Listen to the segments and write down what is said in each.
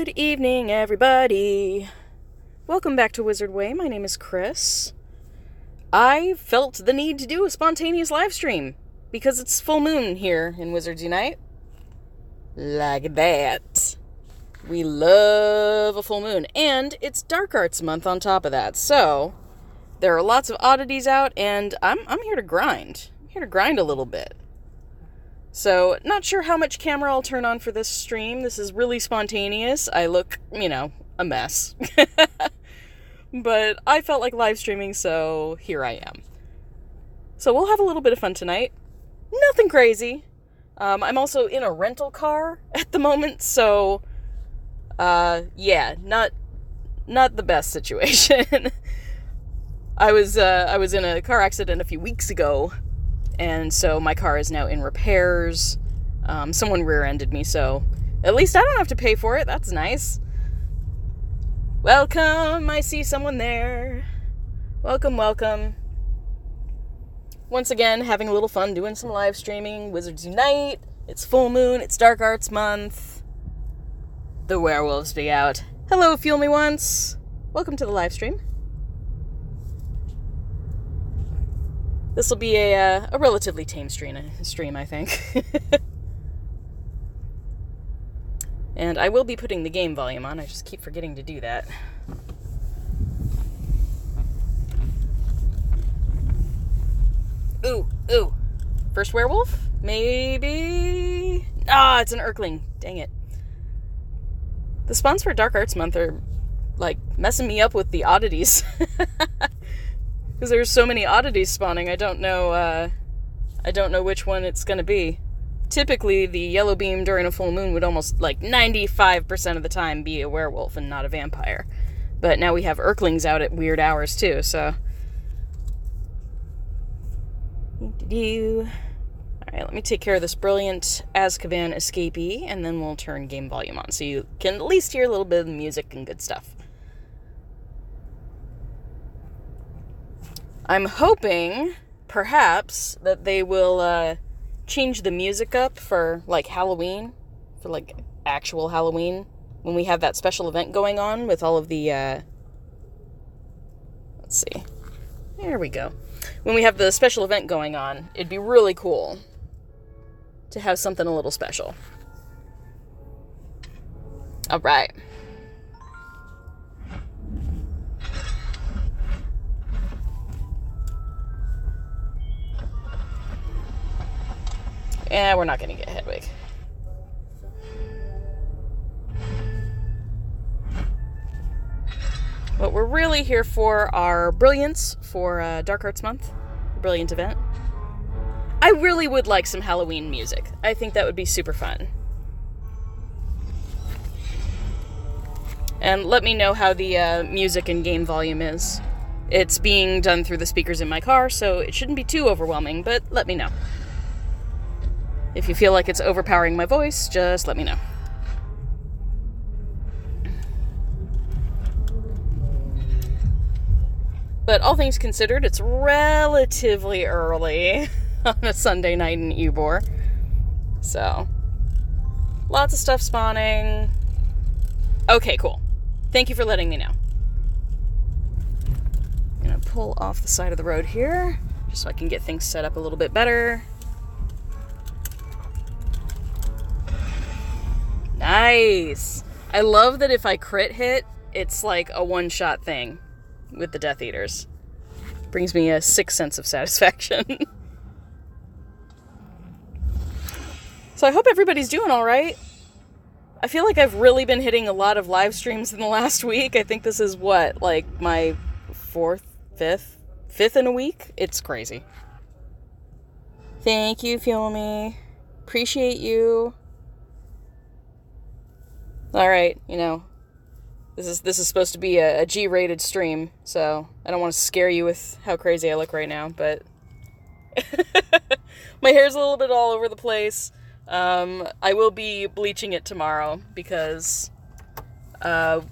Good evening, everybody. Welcome back to Wizard Way. My name is Chris. I felt the need to do a spontaneous live stream because it's full moon here in Wizards Unite. Like that. We love a full moon. And it's Dark Arts Month on top of that. So, there are lots of oddities out, and I'm here to grind. I'm here to grind a little bit. So, not sure how much camera I'll turn on for this stream. This is really spontaneous. I look, a mess. But I felt like live streaming, so here I am. So we'll have a little bit of fun tonight. Nothing crazy. I'm also in a rental car at the moment, so, not the best situation. I was in a car accident a few weeks ago, and so my car is now in repairs. Someone rear-ended me, so at least I don't have to pay for it. That's nice. Welcome, I see someone there. Welcome, welcome. Once again, having a little fun doing some live streaming. Wizards Unite. It's full moon. It's Dark Arts Month. The werewolves be out. Hello, Fuel Me Once. Welcome to the live stream. This will be a relatively tame stream, I think. And I will be putting the game volume on. I just keep forgetting to do that. Ooh. First werewolf? Maybe? It's an Urkling. Dang it. The spawns for Dark Arts Month are, messing me up with the oddities. Because there's so many oddities spawning, I don't know which one it's gonna be. Typically, the yellow beam during a full moon would almost, 95% of the time be a werewolf and not a vampire. But now we have Urklings out at weird hours, too, so... Alright, let me take care of this brilliant Azkaban escapee, and then we'll turn game volume on, so you can at least hear a little bit of the music and good stuff. I'm hoping, perhaps, that they will, change the music up for, Halloween, for, actual Halloween, when we have that special event going on with all of the, let's see, there we go. When we have the special event going on, it'd be really cool to have something a little special. Alright. Yeah, we're not going to get Hedwig. What we're really here for are brilliants for Dark Arts Month, the brilliant event. I really would like some Halloween music. I think that would be super fun. And let me know how the music and game volume is. It's being done through the speakers in my car, so it shouldn't be too overwhelming, but let me know. If you feel like it's overpowering my voice, just let me know. But all things considered, it's relatively early on a Sunday night in Ybor. So, lots of stuff spawning. Okay, cool. Thank you for letting me know. I'm gonna pull off the side of the road here, just so I can get things set up a little bit better. Nice! I love that if I crit hit, it's like a one-shot thing with the Death Eaters. Brings me a sick sense of satisfaction. So I hope everybody's doing alright. I feel like I've really been hitting a lot of live streams in the last week. I think this is my fifth in a week? It's crazy. Thank you, Fuel Me. Appreciate you. Alright, this is supposed to be a G-rated stream, so I don't want to scare you with how crazy I look right now, but my hair's a little bit all over the place. I will be bleaching it tomorrow because I'm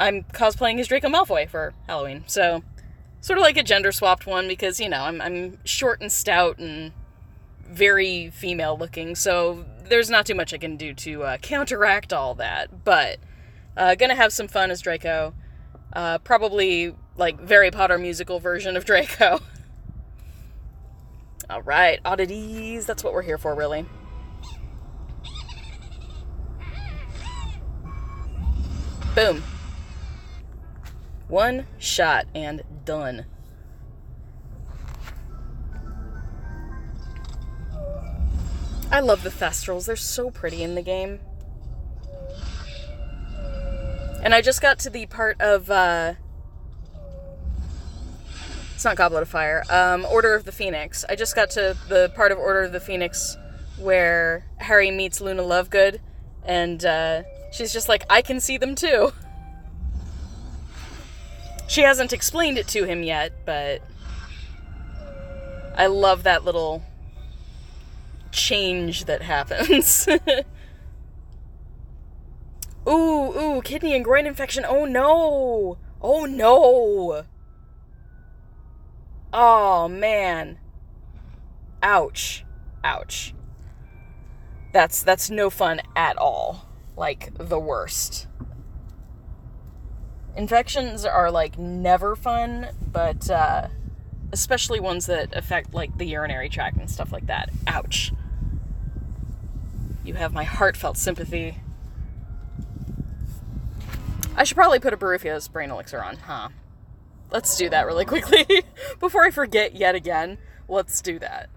cosplaying as Draco Malfoy for Halloween, so sort of like a gender-swapped one because, I'm short and stout and very female looking, so there's not too much I can do to counteract all that, but Gonna have some fun as Draco. Probably, like, Harry Potter musical version of Draco. Alright, oddities. That's what we're here for, really. Boom. One shot and done. I love the Thestrals. They're so pretty in the game. And I just got to the part of, it's not Goblet of Fire, Order of the Phoenix. I just got to the part of Order of the Phoenix where Harry meets Luna Lovegood, and, she's just like, I can see them too. She hasn't explained it to him yet, but I love that little change that happens. Ooh, kidney and groin infection. Oh no! Oh no! Oh man. Ouch. Ouch. That's no fun at all. Like, the worst. Infections are, like, never fun, but, especially ones that affect, like, the urinary tract and stuff like that. Ouch. You have my heartfelt sympathy. I should probably put a Barufia's Brain Elixir on, huh? Let's do that really quickly. Before I forget yet again, let's do that.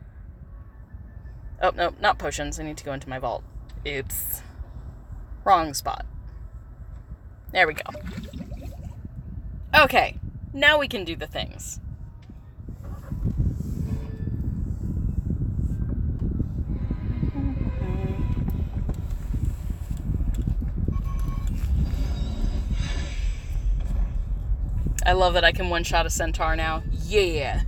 Oh, no, not potions. I need to go into my vault. Oops. Wrong spot. There we go. Okay, now we can do the things. I love that I can one-shot a centaur now. Yeah!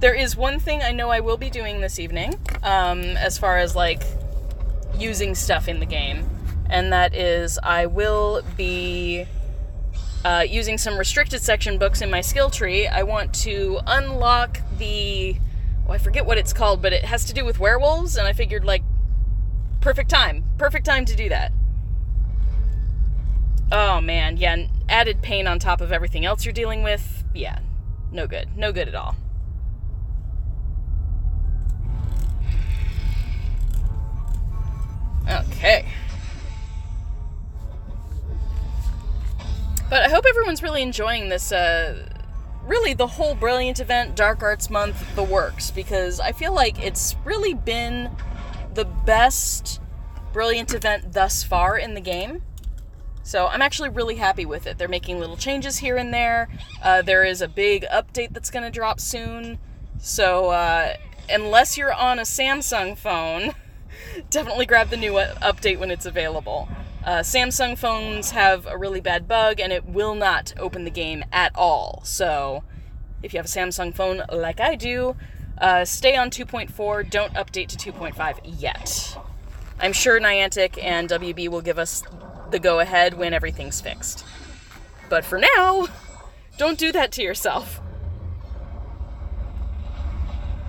There is one thing I know I will be doing this evening, as far as, like, using stuff in the game, and that is I will be using some restricted section books in my skill tree. I want to unlock the... Oh, I forget what it's called, but it has to do with werewolves, and I figured, like, perfect time to do that. Oh man, yeah, added pain on top of everything else you're dealing with, yeah, no good at all. Okay. But I hope everyone's really enjoying this, really the whole Brilliant event, Dark Arts Month, the works, because I feel like it's really been the best Brilliant event thus far in the game. So I'm actually really happy with it. They're making little changes here and there. There is a big update that's going to drop soon. So unless you're on a Samsung phone, definitely grab the new update when it's available. Samsung phones have a really bad bug, and it will not open the game at all. So if you have a Samsung phone like I do, stay on 2.4. Don't update to 2.5 yet. I'm sure Niantic and WB will give us the go-ahead when everything's fixed. But for now, don't do that to yourself.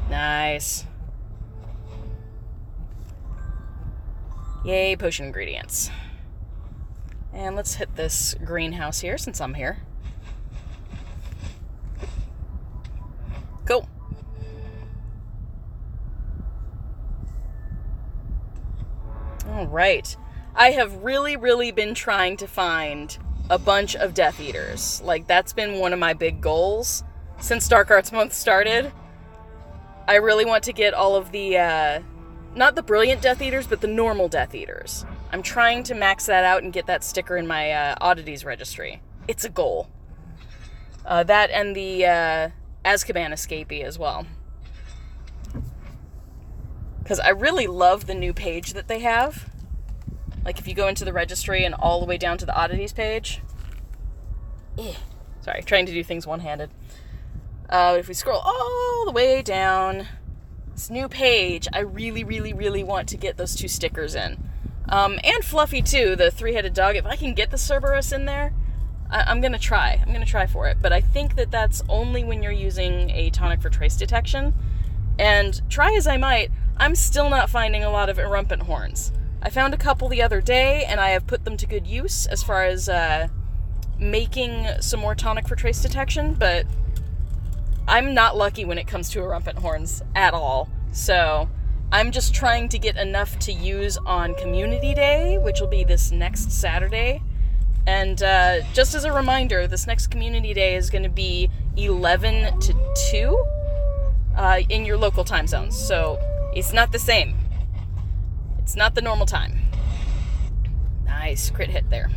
Nice. Yay, potion ingredients. And let's hit this greenhouse here, since I'm here. Cool. Alright. I have really been trying to find a bunch of Death Eaters. Like, that's been one of my big goals since Dark Arts Month started. I really want to get all of the, not the Brilliant Death Eaters, but the normal Death Eaters. I'm trying to max that out and get that sticker in my oddities registry. It's a goal. That and the Azkaban Escapee as well. Because I really love the new page that they have. Like, if you go into the registry and all the way down to the oddities page. Sorry, trying to do things one-handed. If we scroll all the way down, this new page, I really want to get those two stickers in. And Fluffy, too, the three-headed dog. If I can get the Cerberus in there, I'm going to try. I'm going to try for it. But I think that that's only when you're using a tonic for trace detection. And try as I might, I'm still not finding a lot of Erumpent horns. I found a couple the other day, and I have put them to good use as far as making some more tonic for trace detection, but I'm not lucky when it comes to erumpent horns at all. So I'm just trying to get enough to use on Community Day, which will be this next Saturday. And just as a reminder, this next Community Day is going to be 11 to 2 in your local time zones. So it's not the same. It's not the normal time. Nice, crit hit there.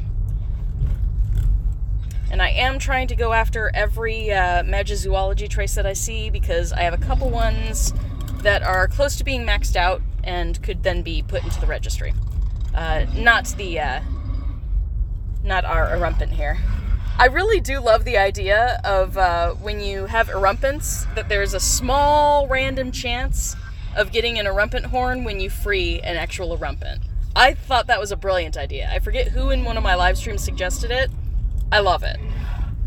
And I am trying to go after every Magizoology trace that I see, because I have a couple ones that are close to being maxed out and could then be put into the registry. Not our erumpent here. I really do love the idea of when you have erumpents, that there's a small random chance of getting an erumpent horn when you free an actual erumpent. I thought that was a brilliant idea. I forget who in one of my live streams suggested it. I love it.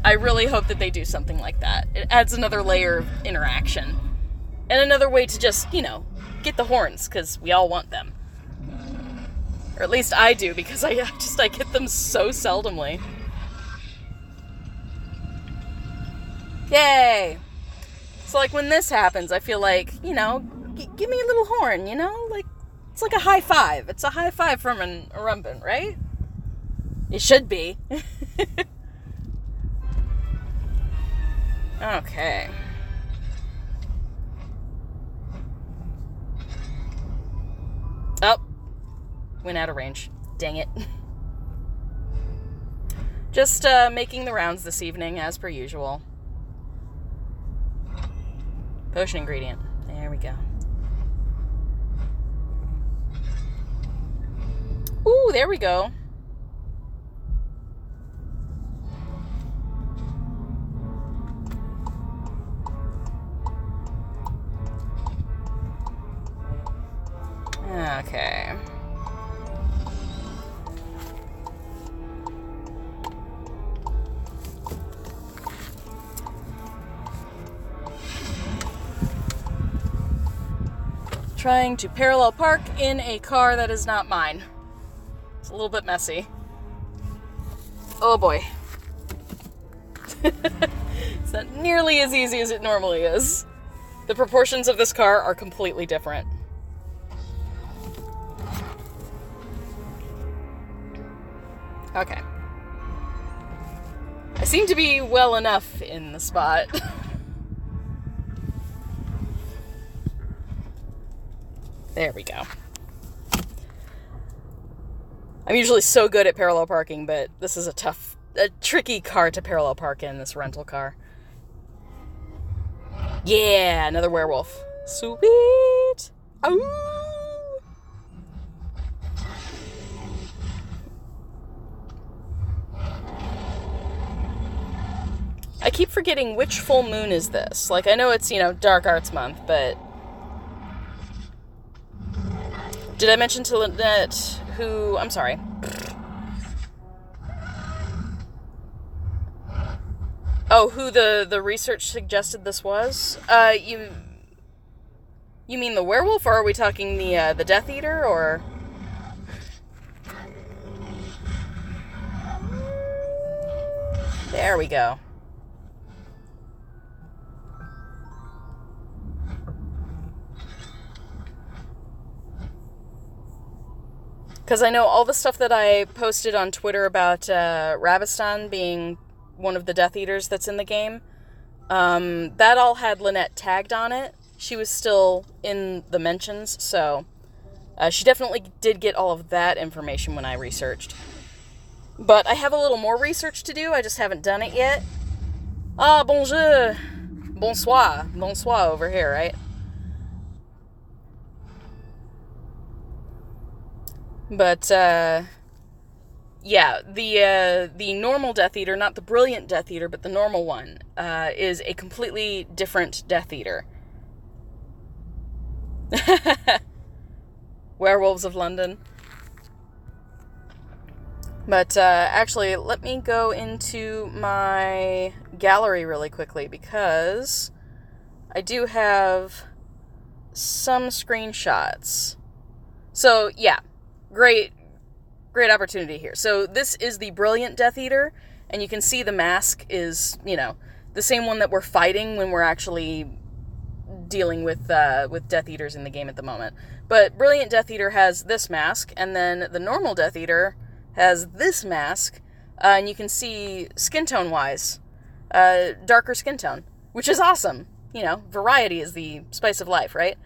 I really hope that they do something like that. It adds another layer of interaction. And another way to just, get the horns, because we all want them. Or at least I do, because I get them so seldomly. Yay! So, when this happens, I feel like, give me a little horn, it's like a high five. It's a high five from an erumpent, right? It should be. Okay. Oh. Went out of range. Dang it. Just making the rounds this evening, as per usual. Potion ingredient. There we go. Ooh, there we go. Okay. Trying to parallel park in a car that is not mine. It's a little bit messy. Oh boy. It's not nearly as easy as it normally is. The proportions of this car are completely different. Okay. I seem to be well enough in the spot. There we go. I'm usually so good at parallel parking, but this is a tricky car to parallel park in, this rental car. Yeah, another werewolf. Sweet! Ooh! I keep forgetting which full moon is this. I know it's, Dark Arts Month, but... Did I mention to Lynette who... I'm sorry. Oh, who the research suggested this was? You mean the werewolf, or are we talking the Death Eater, or... There we go. Because I know all the stuff that I posted on Twitter about Ravistan being one of the Death Eaters that's in the game, that all had Lynette tagged on it. She was still in the mentions, so she definitely did get all of that information when I researched. But I have a little more research to do, I just haven't done it yet. Ah, bonjour. Bonsoir. Bonsoir over here, right? But, yeah, the normal Death Eater, not the brilliant Death Eater, but the normal one, is a completely different Death Eater. Werewolves of London. But, actually, let me go into my gallery really quickly, because I do have some screenshots. So, yeah. great opportunity here. So this is the Brilliant Death Eater, and you can see the mask is, the same one that we're fighting when we're actually dealing with Death Eaters in the game at the moment. But Brilliant Death Eater has this mask, and then the normal Death Eater has this mask, and you can see skin tone wise, darker skin tone, which is awesome. Variety is the spice of life, right?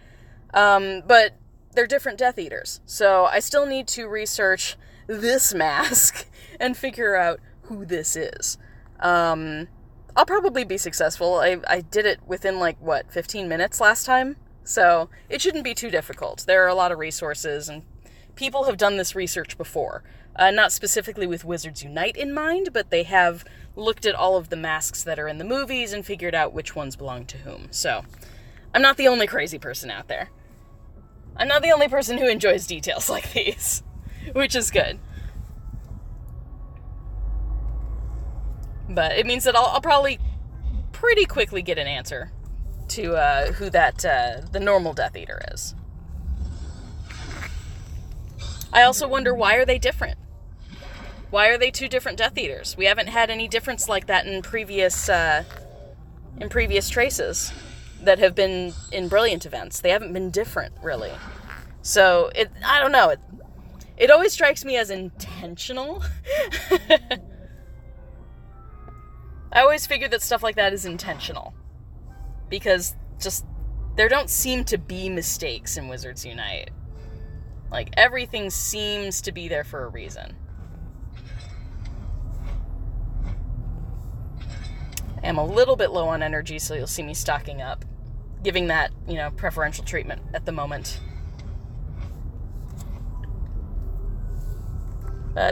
But they're different Death Eaters, so I still need to research this mask and figure out who this is. I'll probably be successful. I did it within 15 minutes last time, so it shouldn't be too difficult. There are a lot of resources, and people have done this research before. Not specifically with Wizards Unite in mind, but they have looked at all of the masks that are in the movies and figured out which ones belong to whom. So, I'm not the only crazy person out there. I'm not the only person who enjoys details like these, which is good. But it means that I'll probably pretty quickly get an answer to who the normal Death Eater is. I also wonder, why are they different? Why are they two different Death Eaters? We haven't had any difference like that in previous traces that have been in Brilliant events. They haven't been different, really. So, I don't know. It always strikes me as intentional. I always figure that stuff like that is intentional. Because there don't seem to be mistakes in Wizards Unite. Everything seems to be there for a reason. I am a little bit low on energy, so you'll see me stocking up. Giving that, preferential treatment at the moment.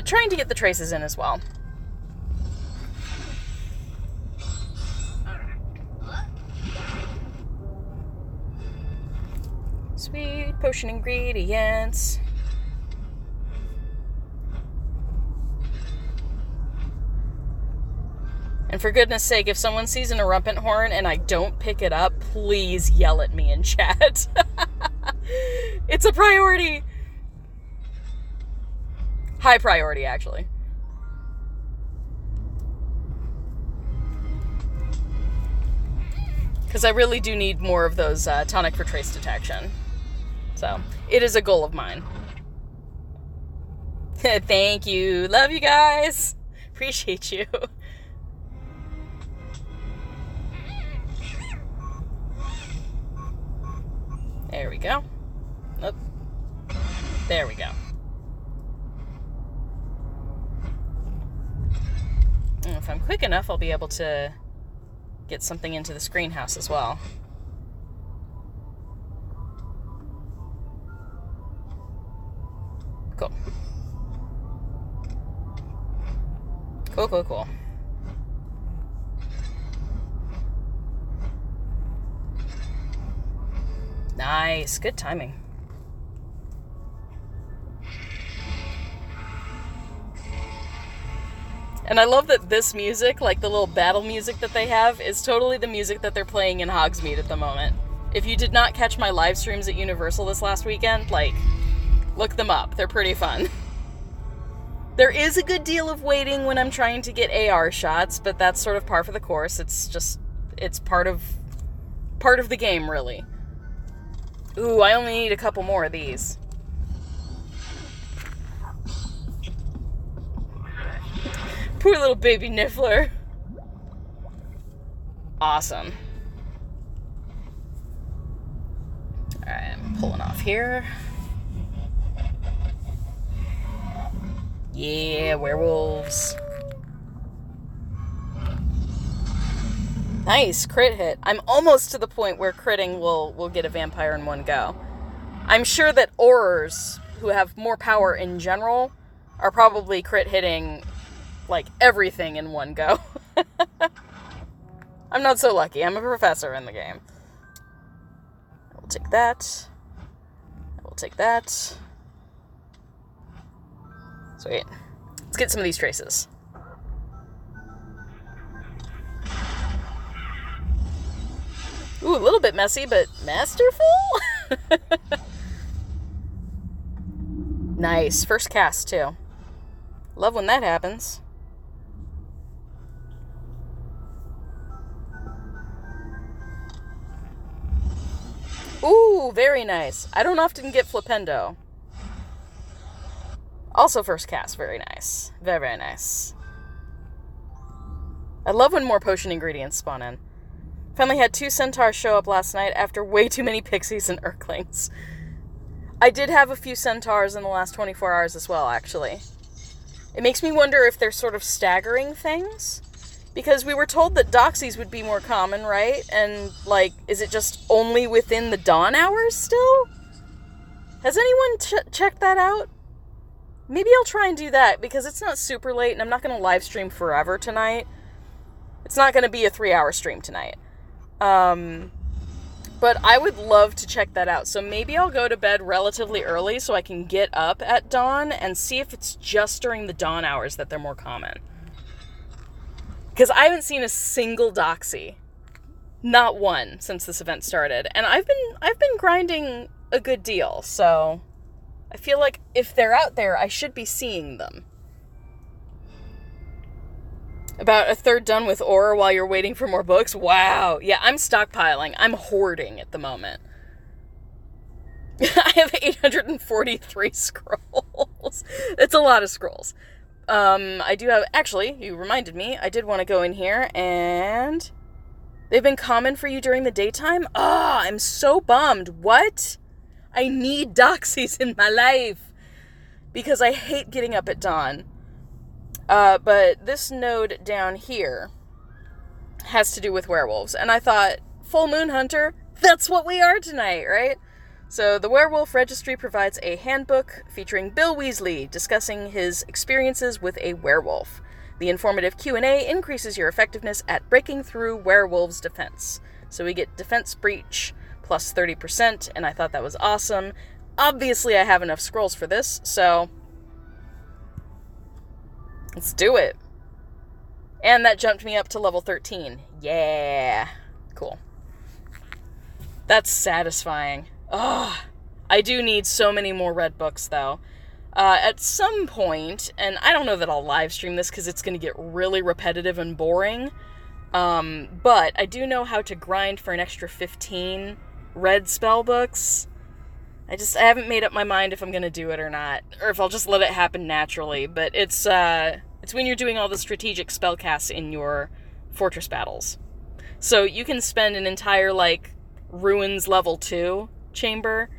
Trying to get the traces in as well. Sweet potion ingredients. And for goodness sake, if someone sees an erumpent horn and I don't pick it up, please yell at me in chat. It's a priority. High priority, actually. Because I really do need more of those tonic for trace detection. So, it is a goal of mine. Thank you. Love you guys. Appreciate you. There we go. Oh. There we go. And if I'm quick enough, I'll be able to get something into the screen house as well. Cool. Cool. Nice. Good timing. And I love that this music, the little battle music that they have, is totally the music that they're playing in Hogsmeade at the moment. If you did not catch my live streams at Universal this last weekend, look them up. They're pretty fun. There is a good deal of waiting when I'm trying to get AR shots, but that's sort of par for the course. It's part of the game, really. Ooh, I only need a couple more of these. Poor little baby Niffler. Awesome. Alright, I'm pulling off here. Yeah, werewolves. Nice, crit hit. I'm almost to the point where critting will get a vampire in one go. I'm sure that aurors, who have more power in general, are probably crit hitting, everything in one go. I'm not so lucky. I'm a professor in the game. I will take that. I will take that. Sweet. Let's get some of these traces. Ooh, a little bit messy, but masterful? Nice. First cast, too. Love when that happens. Ooh, very nice. I don't often get Flipendo. Also first cast, very nice. Very, very nice. I love when more potion ingredients spawn in. Finally had 2 centaurs show up last night after way too many pixies and Urklings. I did have a few centaurs in the last 24 hours as well, actually. It makes me wonder if they're sort of staggering things. Because we were told that doxies would be more common, right? And, like, is it just only within the dawn hours still? Has anyone checked that out? Maybe I'll try and do that, because it's not super late, and I'm not going to live stream forever tonight. It's not going to be a 3-hour stream tonight. But I would love to check that out. So maybe I'll go to bed relatively early so I can get up at dawn and see if it's just during the dawn hours that they're more common. Because I haven't seen a single doxy. Not one since this event started. And I've been grinding a good deal, so I feel like if they're out there, I should be seeing them. About a third done with Aura while you're waiting for more books? Wow. Yeah, I'm stockpiling. I'm hoarding at the moment. I have 843 scrolls. It's a lot of scrolls. I do have... Actually, you reminded me. I did want to go in here, and... They've been common for you during the daytime? Ah, I'm so bummed. What? I need doxies in my life. Because I hate getting up at dawn. But this node down here has to do with werewolves. And I thought, Full Moon Hunter, that's what we are tonight, right? So the Werewolf Registry provides a handbook featuring Bill Weasley discussing his experiences with a werewolf. The informative Q&A increases your effectiveness at breaking through werewolves' defense. So we get defense breach plus 30%, and I thought that was awesome. Obviously I have enough scrolls for this, so... let's do it. And that jumped me up to level 13. Yeah. Cool. That's satisfying. Oh, I do need so many more red books, though. At some point, and I don't know that I'll live stream this because it's going to get really repetitive and boring, but I do know how to grind for an extra 15 red spell books. I haven't made up my mind if I'm going to do it or not, or if I'll just let it happen naturally, but it's when you're doing all the strategic spellcasts in your fortress battles. So you can spend an entire, Ruins level 2 chamber.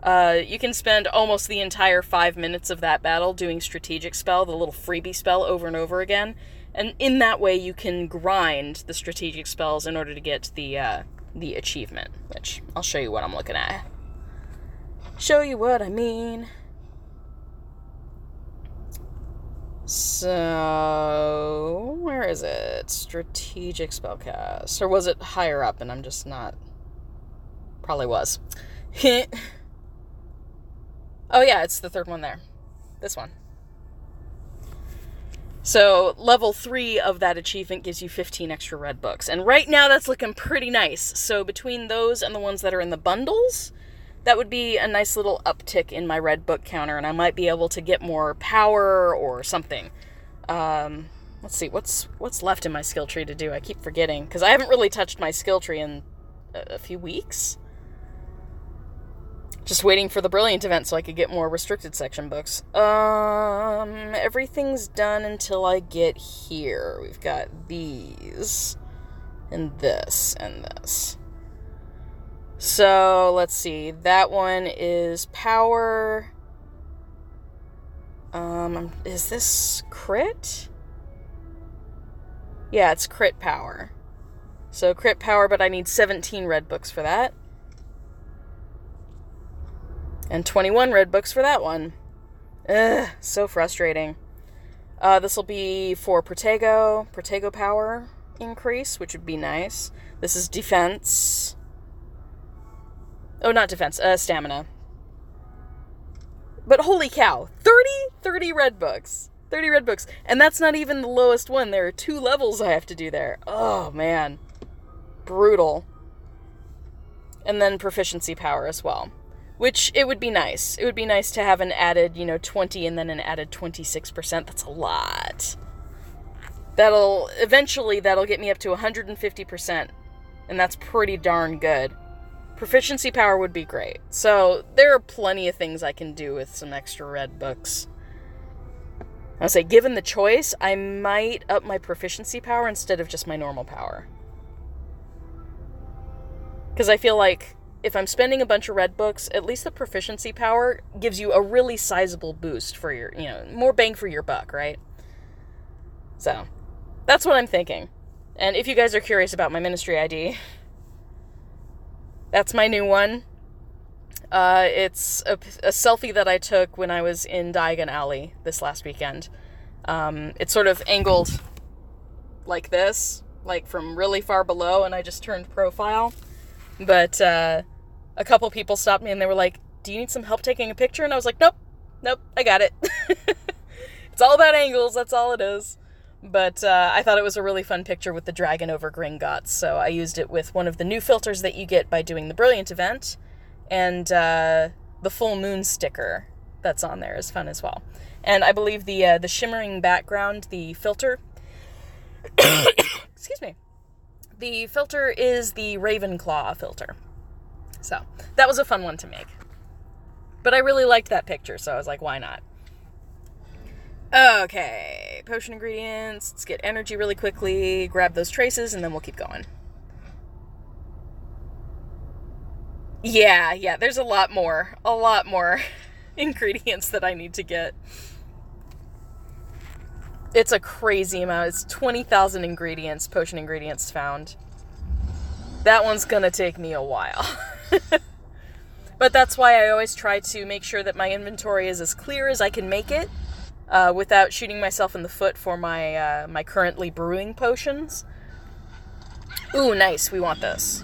You can spend almost the entire 5 minutes of that battle doing strategic spell, the little freebie spell, over and over again. And in that way, you can grind the strategic spells in order to get the achievement, which I'll show you what I'm looking at. Show you what I mean. So, where is it? Strategic spellcast. Or was it higher up and I'm just not... Probably was. Oh yeah, it's the third one there. This one. So, level 3 of that achievement gives you 15 extra red books. And right now that's looking pretty nice. So between those and the ones that are in the bundles, that would be a nice little uptick in my red book counter, and I might be able to get more power or something. Let's see, what's left in my skill tree to do? I keep forgetting, because I haven't really touched my skill tree in a few weeks. Just waiting for the Brilliant event so I could get more restricted section books. Everything's done until I get here. We've got these, and this, and this. So, let's see. That one is power. Is this crit? Yeah, it's crit power. So, crit power, but I need 17 red books for that. And 21 red books for that one. Ugh, so frustrating. This will be for Protego power increase, which would be nice. This is defense. Oh, not defense, stamina. But holy cow, 30 red books. 30 red books. And that's not even the lowest one. There are 2 levels I have to do there. Oh, man. Brutal. And then proficiency power as well. Which, it would be nice. It would be nice to have an added, 20 and then an added 26%. That's a lot. Eventually, that'll get me up to 150%. And that's pretty darn good. Proficiency power would be great. So, there are plenty of things I can do with some extra red books. I'll say, given the choice, I might up my proficiency power instead of just my normal power. Because I feel like if I'm spending a bunch of red books, at least the proficiency power gives you a really sizable boost for your, more bang for your buck, right? So, that's what I'm thinking. And if you guys are curious about my ministry ID, that's my new one. It's a selfie that I took when I was in Diagon Alley this last weekend. It's sort of angled like this, like from really far below, and I just turned profile. But a couple people stopped me and they were like, do you need some help taking a picture? And I was like, nope, I got it. It's all about angles, that's all it is. But I thought it was a really fun picture with the dragon over Gringotts, so I used it with one of the new filters that you get by doing the Brilliant event, and the full moon sticker that's on there is fun as well. And I believe the shimmering background, the filter, excuse me, the filter is the Ravenclaw filter. So, that was a fun one to make. But I really liked that picture, so I was like, why not? Okay, potion ingredients. Let's get energy really quickly, grab those traces, and then we'll keep going. Yeah, there's a lot more ingredients that I need to get. It's a crazy amount. It's 20,000 ingredients, potion ingredients found. That one's gonna take me a while. But that's why I always try to make sure that my inventory is as clear as I can make it, without shooting myself in the foot for my my currently brewing potions. Ooh, nice. We want this.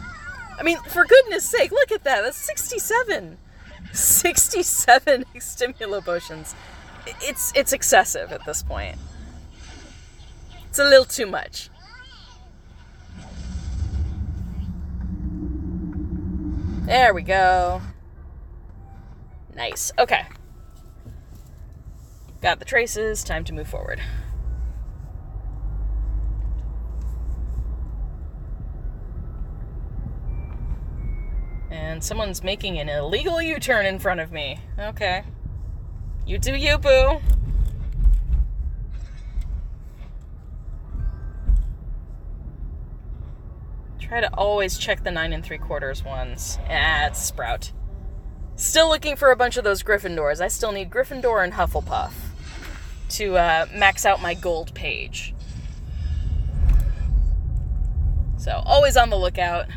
I mean, for goodness sake, look at that. That's 67. 67 Stimulo potions. It's excessive at this point. It's a little too much. There we go. Nice. Okay. Got the traces. Time to move forward. And someone's making an illegal U-turn in front of me. Okay. You do you, boo. Try to always check the 9 3/4 ones. It's Sprout. Still looking for a bunch of those Gryffindors. I still need Gryffindor and Hufflepuff to max out my gold page. So, always on the lookout.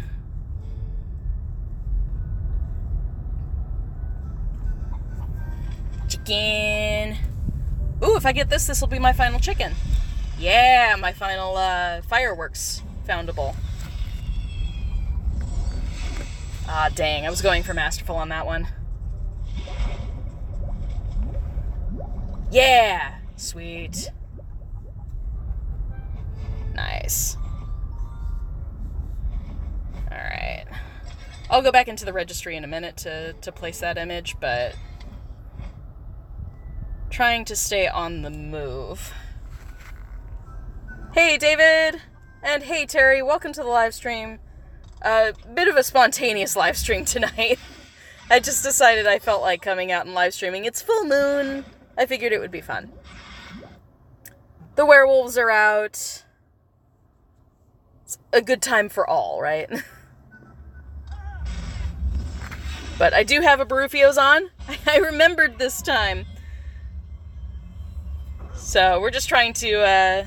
Chicken. Ooh, if I get this, this will be my final chicken. Yeah, my final fireworks foundable. Ah, dang, I was going for Masterful on that one. Yeah! Sweet. Nice. Alright. I'll go back into the registry in a minute to place that image, but trying to stay on the move. Hey, David! And hey, Terry, welcome to the live stream. Bit of a spontaneous live stream tonight. I just decided I felt like coming out and live streaming. It's full moon. I figured it would be fun. The werewolves are out. It's a good time for all, right? But I do have a Barufios on. I remembered this time. So we're just trying to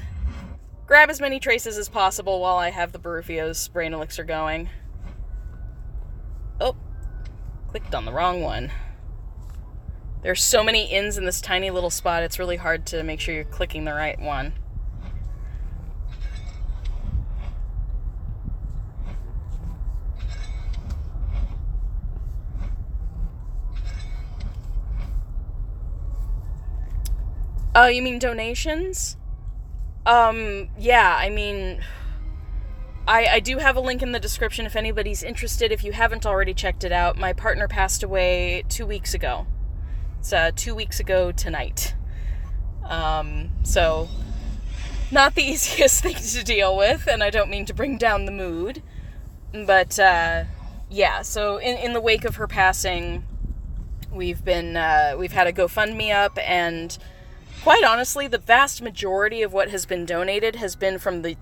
grab as many traces as possible while I have the Barufios Brain Elixir going. Oh, clicked on the wrong one. There's so many inns in this tiny little spot, it's really hard to make sure you're clicking the right one. Oh, you mean donations? Yeah, I mean, I do have a link in the description if anybody's interested. If you haven't already checked it out, my partner passed away 2 weeks ago. It's 2 weeks ago tonight. So, not the easiest thing to deal with, and I don't mean to bring down the mood. But, yeah, so in the wake of her passing, we've had a GoFundMe up, and quite honestly, the vast majority of what has been donated has been from the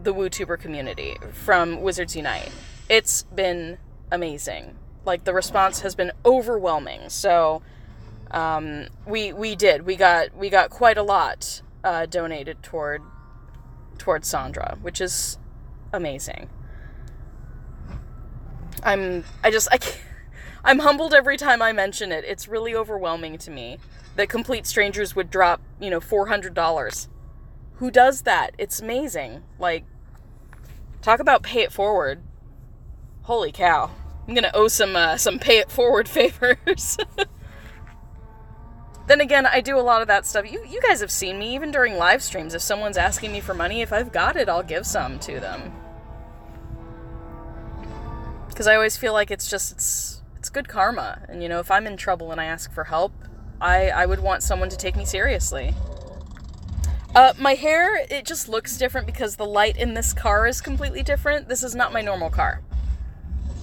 WooTuber community, from Wizards Unite. It's been amazing. Like, the response has been overwhelming. So, we got quite a lot donated towards Sandra, which is amazing. I'm humbled every time I mention it. It's really overwhelming to me that complete strangers would drop, $400. Who does that? It's amazing. Like, talk about pay it forward. Holy cow. I'm gonna owe some pay it forward favors. Then again, I do a lot of that stuff. You guys have seen me, even during live streams. If someone's asking me for money, if I've got it, I'll give some to them. Because I always feel like it's good karma. And, if I'm in trouble and I ask for help, I would want someone to take me seriously. My hair, it just looks different because the light in this car is completely different. This is not my normal car.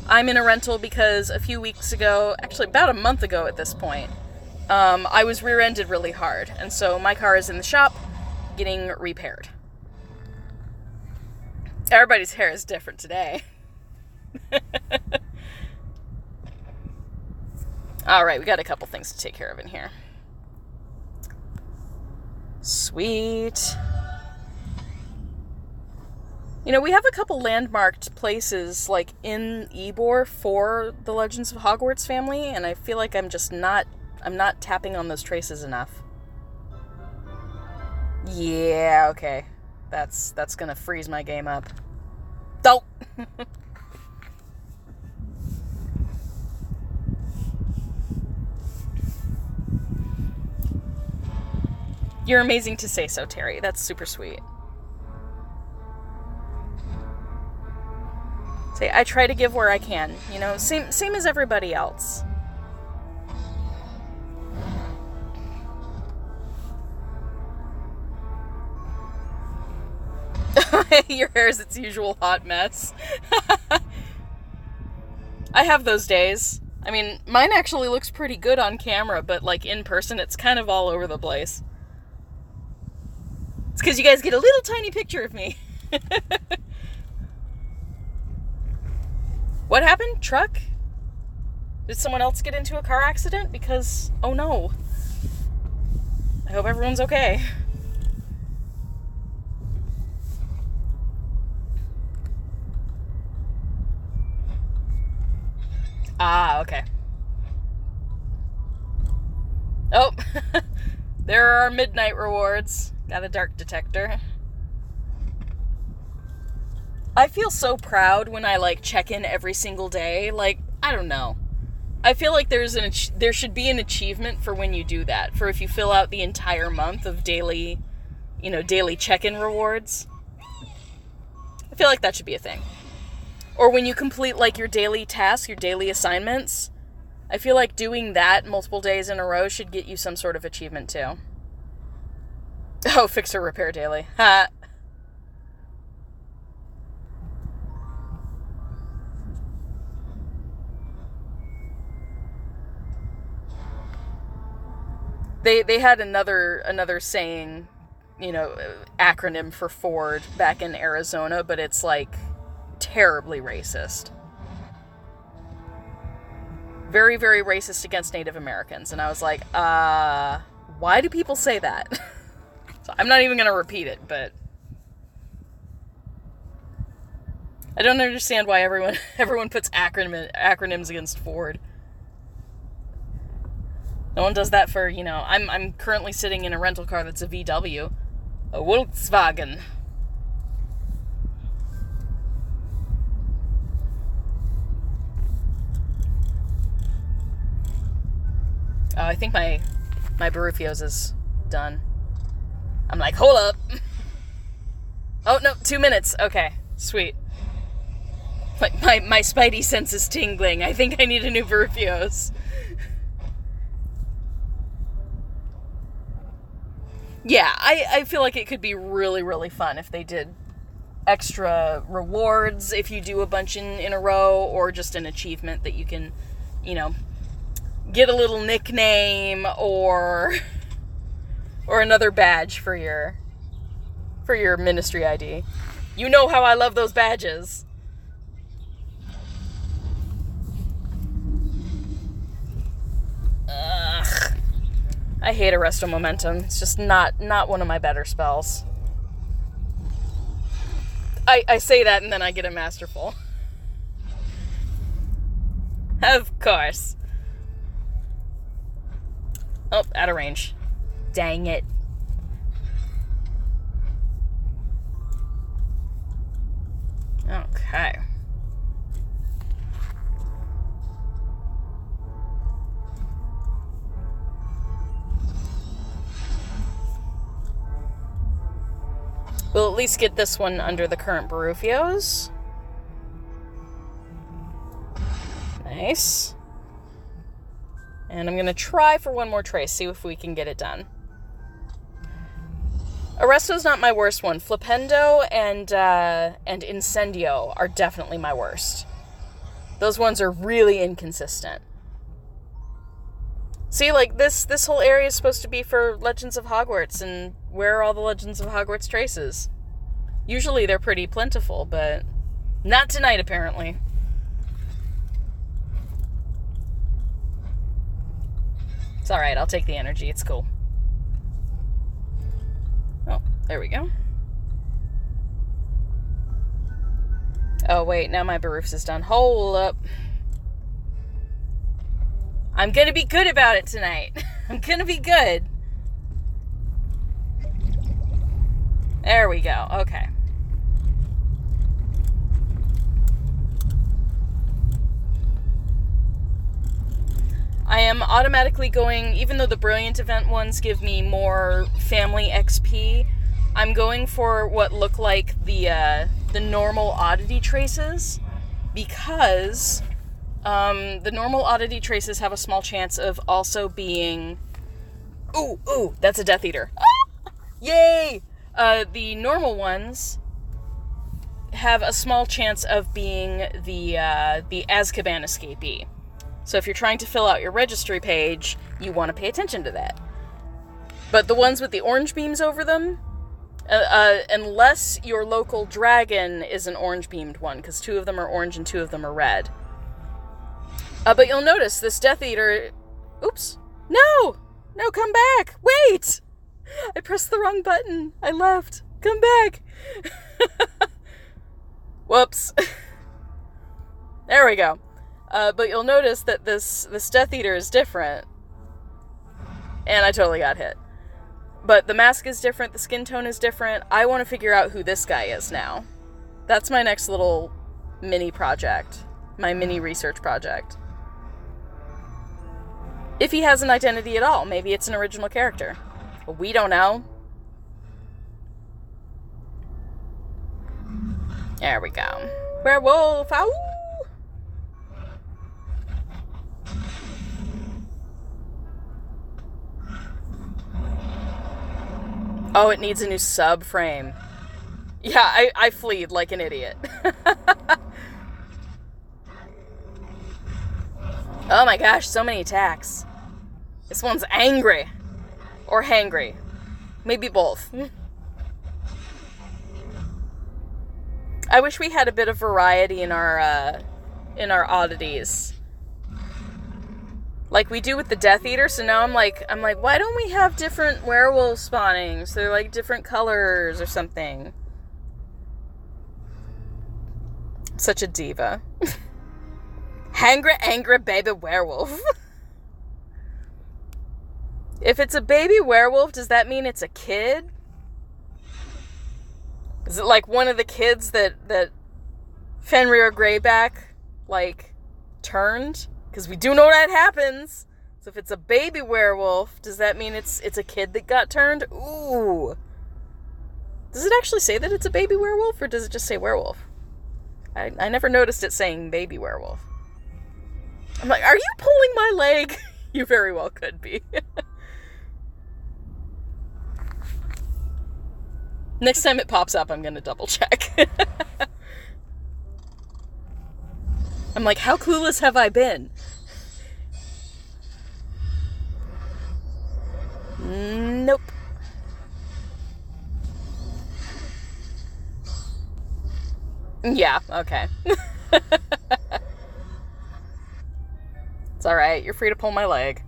I'm in a rental because a few weeks ago, actually about a month ago at this point, I was rear-ended really hard. And so my car is in the shop getting repaired. Everybody's hair is different today. Alright, we got a couple things to take care of in here. Sweet. We have a couple landmarked places, like, in Ybor for the Legends of Hogwarts family, and I feel like I'm not tapping on those traces enough. Yeah, okay. That's gonna freeze my game up. Don't! You're amazing to say so, Terry. That's super sweet. Say, I try to give where I can. Same as everybody else. Your hair is its usual hot mess. I have those days. I mean, mine actually looks pretty good on camera, but, like, in person, it's kind of all over the place. It's because you guys get a little tiny picture of me. What happened? Truck? Did someone else get into a car accident? Because, oh no. I hope everyone's okay. Ah, okay. Oh, there are our midnight rewards. Got a dark detector. I feel so proud when I, like, check in every single day. Like, I don't know. I feel like there should be an achievement for when you do that. For if you fill out the entire month of daily check-in rewards. I feel like that should be a thing. Or when you complete, like, your daily tasks, your daily assignments. I feel like doing that multiple days in a row should get you some sort of achievement, too. Oh, fix or repair daily. Ha! They had another saying, acronym for Ford back in Arizona, but it's, like, terribly racist. Very, very racist against Native Americans. And I was like, why do people say that? So I'm not even going to repeat it, but I don't understand why everyone puts acronyms against Ford. No one does that for, I'm currently sitting in a rental car that's a VW. A Volkswagen. Oh, I think my Barufios is done. I'm like, hold up. Oh, no, 2 minutes. Okay, sweet. Like, my spidey sense is tingling. I think I need a new Verrufios. Yeah, I feel like it could be really, really fun if they did extra rewards if you do a bunch in a row, or just an achievement that you can, get a little nickname or another badge for your ministry ID. You know how I love those badges. Ugh. I hate Arresto Momentum. It's just not one of my better spells. I say that and then I get a Masterful. Of course. Oh, out of range. Dang it. Okay. We'll at least get this one under the current Verrufios. Nice. And I'm going to try for one more trace, see if we can get it done. Arresto's not my worst one. Flipendo and Incendio are definitely my worst. Those ones are really inconsistent. See, like, this whole area is supposed to be for Legends of Hogwarts, and where are all the Legends of Hogwarts traces? Usually they're pretty plentiful, but not tonight, apparently. It's alright, I'll take the energy, it's cool. Oh, there we go. Oh, wait, now my Baroofs is done. Hold up. I'm gonna be good about it tonight. I'm gonna be good. There we go. Okay. I am automatically going, even though the Brilliant Event ones give me more family XP, I'm going for what look like the normal oddity traces, because the normal oddity traces have a small chance of also being... Ooh, that's a Death Eater. Ah! Yay! The normal ones have a small chance of being the Azkaban escapee. So if you're trying to fill out your registry page, you want to pay attention to that. But the ones with the orange beams over them, unless your local dragon is an orange beamed one, because 2 of them are orange and 2 of them are red. But you'll notice this Death Eater... Oops. No! No, come back! Wait! I pressed the wrong button. I left. Come back. Whoops. There we go. But you'll notice that this Death Eater is different. And I totally got hit. But the mask is different, the skin tone is different. I want to figure out who this guy is now. That's my next little mini project. My mini research project. If he has an identity at all. Maybe it's an original character. We don't know. There we go. Werewolf! Ow! Oh, it needs a new subframe. Yeah, I fleed like an idiot. Oh my gosh, so many attacks. This one's angry. Or hangry. Maybe both. I wish we had a bit of variety in our oddities. Like we do with the Death Eater, so now I'm like, why don't we have different werewolf spawnings? They're like different colors or something. Such a diva. Angry baby werewolf. If it's a baby werewolf, does that mean it's a kid? Is it like one of the kids that Fenrir Greyback, like, turned? Because we do know that happens. So if it's a baby werewolf, does that mean it's a kid that got turned? Ooh. Does it actually say that it's a baby werewolf, or does it just say werewolf? I never noticed it saying baby werewolf. I'm like, are you pulling my leg? You very well could be. Next time it pops up, I'm gonna double check. I'm like, how clueless have I been? Nope. Yeah, okay. It's alright, you're free to pull my leg.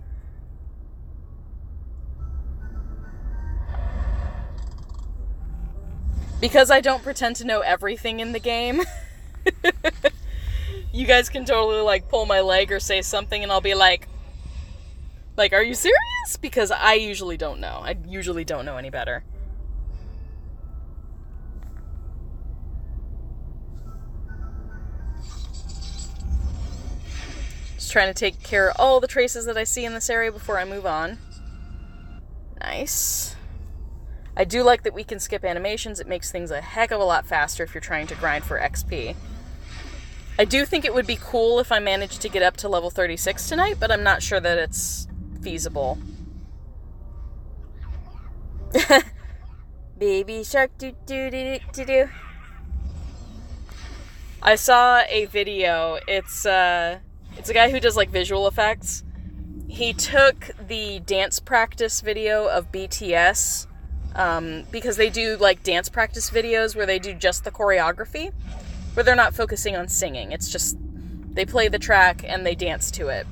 Because I don't pretend to know everything in the game, you guys can totally, like, pull my leg or say something and I'll be like, are you serious? Because I usually don't know. I usually don't know any better. Just trying to take care of all the traces that I see in this area before I move on. Nice. I do like that we can skip animations. It makes things a heck of a lot faster if you're trying to grind for XP. I do think it would be cool if I managed to get up to level 36 tonight, but I'm not sure that it's feasible. Baby shark do do do do do. I saw a video. It's a guy who does like visual effects. He took the dance practice video of BTS, because they do like dance practice videos where they do just the choreography, where they're not focusing on singing. It's just they play the track and they dance to it.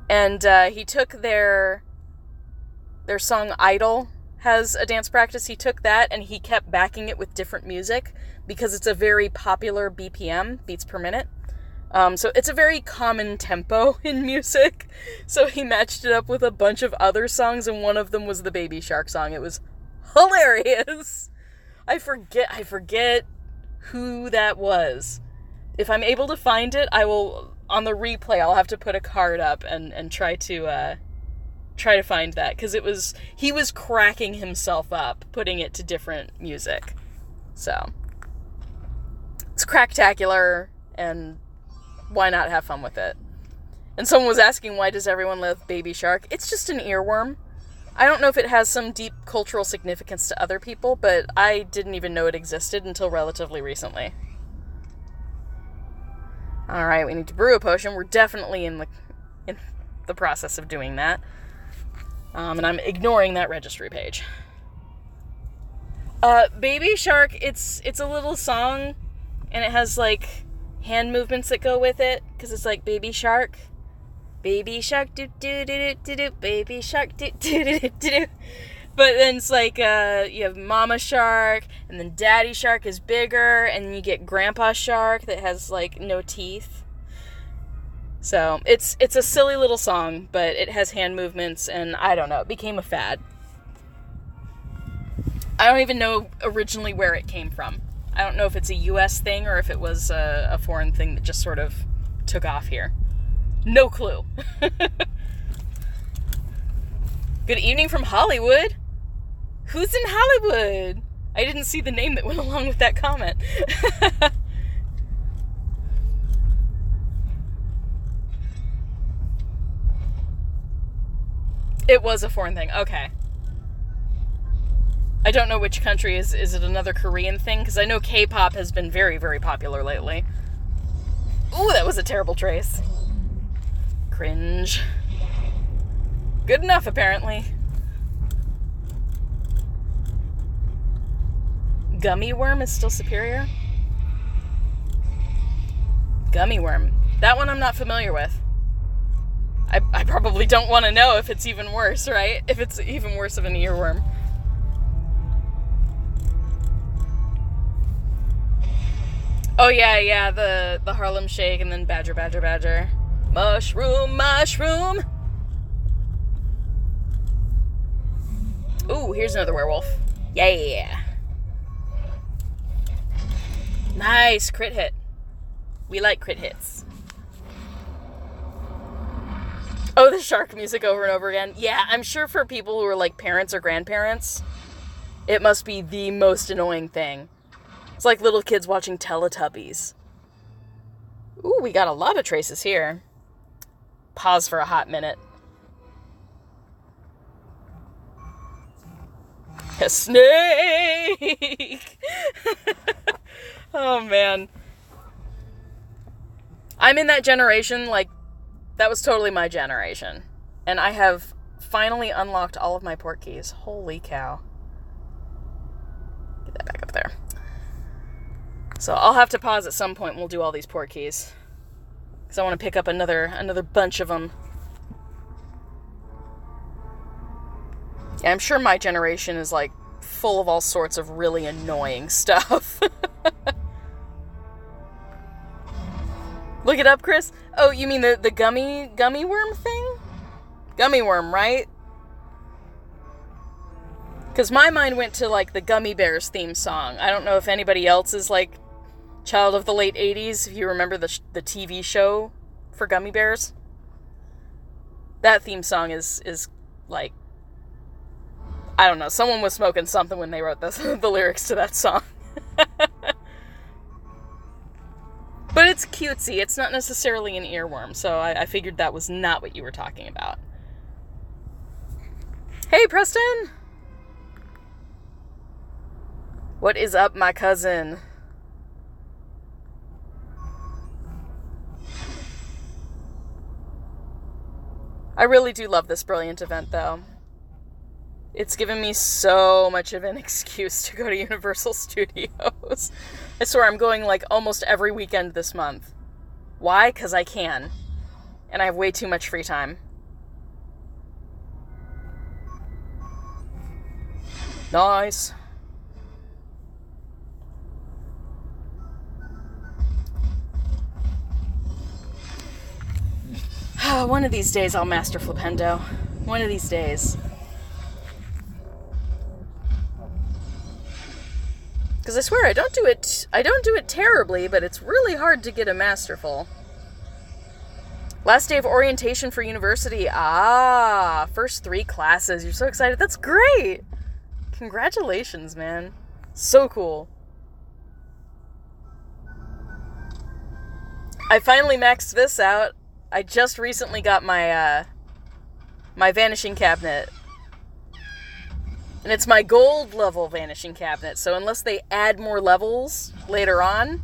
And he took their song Idol has a dance practice. He took that and he kept backing it with different music because it's a very popular BPM, beats per minute. So it's a very common tempo in music. So he matched it up with a bunch of other songs, and one of them was the Baby Shark song. It was hilarious. I forget who that was. If I'm able to find it, I will, on the replay, I'll have to put a card up and try to find that, because he was cracking himself up putting it to different music. So it's cracktacular, and why not have fun with it? And someone was asking, why does everyone love Baby Shark? It's just an earworm. I don't know if it has some deep cultural significance to other people, but I didn't even know it existed until relatively recently. Alright, we need to brew a potion. We're definitely in the process of doing that. And I'm ignoring that registry page. Baby Shark, it's a little song, and it has, like, hand movements that go with it, because it's like Baby Shark. Baby Shark, do-do-do-do-do-do, Baby Shark, do-do-do-do-do. But then it's like, you have Mama Shark, and then Daddy Shark is bigger, and you get Grandpa Shark that has, like, no teeth. So, it's a silly little song, but it has hand movements, and I don't know, it became a fad. I don't even know originally where it came from. I don't know if it's a US thing, or if it was a foreign thing that just sort of took off here. No clue. Good evening from Hollywood. Who's in Hollywood? I didn't see the name that went along with that comment. It was a foreign thing. Okay. I don't know which country. Is it another Korean thing? Because I know K-pop has been very, very popular lately. Ooh, that was a terrible trace. Cringe. Good enough, apparently. Gummy worm is still superior? Gummy worm. That one I'm not familiar with. I probably don't want to know if it's even worse, right? If it's even worse of an earworm. Oh, yeah, the Harlem Shake, and then Badger, Badger, Badger. Mushroom, mushroom! Ooh, here's another werewolf. Yeah! Nice, crit hit. We like crit hits. Oh, the shark music over and over again. Yeah, I'm sure for people who are like parents or grandparents, it must be the most annoying thing. It's like little kids watching Teletubbies. Ooh, we got a lot of traces here. Pause for a hot minute. A snake! Oh, man. I'm in that generation, like, that was totally my generation. And I have finally unlocked all of my port keys. Holy cow. Get that back up there. So I'll have to pause at some point and we'll do all these port keys. Because I want to pick up another bunch of them. Yeah, I'm sure my generation is, like, full of all sorts of really annoying stuff. Look it up, Chris. Oh, you mean the gummy worm thing? Gummy worm, right? Because my mind went to, like, the Gummy Bears theme song. I don't know if anybody else is, like, child of the late 80s, if you remember the TV show for Gummy Bears. That theme song is like, I don't know, someone was smoking something when they wrote the lyrics to that song. But it's cutesy. It's not necessarily an earworm, so I figured that was not what you were talking about. Hey, Preston! What is up, my cousin? I really do love this brilliant event, though. It's given me so much of an excuse to go to Universal Studios. I swear I'm going, like, almost every weekend this month. Why? 'Cause I can. And I have way too much free time. Nice. One of these days I'll master Flipendo. One of these days. Because I swear I don't do it terribly, but it's really hard to get a masterful. Last day of orientation for university. First 3 classes. You're so excited. That's great. Congratulations, man. So cool. I finally maxed this out. I just recently got my my vanishing cabinet. And it's my gold level vanishing cabinet, so unless they add more levels later on,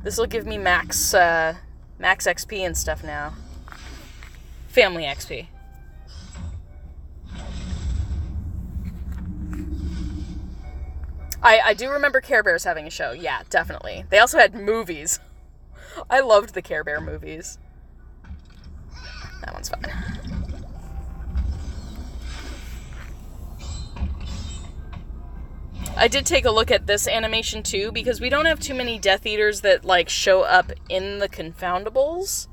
this will give me max XP and stuff now. Family XP. I do remember Care Bears having a show. Yeah, definitely. They also had movies. I loved the Care Bear movies. That one's fine. I did take a look at this animation too, because we don't have too many Death Eaters that, like, show up in the Confoundables.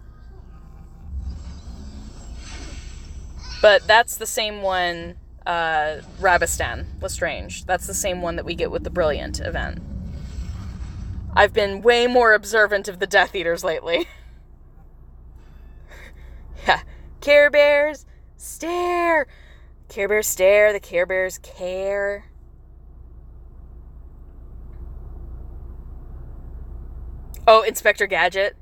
But that's the same one, Rabistan, Lestrange. That's the same one that we get with the Brilliant event. I've been way more observant of the Death Eaters lately. Yeah. Care Bears, stare! Care Bears stare, the Care Bears care. Oh, Inspector Gadget.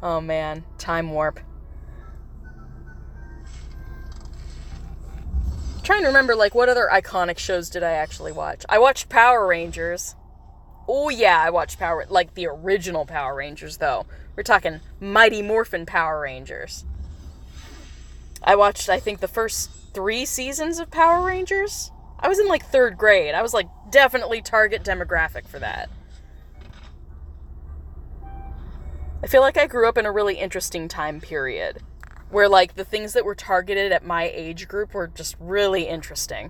Oh man, time warp. I'm trying to remember, like, what other iconic shows did I actually watch? I watched Power Rangers. Oh yeah, I watched like the original Power Rangers though. We're talking Mighty Morphin Power Rangers. I watched, I think, the first 3 seasons of Power Rangers. I was in, like, 3rd grade. I was, like, definitely target demographic for that. I feel like I grew up in a really interesting time period where, like, the things that were targeted at my age group were just really interesting.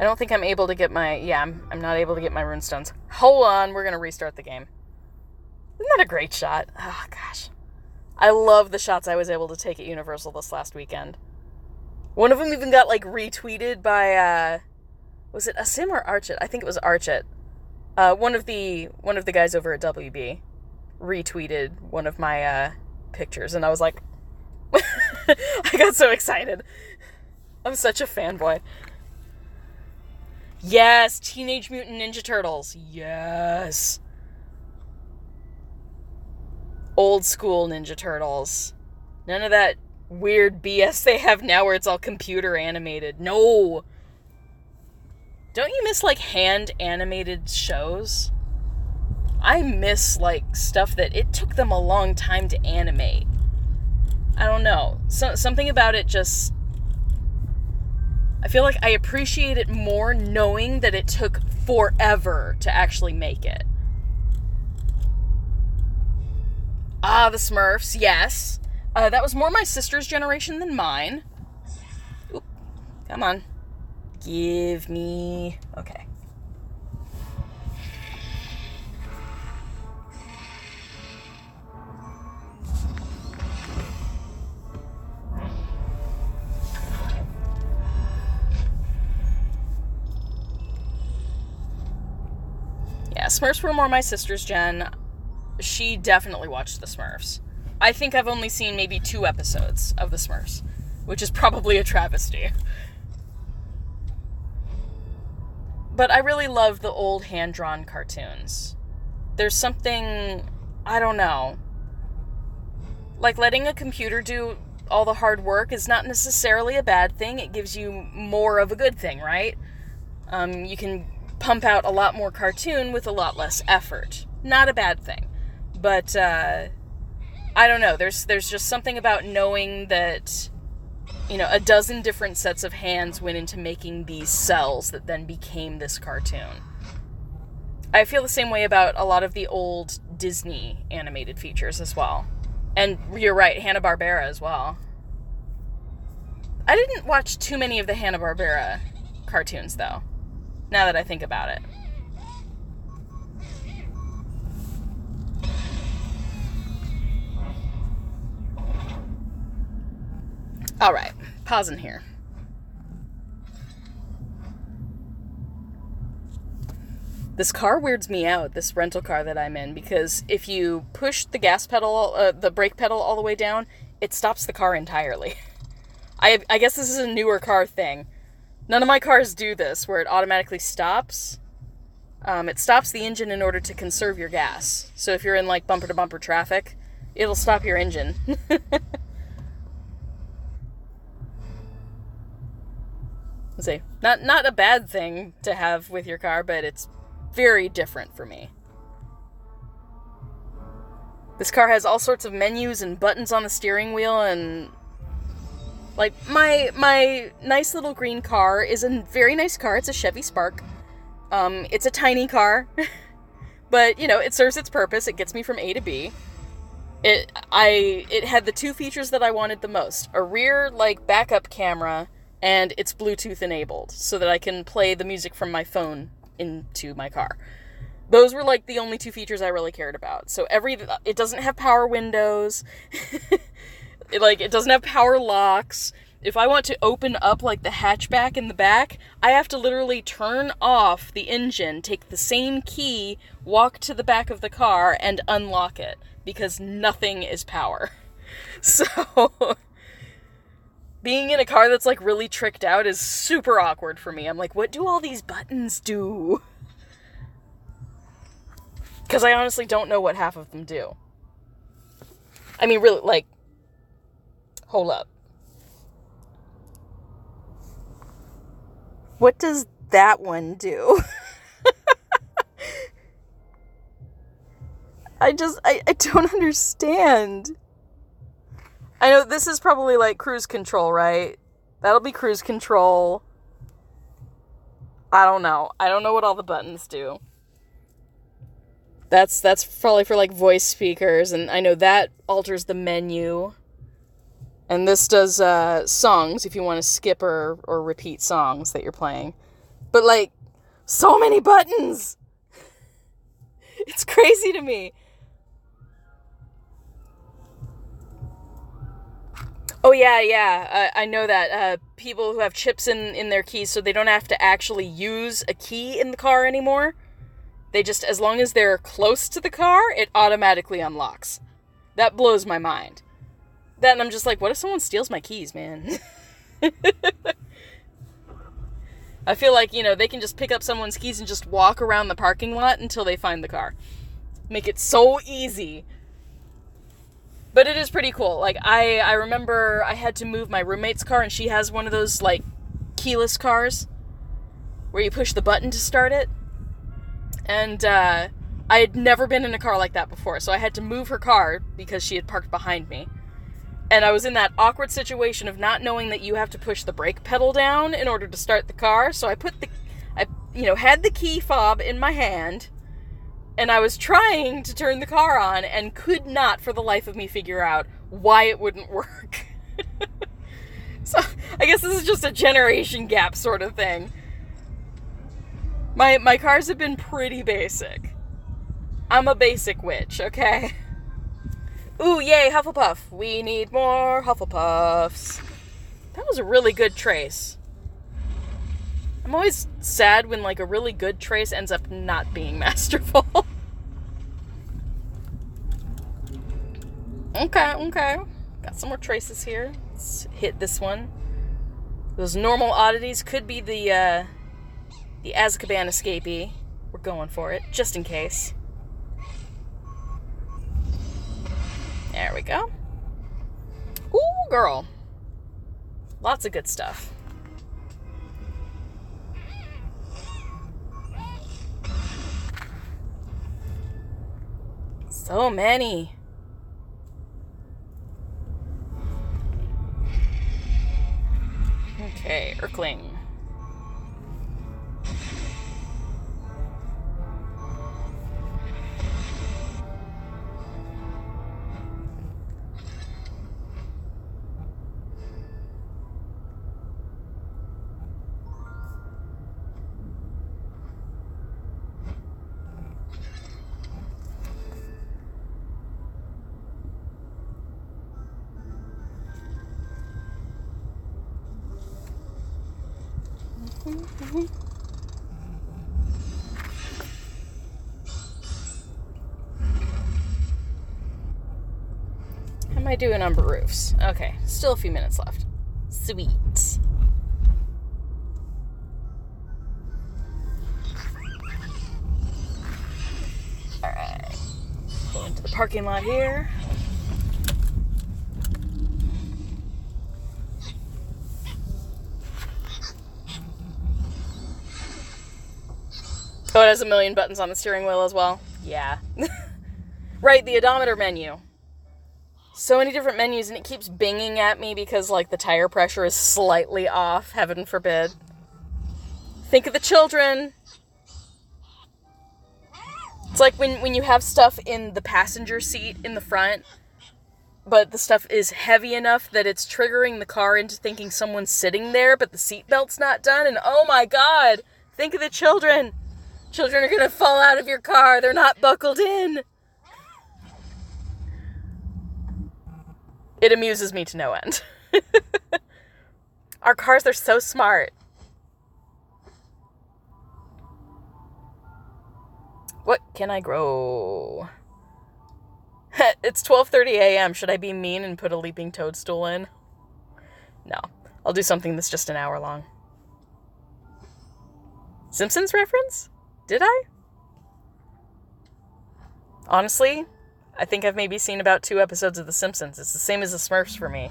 I don't think I'm able to get my... Yeah, I'm not able to get my runestones. Hold on, we're going to restart the game. Isn't that a great shot? Oh, gosh. I love the shots I was able to take at Universal this last weekend. One of them even got, like, retweeted by, was it Asim or Archit? I think it was Archit. One of the guys over at WB. retweeted one of my pictures, and I was like, I got so excited. I'm such a fanboy. Yes, Teenage Mutant Ninja Turtles. Yes. Old school Ninja Turtles. None of that weird BS they have now where it's all computer animated. No. Don't you miss, like, hand animated shows? I miss, like, stuff that it took them a long time to animate. I don't know. Something about it just... I feel like I appreciate it more knowing that it took forever to actually make it. Ah, the Smurfs, yes. That was more my sister's generation than mine. Oop, come on. Give me... Okay. Yeah, Smurfs were more my sister's gen. She definitely watched the Smurfs. I think I've only seen maybe 2 episodes of the Smurfs, which is probably a travesty. But I really love the old hand-drawn cartoons. There's something, I don't know, like letting a computer do all the hard work is not necessarily a bad thing. It gives you more of a good thing, right? You can pump out a lot more cartoon with a lot less effort. Not a bad thing. But, I don't know, there's just something about knowing that, you know, a dozen different sets of hands went into making these cells that then became this cartoon. I feel the same way about a lot of the old Disney animated features as well. And you're right, Hanna-Barbera as well. I didn't watch too many of the Hanna-Barbera cartoons, though, now that I think about it. Alright, pausing here. This car weirds me out, this rental car that I'm in, because if you push the gas pedal, the brake pedal all the way down, it stops the car entirely. I guess this is a newer car thing. None of my cars do this, where it automatically stops. It stops the engine in order to conserve your gas. So if you're in, like, bumper-to-bumper traffic, it'll stop your engine. Let's see. Not a bad thing to have with your car, but it's very different for me. This car has all sorts of menus and buttons on the steering wheel, and like my nice little green car is a very nice car. It's a Chevy Spark. It's a tiny car, but you know, it serves its purpose. It gets me from A to B. It had the 2 features that I wanted the most: a rear, like, backup camera, and it's Bluetooth enabled, so that I can play the music from my phone into my car. Those were, like, the only 2 features I really cared about. So it doesn't have power windows. It doesn't have power locks. If I want to open up, like, the hatchback in the back, I have to literally turn off the engine, take the same key, walk to the back of the car, and unlock it, because nothing is power. So being in a car that's, like, really tricked out is super awkward for me. I'm like, what do all these buttons do? Because I honestly don't know what half of them do. I mean, really, like, hold up. What does that one do? I don't understand. I know this is probably, like, cruise control, right? That'll be cruise control. I don't know. I don't know what all the buttons do. That's probably for, like, voice speakers, and I know that alters the menu. And this does songs, if you want to skip or repeat songs that you're playing. But, like, so many buttons! It's crazy to me. Oh, yeah, I know that. People who have chips in their keys so they don't have to actually use a key in the car anymore. They just, as long as they're close to the car, it automatically unlocks. That blows my mind. That, and I'm just like, what if someone steals my keys, man? I feel like, they can just pick up someone's keys and just walk around the parking lot until they find the car. Make it so easy. But it is pretty cool. Like, I remember I had to move my roommate's car, and she has one of those, like, keyless cars where you push the button to start it. And I had never been in a car like that before, so I had to move her car because she had parked behind me. And I was in that awkward situation of not knowing that you have to push the brake pedal down in order to start the car. So I had the key fob in my hand, and I was trying to turn the car on and could not for the life of me figure out why it wouldn't work. So I guess this is just a generation gap sort of thing. My cars have been pretty basic. I'm a basic witch, okay? Ooh, yay, Hufflepuff. We need more Hufflepuffs. That was a really good trace. I'm always sad when, like, a really good trace ends up not being masterful. Okay. Got some more traces here. Let's hit this one. Those normal oddities could be the Azkaban escapee. We're going for it, just in case. There we go. Ooh, girl. Lots of good stuff. So many. Okay, Urkling. How am I doing on roofs? Okay, still a few minutes left. Sweet. Alright. Go into the parking lot here. Oh, it has a million buttons on the steering wheel as well. Yeah. Right, the odometer menu. So many different menus, and it keeps binging at me because, like, the tire pressure is slightly off, heaven forbid. Think of the children. It's like when you have stuff in the passenger seat in the front, but the stuff is heavy enough that it's triggering the car into thinking someone's sitting there, but the seatbelt's not done, and oh my god, think of the children. Children are gonna fall out of your car. They're not buckled in. It amuses me to no end. Our cars, they're so smart. What can I grow? It's 12:30 a.m. Should I be mean and put a leaping toadstool in? No. I'll do something that's just an hour long. Simpsons reference? Did I? Honestly, I think I've maybe seen about 2 episodes of The Simpsons. It's the same as The Smurfs for me.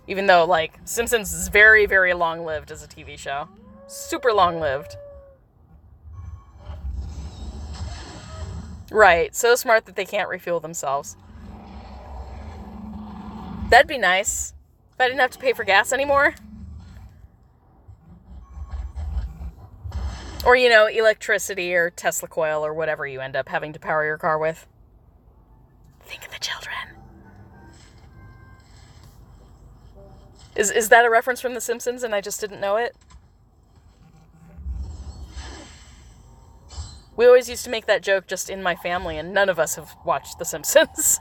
Even though, like, Simpsons is very, very long-lived as a TV show. Super long-lived. Right, so smart that they can't refuel themselves. That'd be nice. If I didn't have to pay for gas anymore. Or, you know, electricity or Tesla coil or whatever you end up having to power your car with. Think of the children. Is that a reference from The Simpsons and I just didn't know it? We always used to make that joke just in my family, and none of us have watched The Simpsons.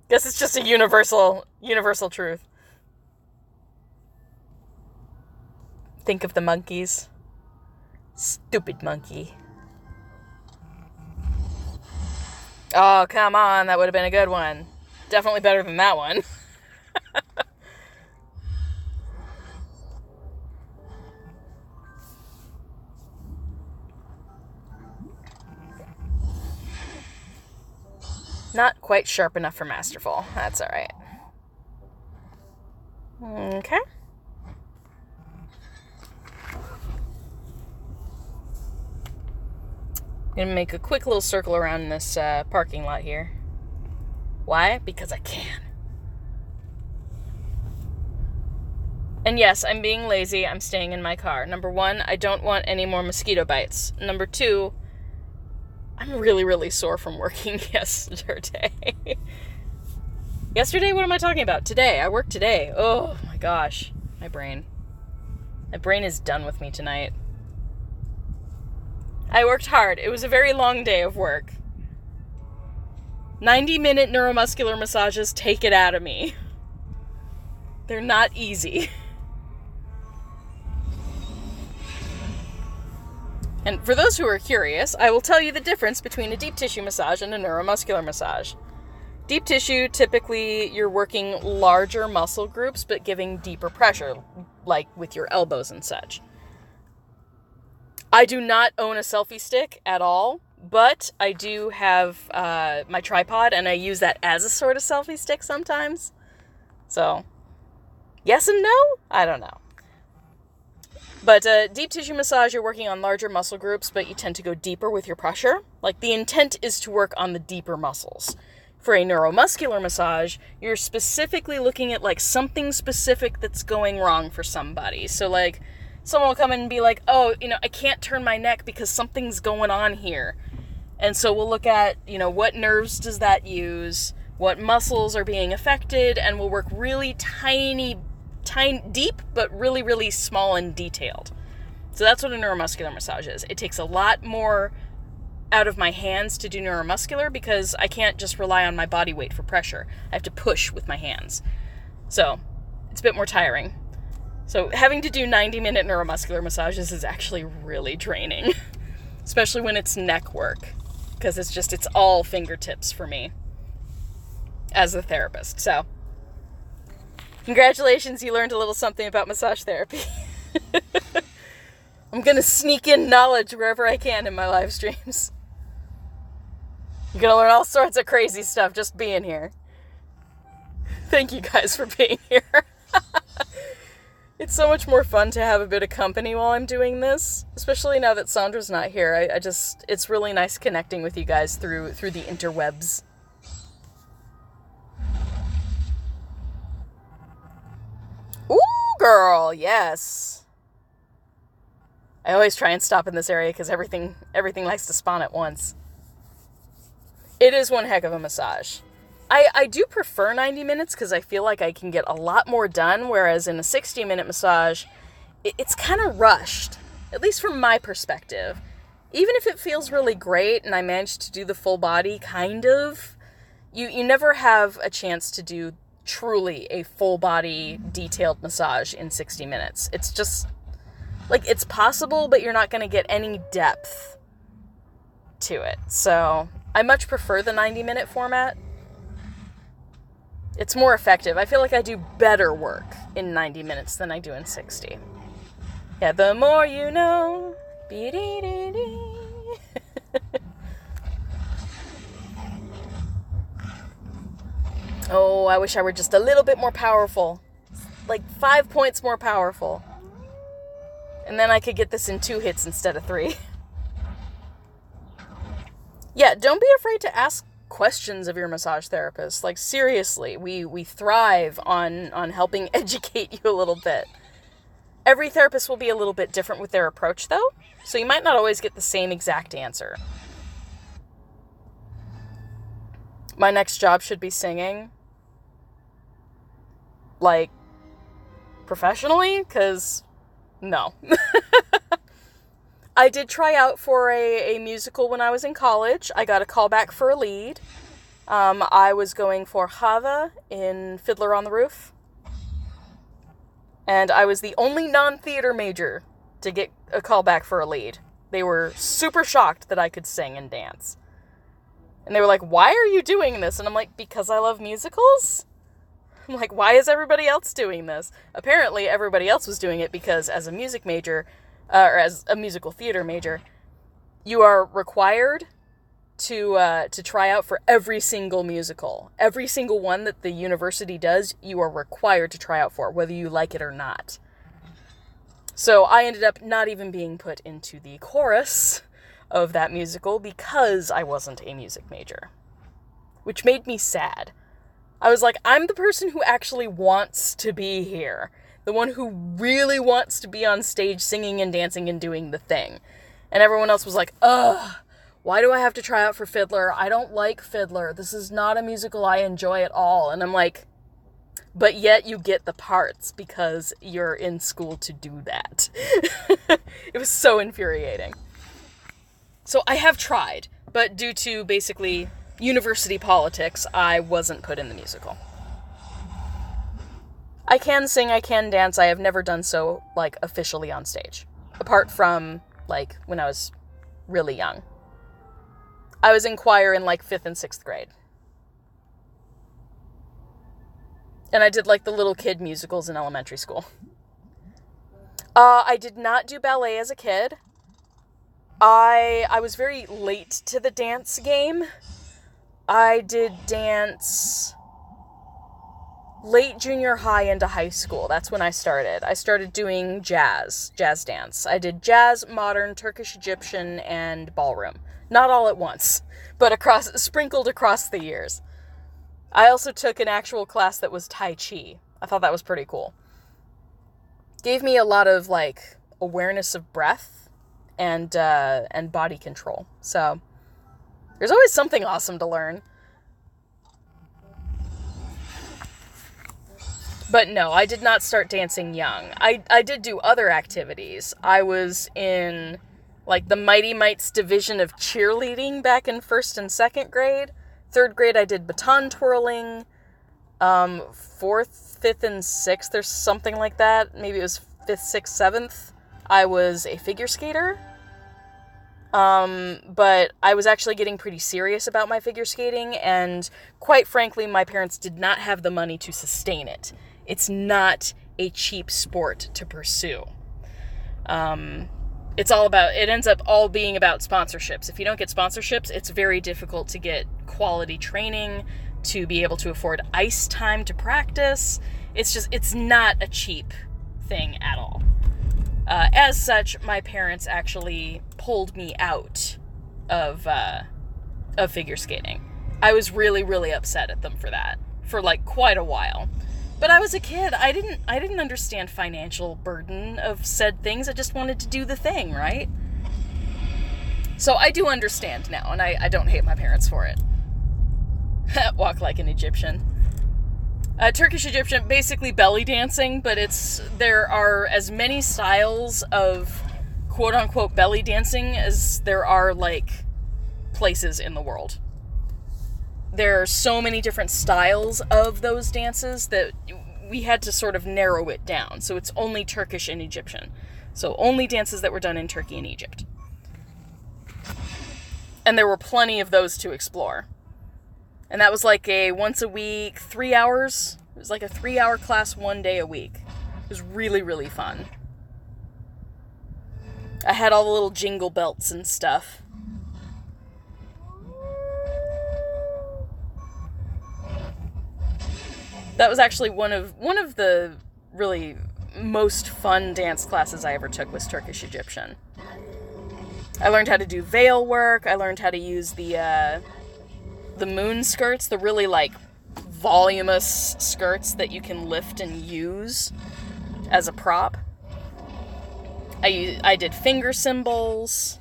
Guess it's just a universal truth. Think of the monkeys. Stupid monkey. Oh, come on, that would have been a good one. Definitely better than that one. Not quite sharp enough for masterful. That's alright. Okay. I'm gonna make a quick little circle around this parking lot here. Why? Because I can. And yes, I'm being lazy. I'm staying in my car. Number 1, I don't want any more mosquito bites. Number 2, I'm really, really sore from working yesterday. Yesterday? What am I talking about? Today. I worked today. Oh my gosh. My brain. My brain is done with me tonight. I worked hard. It was a very long day of work. 90-minute neuromuscular massages take it out of me. They're not easy. And for those who are curious, I will tell you the difference between a deep tissue massage and a neuromuscular massage. Deep tissue, typically you're working larger muscle groups, but giving deeper pressure, like with your elbows and such. I do not own a selfie stick at all, but I do have my tripod, and I use that as a sort of selfie stick sometimes. So, yes and no? I don't know. But deep tissue massage, you're working on larger muscle groups, but you tend to go deeper with your pressure. Like, the intent is to work on the deeper muscles. For a neuromuscular massage, you're specifically looking at, like, something specific that's going wrong for somebody. So, like, someone will come in and be like, oh, I can't turn my neck because something's going on here. And so we'll look at, what nerves does that use, what muscles are being affected, and we'll work really tiny, deep, but really, really small and detailed. So that's what a neuromuscular massage is. It takes a lot more out of my hands to do neuromuscular because I can't just rely on my body weight for pressure. I have to push with my hands. So it's a bit more tiring. So having to do 90-minute neuromuscular massages is actually really draining, especially when it's neck work, because it's all fingertips for me as a therapist. So congratulations, you learned a little something about massage therapy. I'm going to sneak in knowledge wherever I can in my live streams. You're going to learn all sorts of crazy stuff just being here. Thank you guys for being here. It's so much more fun to have a bit of company while I'm doing this, especially now that Sandra's not here. It's really nice connecting with you guys through the interwebs. Ooh, girl, yes. I always try and stop in this area because everything likes to spawn at once. It is one heck of a massage. I do prefer 90 minutes because I feel like I can get a lot more done, whereas in a 60-minute massage, it's kind of rushed, at least from my perspective. Even if it feels really great and I managed to do the full body, kind of, you never have a chance to do truly a full body detailed massage in 60 minutes. It's just, like, it's possible, but you're not going to get any depth to it. So I much prefer the 90-minute format. It's more effective. I feel like I do better work in 90 minutes than I do in 60. Yeah, the more you know. Oh, I wish I were just a little bit more powerful. Like 5 points more powerful. And then I could get this in 2 hits instead of 3. Yeah, don't be afraid to ask questions of your massage therapist. Like, seriously, we thrive on helping educate you a little bit. Every therapist will be a little bit different with their approach, though, so you might not always get the same exact answer. My next job should be singing. Like, professionally? 'Cause, no. I did try out for a musical when I was in college. I got a call back for a lead. I was going for Hava in Fiddler on the Roof. And I was the only non-theater major to get a call back for a lead. They were super shocked that I could sing and dance. And they were like, why are you doing this? And I'm like, because I love musicals? I'm like, why is everybody else doing this? Apparently, everybody else was doing it because as a music major, or as a musical theater major, you are required to try out for every single musical. Every single one that the university does, you are required to try out for, whether you like it or not. So I ended up not even being put into the chorus of that musical because I wasn't a music major, which made me sad. I was like, I'm the person who actually wants to be here. The one who really wants to be on stage singing and dancing and doing the thing. And everyone else was like, ugh, why do I have to try out for Fiddler? I don't like Fiddler. This is not a musical I enjoy at all. And I'm like, but yet you get the parts because you're in school to do that. It was so infuriating. So I have tried, but due to basically university politics, I wasn't put in the musical. I can sing, I can dance. I have never done so, like, officially on stage. Apart from, like, when I was really young. I was in choir in, like, 5th and 6th grade. And I did, like, the little kid musicals in elementary school. I did not do ballet as a kid. I was very late to the dance game. I did dance late junior high into high school. That's when I started. I started doing jazz dance. I did jazz, modern, Turkish, Egyptian, and ballroom. Not all at once, but sprinkled across the years. I also took an actual class that was Tai Chi. I thought that was pretty cool. Gave me a lot of, like, awareness of breath and body control. So there's always something awesome to learn. But no, I did not start dancing young. I did do other activities. I was in, like, the Mighty Mites division of cheerleading back in 1st and 2nd grade. 3rd grade, I did baton twirling. 4th, 5th, and 6th, there's something like that. Maybe it was 5th, 6th, 7th. I was a figure skater. But I was actually getting pretty serious about my figure skating, and quite frankly, my parents did not have the money to sustain it. It's not a cheap sport to pursue. It ends up all being about sponsorships. If you don't get sponsorships, it's very difficult to get quality training, to be able to afford ice time to practice. It's not a cheap thing at all. As such, my parents actually pulled me out of figure skating. I was really, really upset at them for that, for, like, quite a while. But I was a kid. I didn't understand financial burden of said things. I just wanted to do the thing, right? So I do understand now, and I don't hate my parents for it. Walk like an Egyptian. Turkish Egyptian, basically belly dancing, but there are as many styles of quote-unquote belly dancing as there are, like, places in the world. There are so many different styles of those dances that we had to sort of narrow it down. So it's only Turkish and Egyptian. So only dances that were done in Turkey and Egypt. And there were plenty of those to explore. And that was like a once a week, 3 hours. It was like a 3-hour class 1 day a week. It was really, really fun. I had all the little jingle belts and stuff. That was actually one of the really most fun dance classes I ever took was Turkish Egyptian. I learned how to do veil work. I learned how to use the moon skirts, the really, like, voluminous skirts that you can lift and use as a prop. I did finger cymbals.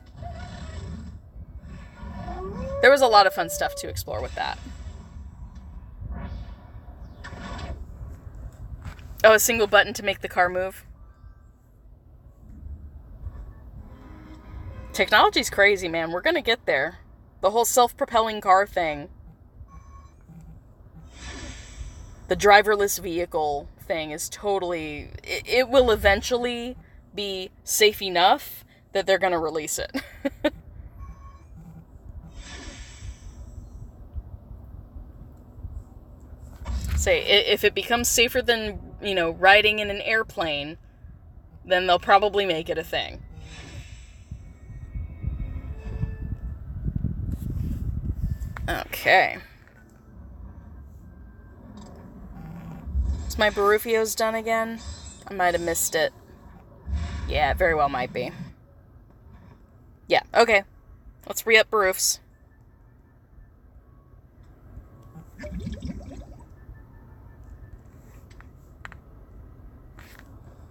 There was a lot of fun stuff to explore with that. Oh, a single button to make the car move. Technology's crazy, man. We're gonna get there. The whole self-propelling car thing. The driverless vehicle thing is totally... It will eventually be safe enough that they're gonna release it. Say, if it becomes safer than, riding in an airplane, then they'll probably make it a thing. Okay. Is my Barufio's done again? I might have missed it. Yeah, it very well might be. Yeah, okay. Let's re-up Barufs.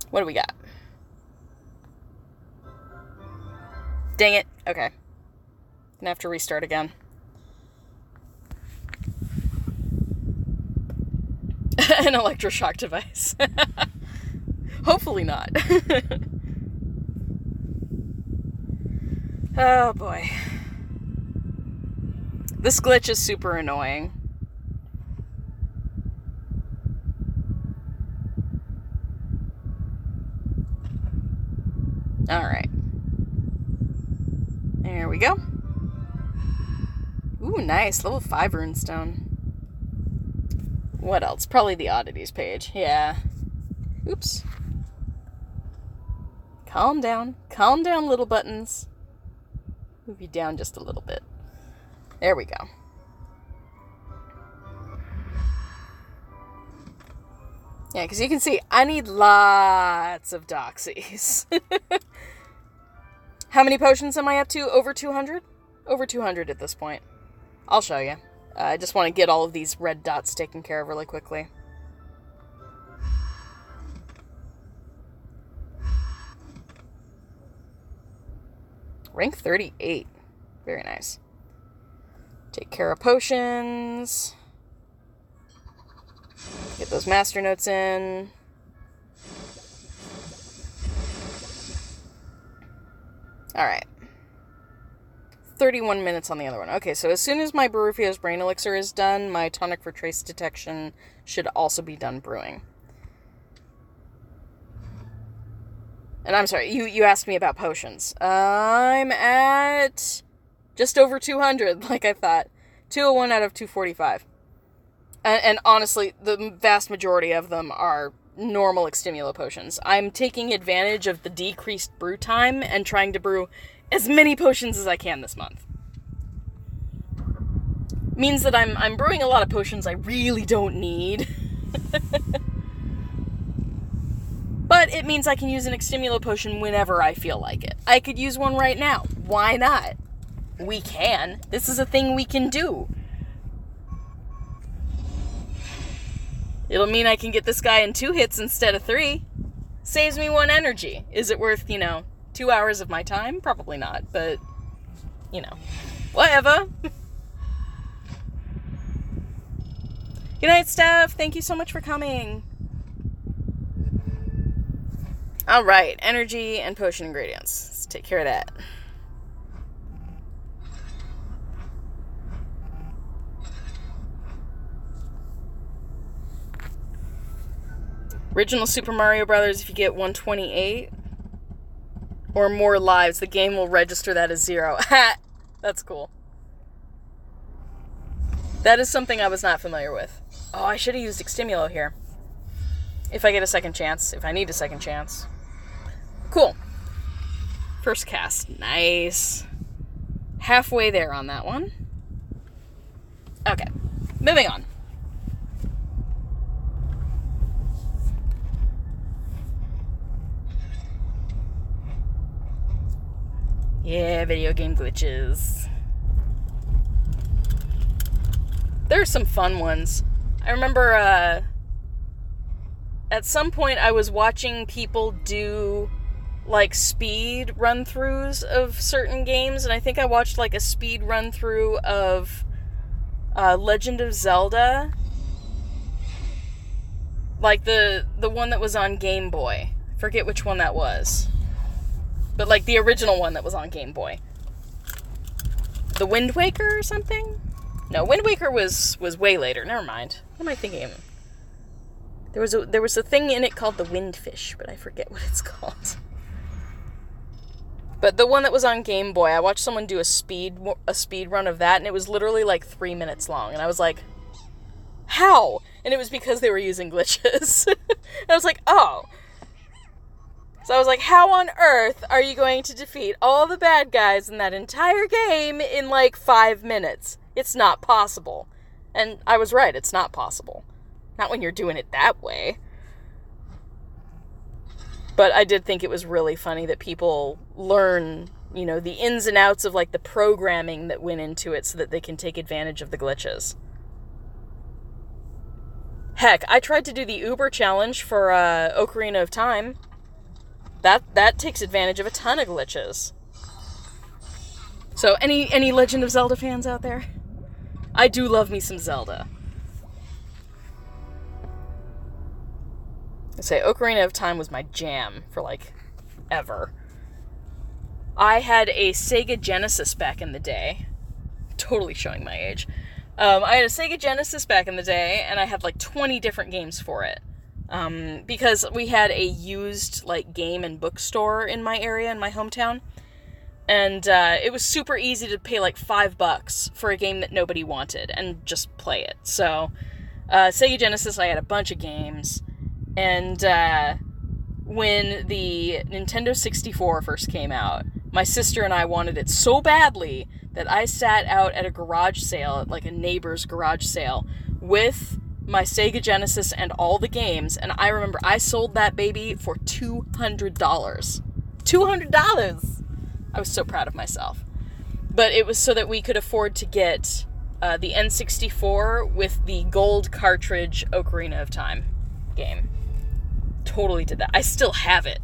What do we got? Dang it. Okay. Gonna have to restart again. An electroshock device. Hopefully not. Oh boy. This glitch is super annoying. Alright. There we go. Ooh, nice. Level 5 runestone. What else? Probably the oddities page. Yeah. Oops. Calm down. Calm down, little buttons. Move you down just a little bit. There we go. Yeah, because you can see I need lots of doxies. How many potions am I up to? Over 200? Over 200 at this point. I'll show you. I just want to get all of these red dots taken care of really quickly. Rank 38. Very nice. Take care of potions. Get those master notes in. Alright. 31 minutes on the other one. Okay, so as soon as my Barufio's Brain Elixir is done, my Tonic for Trace Detection should also be done brewing. And I'm sorry, you asked me about potions. I'm at just over 200, like I thought. 201 out of 245. And honestly, the vast majority of them are normal Extimula potions. I'm taking advantage of the decreased brew time and trying to brew as many potions as I can this month. Means that I'm brewing a lot of potions I really don't need. But it means I can use an Extimula potion whenever I feel like it. I could use one right now. Why not? We can. This is a thing we can do. It'll mean I can get this guy in 2 hits instead of 3. Saves me 1 energy. Is it worth, 2 hours of my time? Probably not, but, whatever. Good night, Steph. Thank you so much for coming. Alright, energy and potion ingredients. Let's take care of that. Original Super Mario Brothers, if you get 128 or more lives, the game will register that as 0. Ha! That's cool. That is something I was not familiar with. Oh, I should have used Extimulo here. If I get a second chance. If I need a second chance. Cool. First cast. Nice. Halfway there on that one. Okay. Moving on. Yeah, video game glitches. There's some fun ones. I remember, at some point I was watching people do, speed run-throughs of certain games, and I think I watched, a speed run-through of, Legend of Zelda. The one that was on Game Boy. I forget which one that was. But, the original one that was on Game Boy. The Wind Waker or something? No, Wind Waker was way later. Never mind. What am I thinking of? There was a thing in it called the Windfish, but I forget what it's called. But the one that was on Game Boy, I watched someone do a speed run of that, and it was literally 3 minutes long. And I was like, how? and it was because they were using glitches. And I was like, oh. So I was like, how on earth are you going to defeat all the bad guys in that entire game in like 5 minutes? It's not possible. And I was right, it's not possible. Not when you're doing it that way. But I did think it was really funny that people learn, you know, the ins and outs of like the programming that went into it so that they can take advantage of the glitches. Heck, I tried to do the Uber challenge for Ocarina of Time. That takes advantage of a ton of glitches. So, any Legend of Zelda fans out there? I do love me some Zelda. I say Ocarina of Time was my jam for like ever. I had a Sega Genesis back in the day. Totally showing my age. I had a Sega Genesis back in the day, and I had like 20 different games for it. Because we had a used like game and bookstore in my area, in my hometown. And it was super easy to pay like $5 for a game that nobody wanted and just play it. So, Sega Genesis, I had a bunch of games. And when the Nintendo 64 first came out, my sister and I wanted it so badly that I sat out at a garage sale, at like a neighbor's garage sale, with my Sega Genesis and all the games, and I remember I sold that baby for $200. $200! I was so proud of myself. But it was so that we could afford to get the N64 with the gold cartridge Ocarina of Time game. Totally did that. I still have it.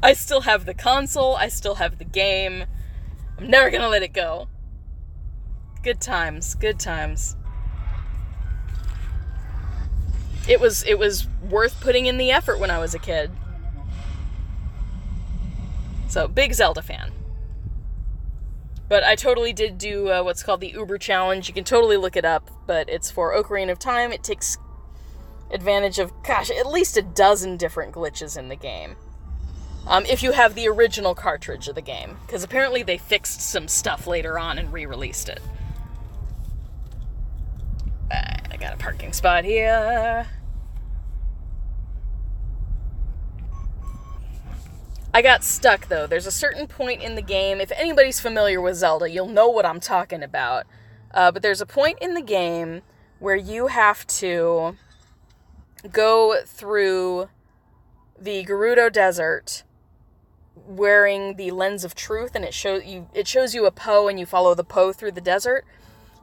I still have the console, I still have the game. I'm never gonna let it go. Good times, good times. It was worth putting in the effort when I was a kid. So, big Zelda fan. But I totally did do what's called the Uber Challenge. You can totally look it up, but it's for Ocarina of Time. It takes advantage of, gosh, at least a dozen different glitches in the game. If you have the original cartridge of the game. Because apparently they fixed some stuff later on and re-released it. I got a parking spot here. I got stuck, though. There's a certain point in the game, if anybody's familiar with Zelda, you'll know what I'm talking about. But there's a point in the game where you have to go through the Gerudo Desert wearing the Lens of Truth, and it shows you a Poe, and you follow the Poe through the desert.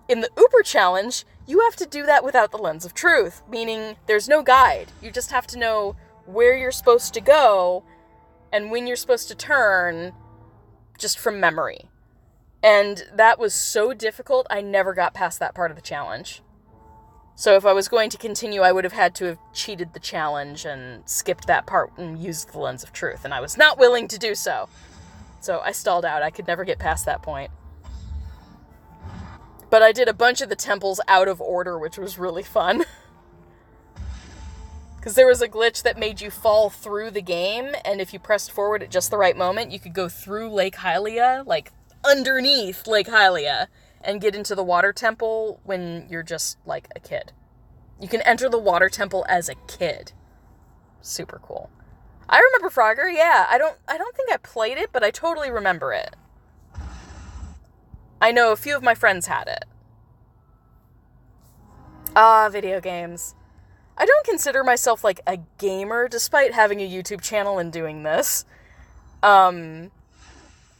In the Uber Challenge, you have to do that without the Lens of Truth, meaning there's no guide. You just have to know where you're supposed to go and when you're supposed to turn, just from memory. And that was so difficult, I never got past that part of the challenge. So if I was going to continue, I would have had to have cheated the challenge and skipped that part and used the Lens of Truth, and I was not willing to do so. So I stalled out. I could never get past that point. But I did a bunch of the temples out of order, which was really fun. Because there was a glitch that made you fall through the game, and if you pressed forward at just the right moment, you could go through Lake Hylia, like underneath Lake Hylia, and get into the water temple when you're just like a kid. You can enter the water temple as a kid. Super cool. I remember Frogger, yeah. I don't think I played it, but I totally remember it. I know a few of my friends had it. Video games. I don't consider myself like a gamer, despite having a YouTube channel and doing this. I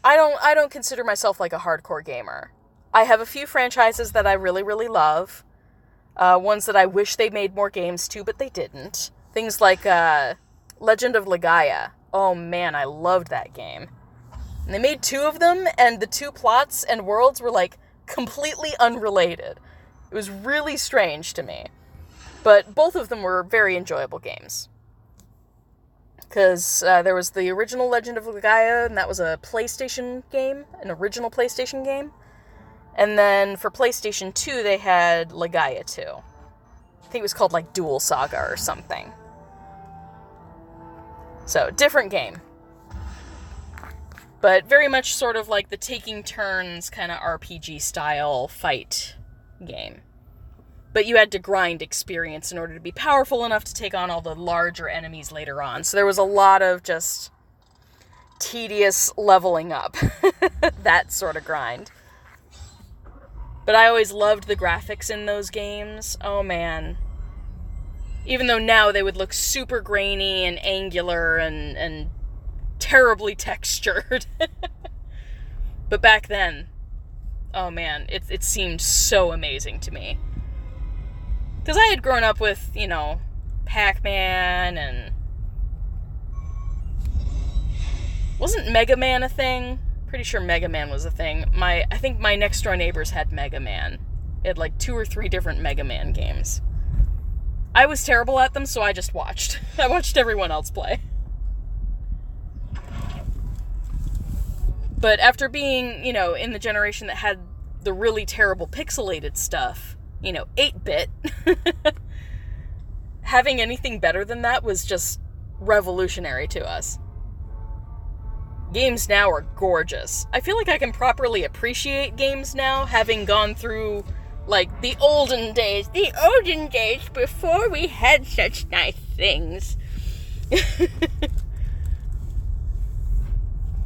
don't consider myself like a hardcore gamer. I have a few franchises that I really, really love. Ones that I wish they made more games to, but they didn't. Things like Legend of Legaia. Oh man, I loved that game. And they made 2 of them, and the 2 plots and worlds were like completely unrelated. It was really strange to me. But both of them were very enjoyable games. Because there was the original Legend of Legaia, and that was a PlayStation game, an original PlayStation game. And then for PlayStation 2, they had Legaia 2. I think it was called like Dual Saga or something. So, different game. But very much sort of like the taking turns kind of RPG style fight game. but you had to grind experience in order to be powerful enough to take on all the larger enemies later on. So there was a lot of just tedious leveling up. That sort of grind. But I always loved the graphics in those games. Oh man. Even though now they would look super grainy and angular and terribly textured. But back then, oh man, it seemed so amazing to me. Because I had grown up with, Pac-Man and... Wasn't Mega Man a thing? Pretty sure Mega Man was a thing. I think my next door neighbors had Mega Man. They had like 2 or 3 different Mega Man games. I was terrible at them, so I just watched. I watched everyone else play. But after being, in the generation that had the really terrible pixelated stuff, 8-bit, having anything better than that was just revolutionary to us. Games now are gorgeous. I feel like I can properly appreciate games now, having gone through, like, the olden days before we had such nice things.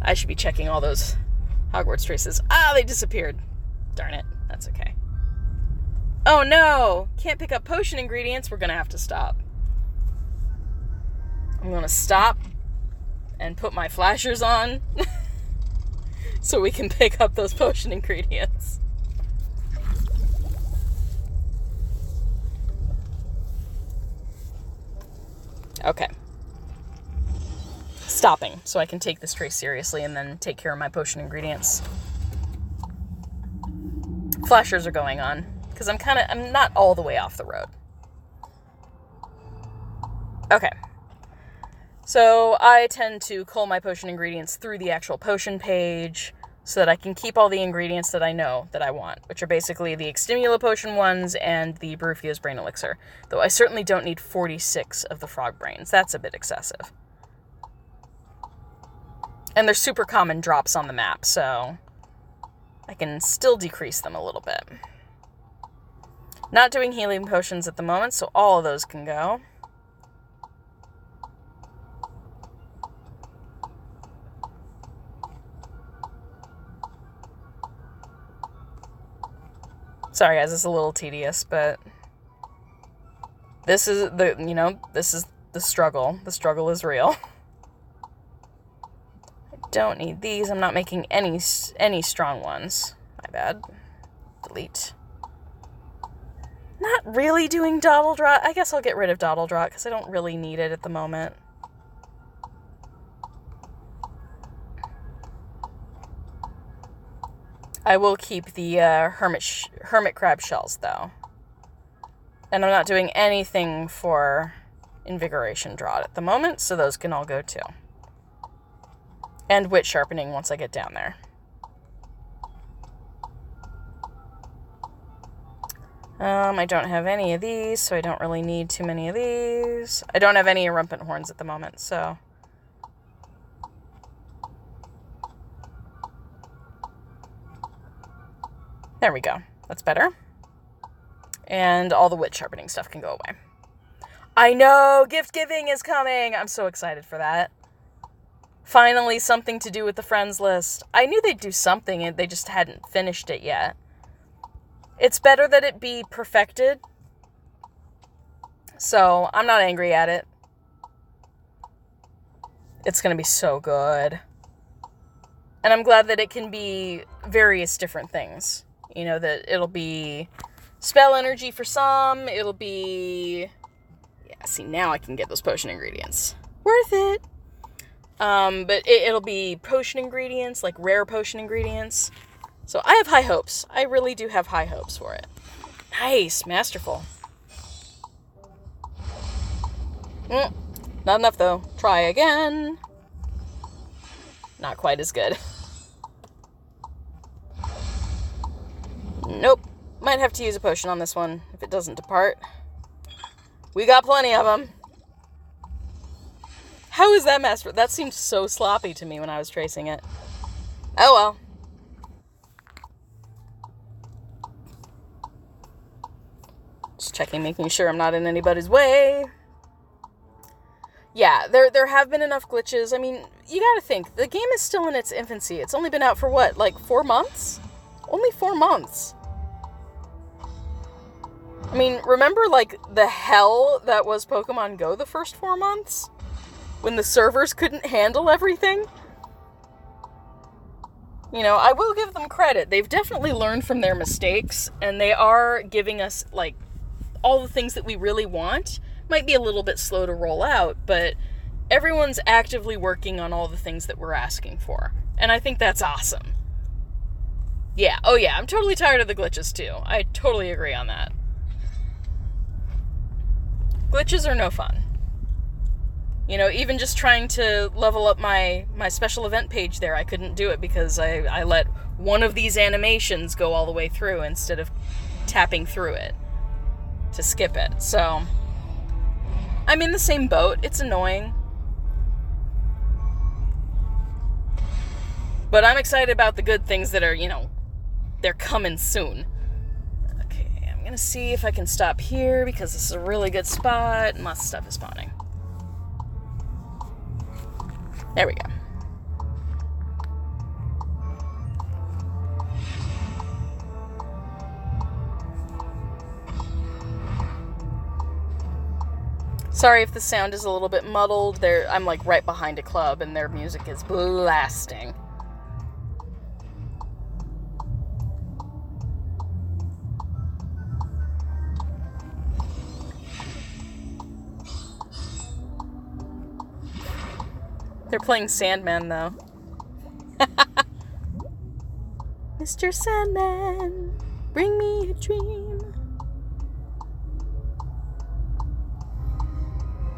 I should be checking all those Hogwarts traces. Ah, they disappeared. Darn it. That's okay. Oh no! Can't pick up potion ingredients. We're gonna have to stop. I'm gonna stop and put my flashers on so we can pick up those potion ingredients. Okay. Stopping, so I can take this trace seriously and then take care of my potion ingredients. Flashers are going on, because I'm not all the way off the road. Okay. So I tend to cull my potion ingredients through the actual potion page so that I can keep all the ingredients that I know that I want, which are basically the Extimula potion ones and the Brufio's Brain Elixir. Though I certainly don't need 46 of the frog brains. That's a bit excessive. And they're super common drops on the map, so I can still decrease them a little bit. Not doing healing potions at the moment, so all of those can go. Sorry guys, it's a little tedious, but this is the struggle. The struggle is real. I don't need these. I'm not making any strong ones. My bad. Delete. Not really doing Dottle Drot. I guess I'll get rid of Dottle Drot because I don't really need it at the moment. I will keep the hermit crab shells, though. And I'm not doing anything for invigoration draught at the moment, so those can all go too. And wit sharpening once I get down there. I don't have any of these, so I don't really need too many of these. I don't have any rampant horns at the moment, so... There we go. That's better. And all the wit sharpening stuff can go away. I know! Gift giving is coming! I'm so excited for that. Finally, something to do with the friends list. I knew they'd do something, and they just hadn't finished it yet. It's better that it be perfected. So, I'm not angry at it. It's gonna be so good. And I'm glad that it can be various different things. You know, that it'll be spell energy for some, it'll be... Yeah, see, now I can get those potion ingredients. Worth it! But it'll be potion ingredients, like rare potion ingredients. So I have high hopes. I really do have high hopes for it. Nice, masterful. Not enough, though. Try again. Not quite as good. Nope. Might have to use a potion on this one if it doesn't depart. We got plenty of them. How is that master? That seemed so sloppy to me when I was tracing it. Oh well. Just checking, making sure I'm not in anybody's way. Yeah, there have been enough glitches. I mean, you gotta think, the game is still in its infancy. It's only been out for what, like 4 months? Only 4 months. I mean, remember, like, the hell that was Pokemon Go the first 4 months? When the servers couldn't handle everything? You know, I will give them credit. They've definitely learned from their mistakes, and they are giving us, like, all the things that we really want. Might be a little bit slow to roll out, but everyone's actively working on all the things that we're asking for. And I think that's awesome. Yeah, oh yeah, I'm totally tired of the glitches too. I totally agree on that. Glitches are no fun. You know, even just trying to level up my special event page there, I couldn't do it because I let one of these animations go all the way through instead of tapping through it to skip it. So, I'm in the same boat. It's annoying. But I'm excited about the good things that are, you know, they're coming soon. Okay, I'm gonna see if I can stop here because this is a really good spot and lots of stuff is spawning. There we go. Sorry if the sound is a little bit muddled. I'm like right behind a club and their music is blasting. They're playing Sandman, though. Mr. Sandman, bring me a dream.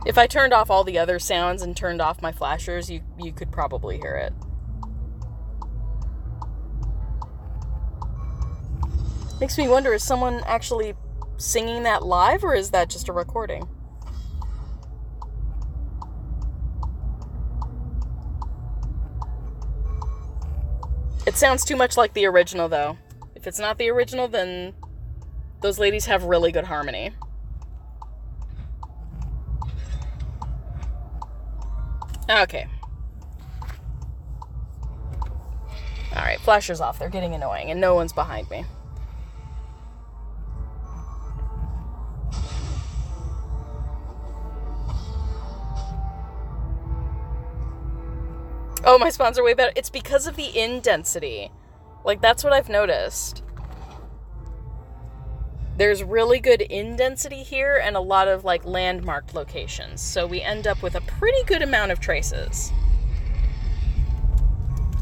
If I turned off all the other sounds and turned off my flashers, you could probably hear it. Makes me wonder, is someone actually singing that live, or is that just a recording? It sounds too much like the original, though. If it's not the original, then those ladies have really good harmony. Okay. Alright, flashers off. They're getting annoying, and no one's behind me. Oh, my spawns are way better. It's because of the in density. Like, that's what I've noticed. There's really good in density here and a lot of, like, landmarked locations. So we end up with a pretty good amount of traces.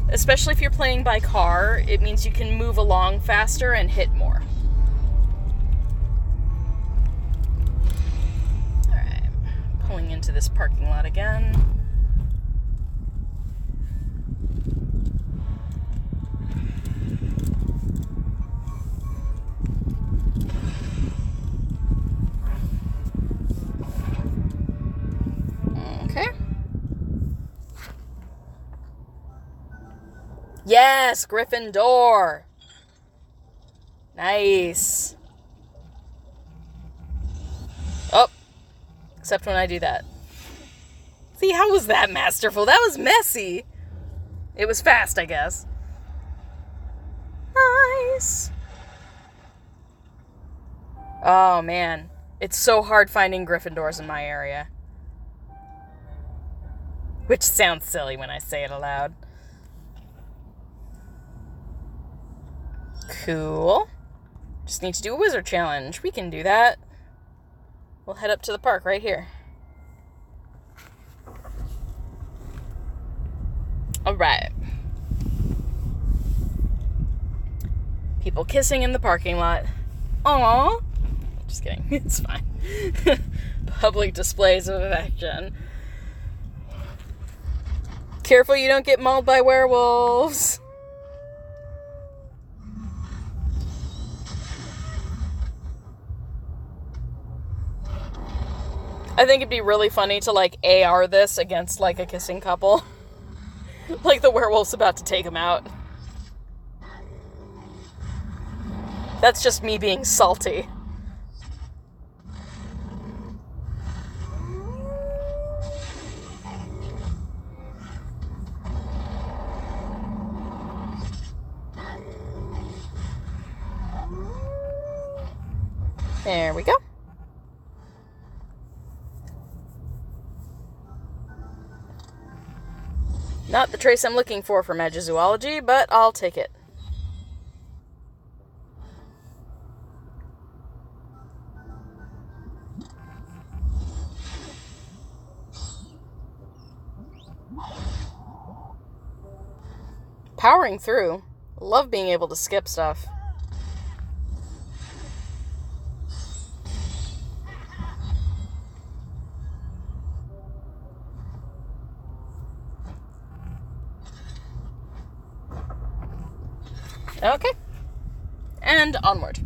Especially if you're playing by car, it means you can move along faster and hit more. Alright, pulling into this parking lot again. Yes, Gryffindor. Nice. Oh, except when I do that. See, how was that masterful? That was messy. It was fast, I guess. Nice. Oh, man. It's so hard finding Gryffindors in my area. Which sounds silly when I say it aloud. Cool. Just need to do a wizard challenge. We can do that. We'll head up to the park right here. Alright. People kissing in the parking lot. Aww. Just kidding. It's fine. Public displays of affection. Careful you don't get mauled by werewolves. I think it'd be really funny to, like, AR this against, like, a kissing couple. Like, the werewolf's about to take him out. That's just me being salty. There we go. Not the trace I'm looking for Magizoology, but I'll take it. Powering through. Love being able to skip stuff. Okay. And onward.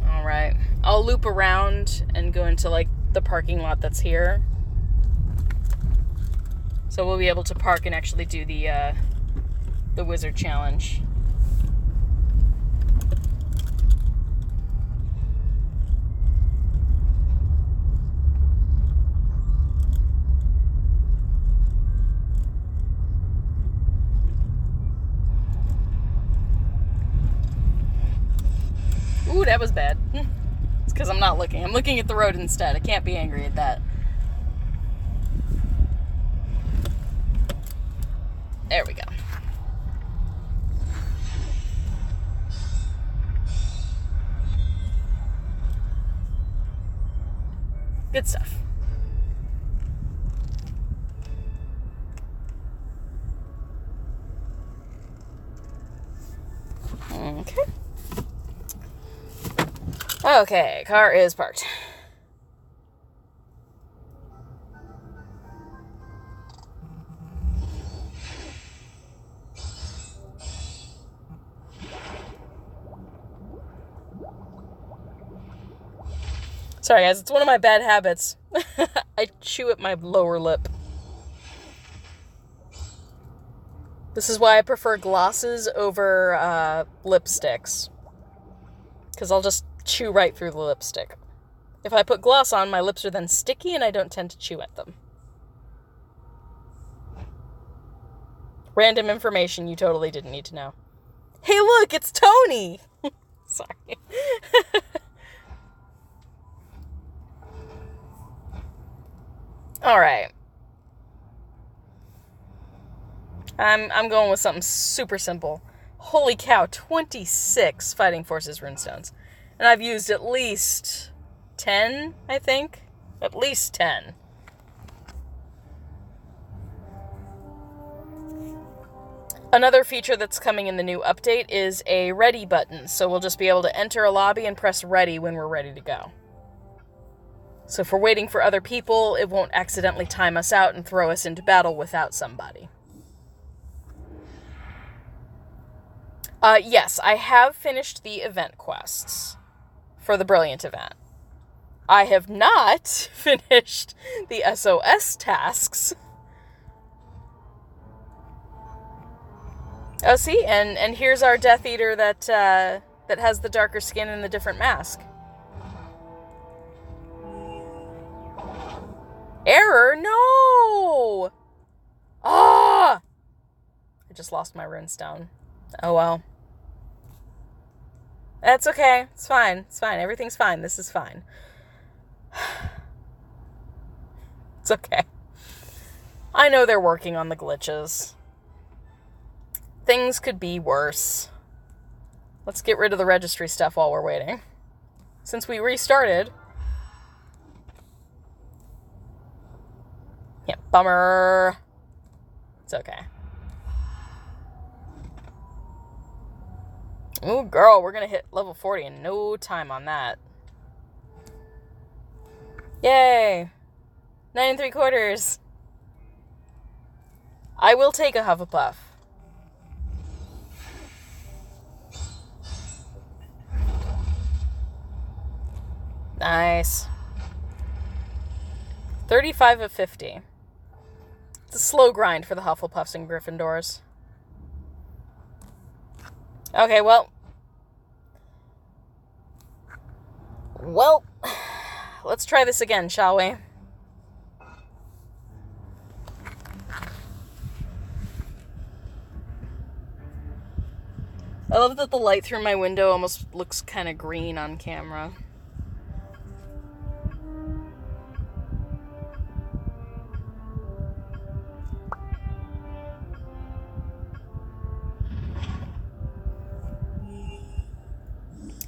Alright. I'll loop around and go into, like, the parking lot that's here. So we'll be able to park and actually do the wizard challenge. Ooh, that was bad. It's because I'm not looking. I'm looking at the road instead. I can't be angry at that. There we go. Good stuff. Okay. Okay, car is parked. Sorry guys, it's one of my bad habits. I chew at my lower lip. This is why I prefer glosses over lipsticks. Because I'll just chew right through the lipstick. If I put gloss on, my lips are then sticky and I don't tend to chew at them. Random information you totally didn't need to know. Hey look, it's Tony! Sorry. Alright. I'm going with something super simple. Holy cow, 26 Fighting Forces runestones. And I've used at least 10, I think. At least 10. Another feature that's coming in the new update is a ready button. So we'll just be able to enter a lobby and press ready when we're ready to go. So if we're waiting for other people, it won't accidentally time us out and throw us into battle without somebody. Yes, I have finished the event quests for the Brilliant event. I have not finished the SOS tasks. Oh, see? And here's our Death Eater that has the darker skin and the different mask. Error? No! Ah! I just lost my runestone. Oh well. That's okay. It's fine. It's fine. Everything's fine. This is fine. It's okay. I know they're working on the glitches. Things could be worse. Let's get rid of the registry stuff while we're waiting. Since we restarted. Yeah, bummer. It's okay. Ooh, girl, we're gonna hit level 40 in no time on that. Yay! 9 3/4. I will take a Hufflepuff. Nice. 35 of 50. It's a slow grind for the Hufflepuffs and Gryffindors. Okay, well, let's try this again, shall we? I love that the light through my window almost looks kind of green on camera.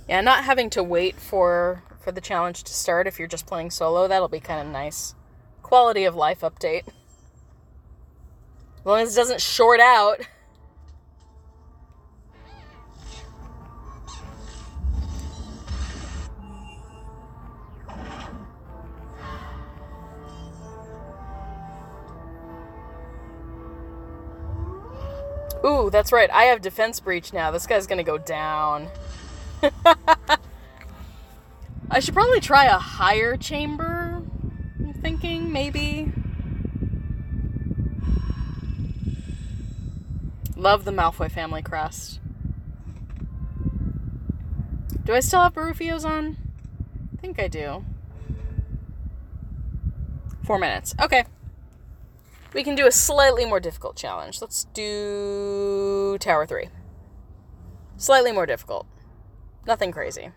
Yeah, not having to wait for the challenge to start if you're just playing solo, that'll be kind of nice. Quality of life update. As long as it doesn't short out. Ooh, that's right. I have defense breach now. This guy's gonna go down. I should probably try a higher chamber. I'm thinking, maybe. Love the Malfoy family crest. Do I still have Barufios on? I think I do. 4 minutes. Okay. We can do a slightly more difficult challenge. Let's do Tower 3. Slightly more difficult. Nothing crazy.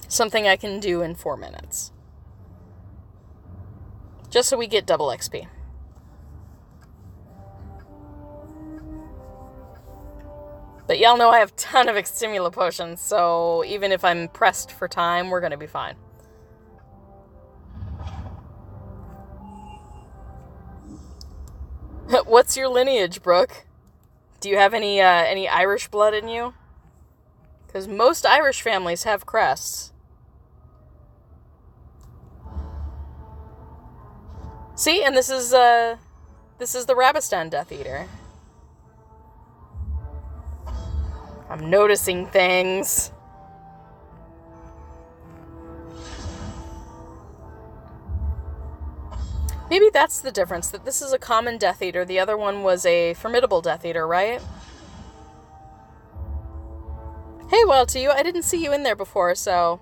Something I can do in 4 minutes. Just so we get double XP. But y'all know I have a ton of Extimula potions, so even if I'm pressed for time, we're gonna be fine. What's your lineage, Brooke? Do you have any Irish blood in you? Because most Irish families have crests. See, and this is the Rabistan Death Eater. I'm noticing things. Maybe that's the difference, that this is a common Death Eater. The other one was a formidable Death Eater, right? Hey, Wild to you. I didn't see you in there before, so...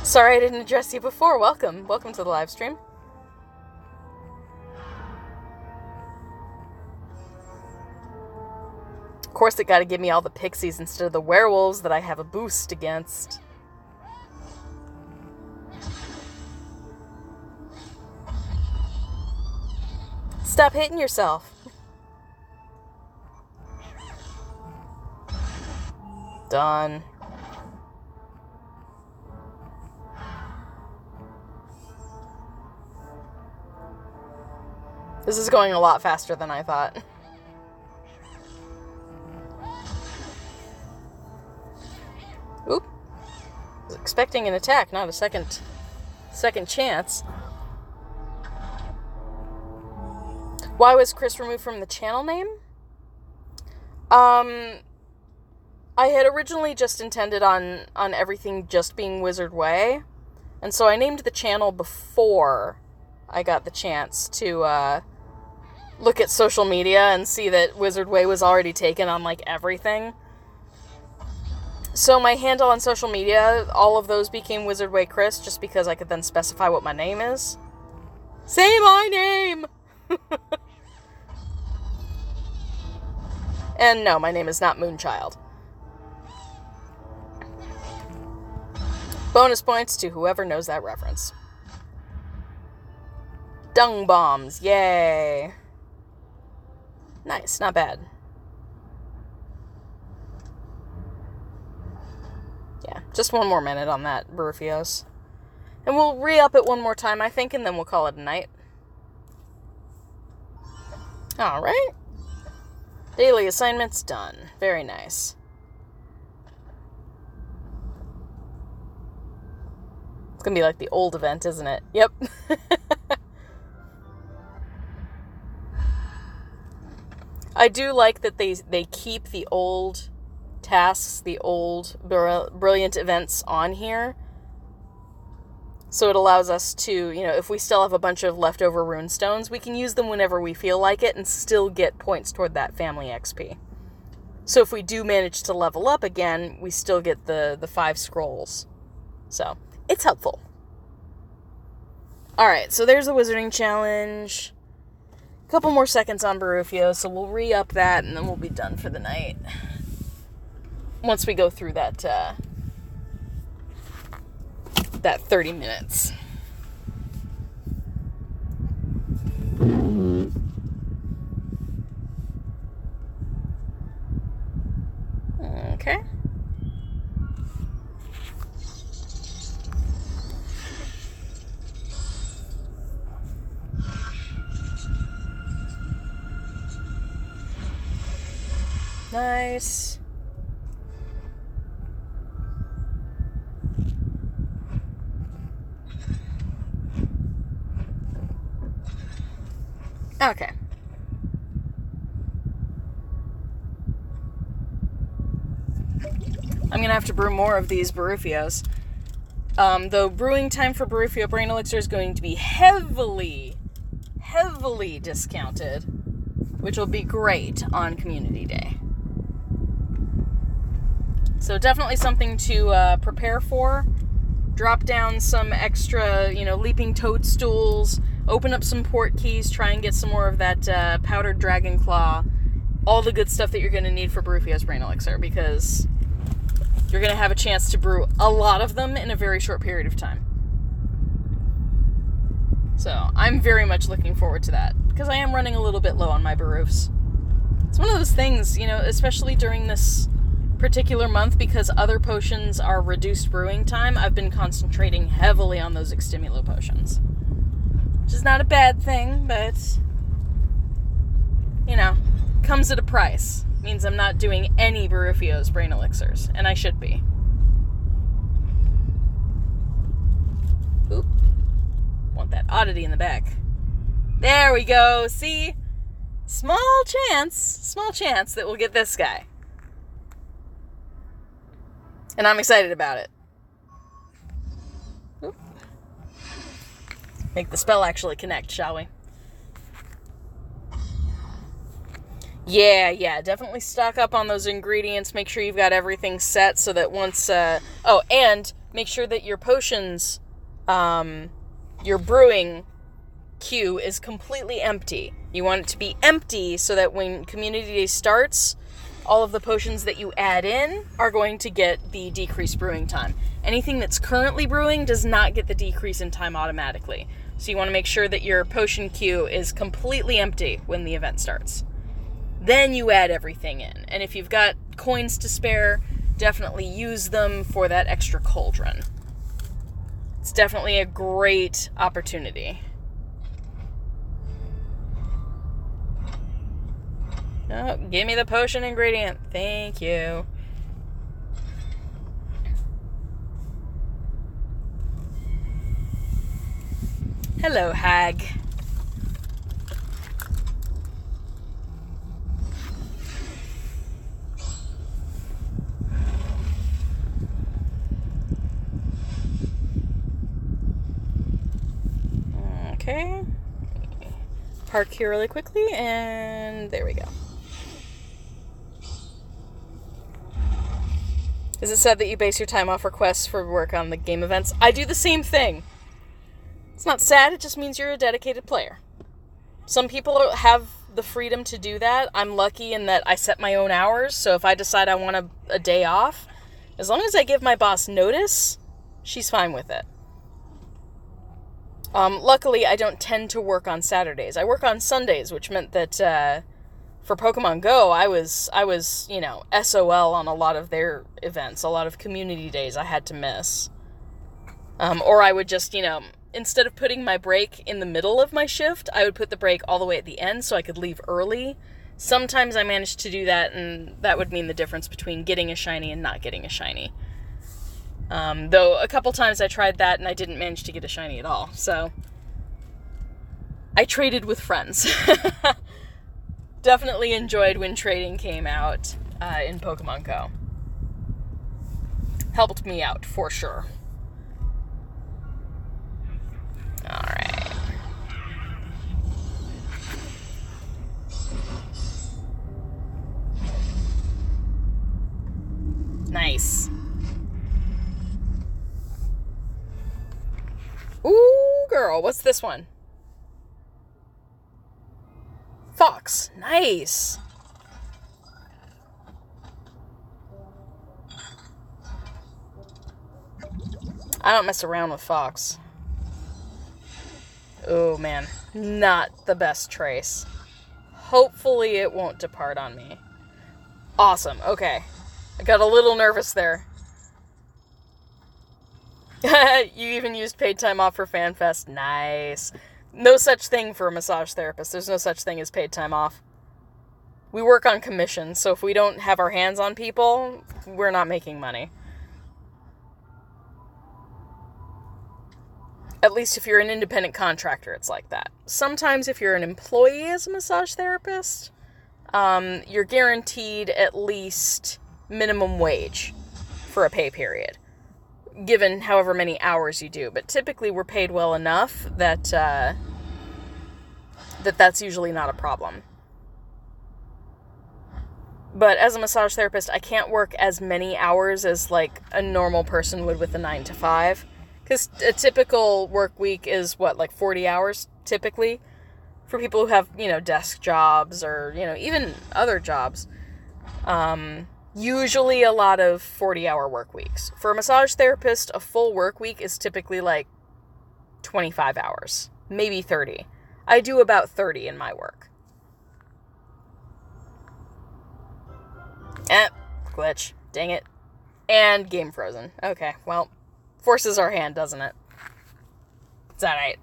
Sorry I didn't address you before. Welcome. Welcome to the live stream. Of course, it gotta give me all the pixies instead of the werewolves that I have a boost against. Stop hitting yourself. Done. This is going a lot faster than I thought. Oop. I was expecting an attack, not a second chance. Why was Chris removed from the channel name? I had originally just intended on everything just being Wizard Way, and so I named the channel before I got the chance to look at social media and see that Wizard Way was already taken on, like, everything. So my handle on social media, all of those became Wizard Way Chris, just because I could then specify what my name is. Say my name! And no, my name is not Moonchild. Bonus points to whoever knows that reference. Dung bombs, yay. Nice, not bad. Yeah, just 1 more minute on that, Barufios. And we'll re-up it 1 more time, I think, and then we'll call it a night. Alright. Daily assignments done. Very nice. It's gonna be like the old event, isn't it? Yep. I do like that they keep the old tasks, the old brilliant events on here. So it allows us to, you know, if we still have a bunch of leftover rune stones, we can use them whenever we feel like it and still get points toward that family XP. So if we do manage to level up again, we still get the 5 scrolls. So, it's helpful. Alright, so there's the wizarding challenge. couple more seconds on Barufio, so we'll re-up that, and then we'll be done for the night. Once we go through that 30 minutes. Okay. Nice. Okay. I'm gonna have to brew more of these Barufios. The brewing time for Barufio Brain Elixir is going to be heavily discounted, which will be great on Community Day. So definitely something to prepare for. Drop down some extra, leaping toadstools, open up some port keys, try and get some more of that powdered dragon claw, all the good stuff that you're going to need for Barufio's Brain Elixir, because you're going to have a chance to brew a lot of them in a very short period of time. So I'm very much looking forward to that, because I am running a little bit low on my Barufs. It's one of those things, especially during this particular month, because other potions are reduced brewing time, I've been concentrating heavily on those Extimulo potions. Which is not a bad thing, but, comes at a price. Means I'm not doing any Barufio's Brain Elixirs, and I should be. Oop. Want that oddity in the back. There we go, see? Small chance that we'll get this guy. And I'm excited about it. Oop. Make the spell actually connect, shall we? Yeah, definitely stock up on those ingredients. Make sure you've got everything set so that once... and make sure that your potions, your brewing queue is completely empty. You want it to be empty so that when Community Day starts, all of the potions that you add in are going to get the decreased brewing time. Anything that's currently brewing does not get the decrease in time automatically. So you want to make sure that your potion queue is completely empty when the event starts. Then you add everything in. And if you've got coins to spare, definitely use them for that extra cauldron. It's definitely a great opportunity. Oh, give me the potion ingredient. Thank you. Hello, hag. Okay. Park here really quickly, and there we go. Is it sad that you base your time off requests for work on the game events? I do the same thing. It's not sad, it just means you're a dedicated player. Some people have the freedom to do that. I'm lucky in that I set my own hours, so if I decide I want a day off, as long as I give my boss notice, she's fine with it. Luckily, I don't tend to work on Saturdays. I work on Sundays, which meant that for Pokemon Go, I was SOL on a lot of their events, a lot of community days I had to miss. Or I would just, instead of putting my break in the middle of my shift, I would put the break all the way at the end so I could leave early. Sometimes I managed to do that, and that would mean the difference between getting a shiny and not getting a shiny. Though a couple times I tried that and I didn't manage to get a shiny at all, so I traded with friends. Definitely enjoyed when trading came out in Pokemon Go. Helped me out, for sure. Alright. Nice. Ooh, girl, what's this one? Fox. Nice. I don't mess around with Fox. Oh, man. Not the best trace. Hopefully it won't depart on me. Awesome. Okay. I got a little nervous there. You even used paid time off for FanFest. Nice. No such thing for a massage therapist. There's no such thing as paid time off. We work on commission, so if we don't have our hands on people, we're not making money. At least if you're an independent contractor, it's like that. Sometimes if you're an employee as a massage therapist, you're guaranteed at least minimum wage for a pay period, given however many hours you do. But typically we're paid well enough that that's usually not a problem. But as a massage therapist, I can't work as many hours as like a normal person would with a 9 to 5. Because a typical work week is, 40 hours, typically? For people who have, desk jobs or, even other jobs. Usually a lot of 40-hour work weeks. For a massage therapist, a full work week is typically, 25 hours. Maybe 30. I do about 30 in my work. Glitch. Dang it. And game frozen. Okay, well... forces our hand, doesn't it? It's alright.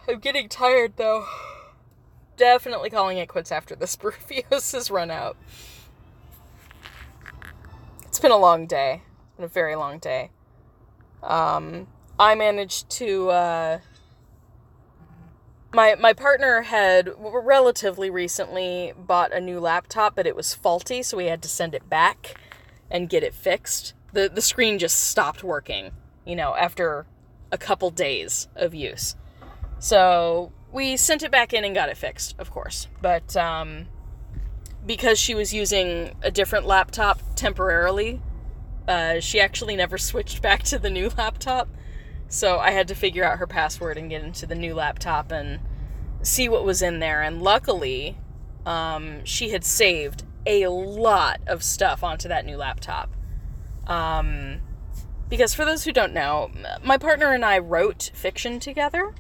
I'm getting tired, though. Definitely calling it quits after this Rufio's has run out. It's been a long day. It's been a very long day. I managed to, My partner had relatively recently bought a new laptop, but it was faulty, so we had to send it back and get it fixed. The screen just stopped working, after a couple days of use. So we sent it back in and got it fixed, of course. But because she was using a different laptop temporarily, she actually never switched back to the new laptop. So I had to figure out her password and get into the new laptop and see what was in there. And luckily, she had saved a lot of stuff onto that new laptop. Because for those who don't know, my partner and I wrote fiction together.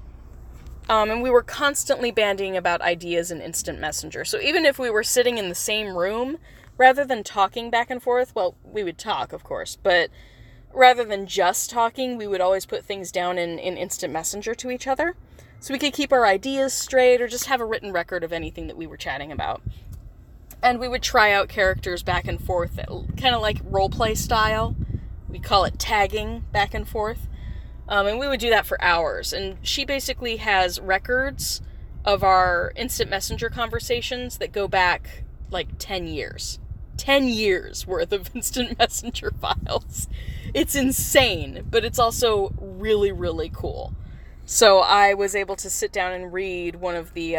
And we were constantly bandying about ideas in Instant Messenger. So even if we were sitting in the same room, rather than talking back and forth, well, we would talk, of course, but rather than just talking, we would always put things down in Instant Messenger to each other, so we could keep our ideas straight or just have a written record of anything that we were chatting about. And we would try out characters back and forth, kind of like roleplay style. We call it tagging back and forth. And we would do that for hours. And she basically has records of our Instant Messenger conversations that go back 10 years. 10 years worth of Instant Messenger files. It's insane, but it's also really, really cool. So I was able to sit down and read one of the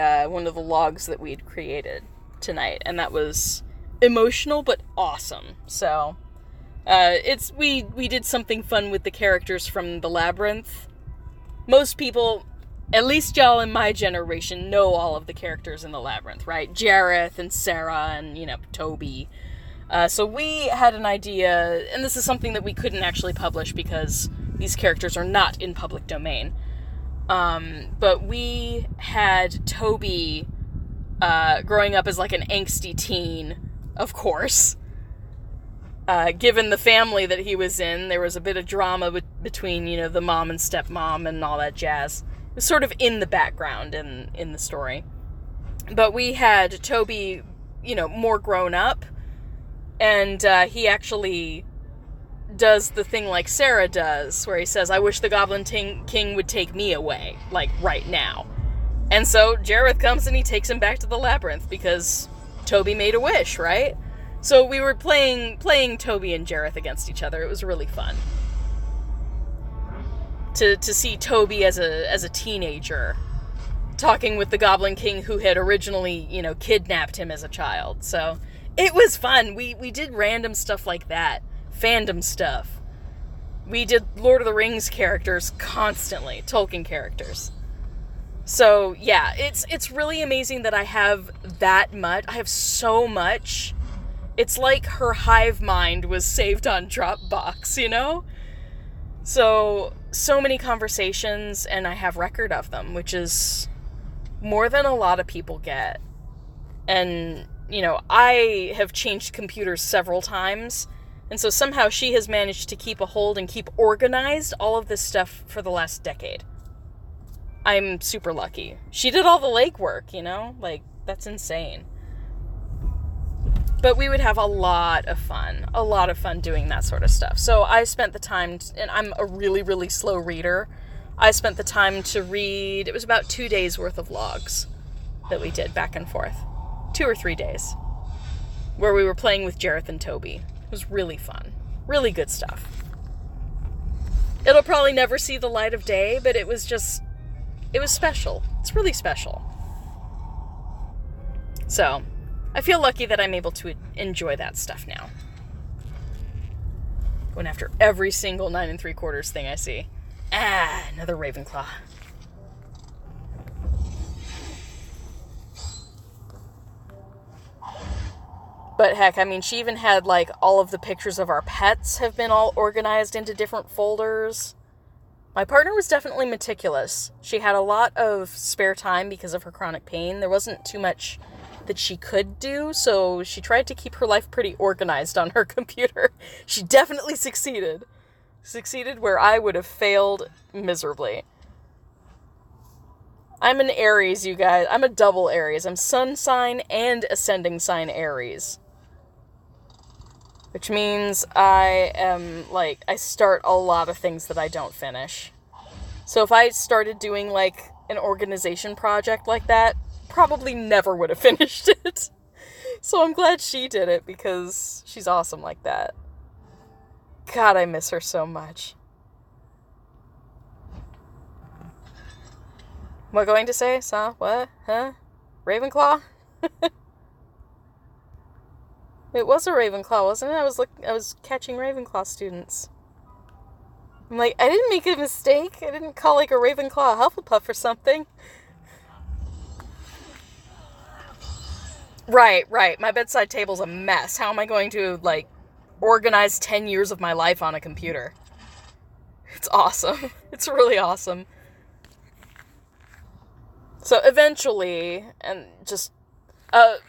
logs that we'd created tonight, and that was emotional but awesome. So we did something fun with the characters from the Labyrinth. Most people, at least y'all in my generation, know all of the characters in the Labyrinth, right? Jareth and Sarah and, Toby. So we had an idea, and this is something that we couldn't actually publish because these characters are not in public domain. But we had Toby growing up as an angsty teen, of course. Given the family that he was in, there was a bit of drama between, the mom and stepmom and all that jazz. It was sort of in the background in the story. But we had Toby, more grown up, and he actually does the thing like Sarah does, where he says, "I wish the Goblin King would take me away, right now." And so Jareth comes and he takes him back to the Labyrinth because Toby made a wish, right? So we were playing Toby and Jareth against each other. It was really fun to see Toby as a teenager talking with the Goblin King who had originally, kidnapped him as a child. So it was fun. We did random stuff like that. Fandom stuff. We did Lord of the Rings characters constantly, Tolkien characters. So, yeah, it's really amazing that I have that much. I have so much. It's like her hive mind was saved on Dropbox, you know? So many conversations, and I have record of them, which is more than a lot of people get. And, you know, I have changed computers several times, and so somehow she has managed to keep a hold and keep organized all of this stuff for the last decade. I'm super lucky. She did all the legwork, you know? Like, that's insane. But we would have a lot of fun doing that sort of stuff. So I spent the time, and I'm a really, really slow reader. I spent the time to read, it was about 2 days worth of logs that we did back and forth. 2 or 3 days. Where we were playing with Jareth and Toby. It was really fun. Really good stuff. It'll probably never see the light of day, but it was special. It's really special. So, I feel lucky that I'm able to enjoy that stuff now. Going after every single 9 3/4 thing I see. Another Ravenclaw. But heck, I mean, she even had, like, all of the pictures of our pets have been all organized into different folders. My partner was definitely meticulous. She had a lot of spare time because of her chronic pain. There wasn't too much that she could do, so she tried to keep her life pretty organized on her computer. She definitely succeeded. Succeeded where I would have failed miserably. I'm an Aries, you guys. I'm a double Aries. I'm sun sign and ascending sign Aries. Which means I am, like, I start a lot of things that I don't finish. So if I started doing, like, an organization project like that, probably never would have finished it. So I'm glad she did it, because she's awesome like that. God, I miss her so much. What going to say? What? Huh? Ravenclaw? It was a Ravenclaw, wasn't it? I was catching Ravenclaw students. I'm like, I didn't make a mistake. I didn't call, like, a Ravenclaw a Hufflepuff or something. Right. My bedside table's a mess. How am I going to, like, organize 10 years of my life on a computer? It's awesome. It's really awesome. So eventually, and just,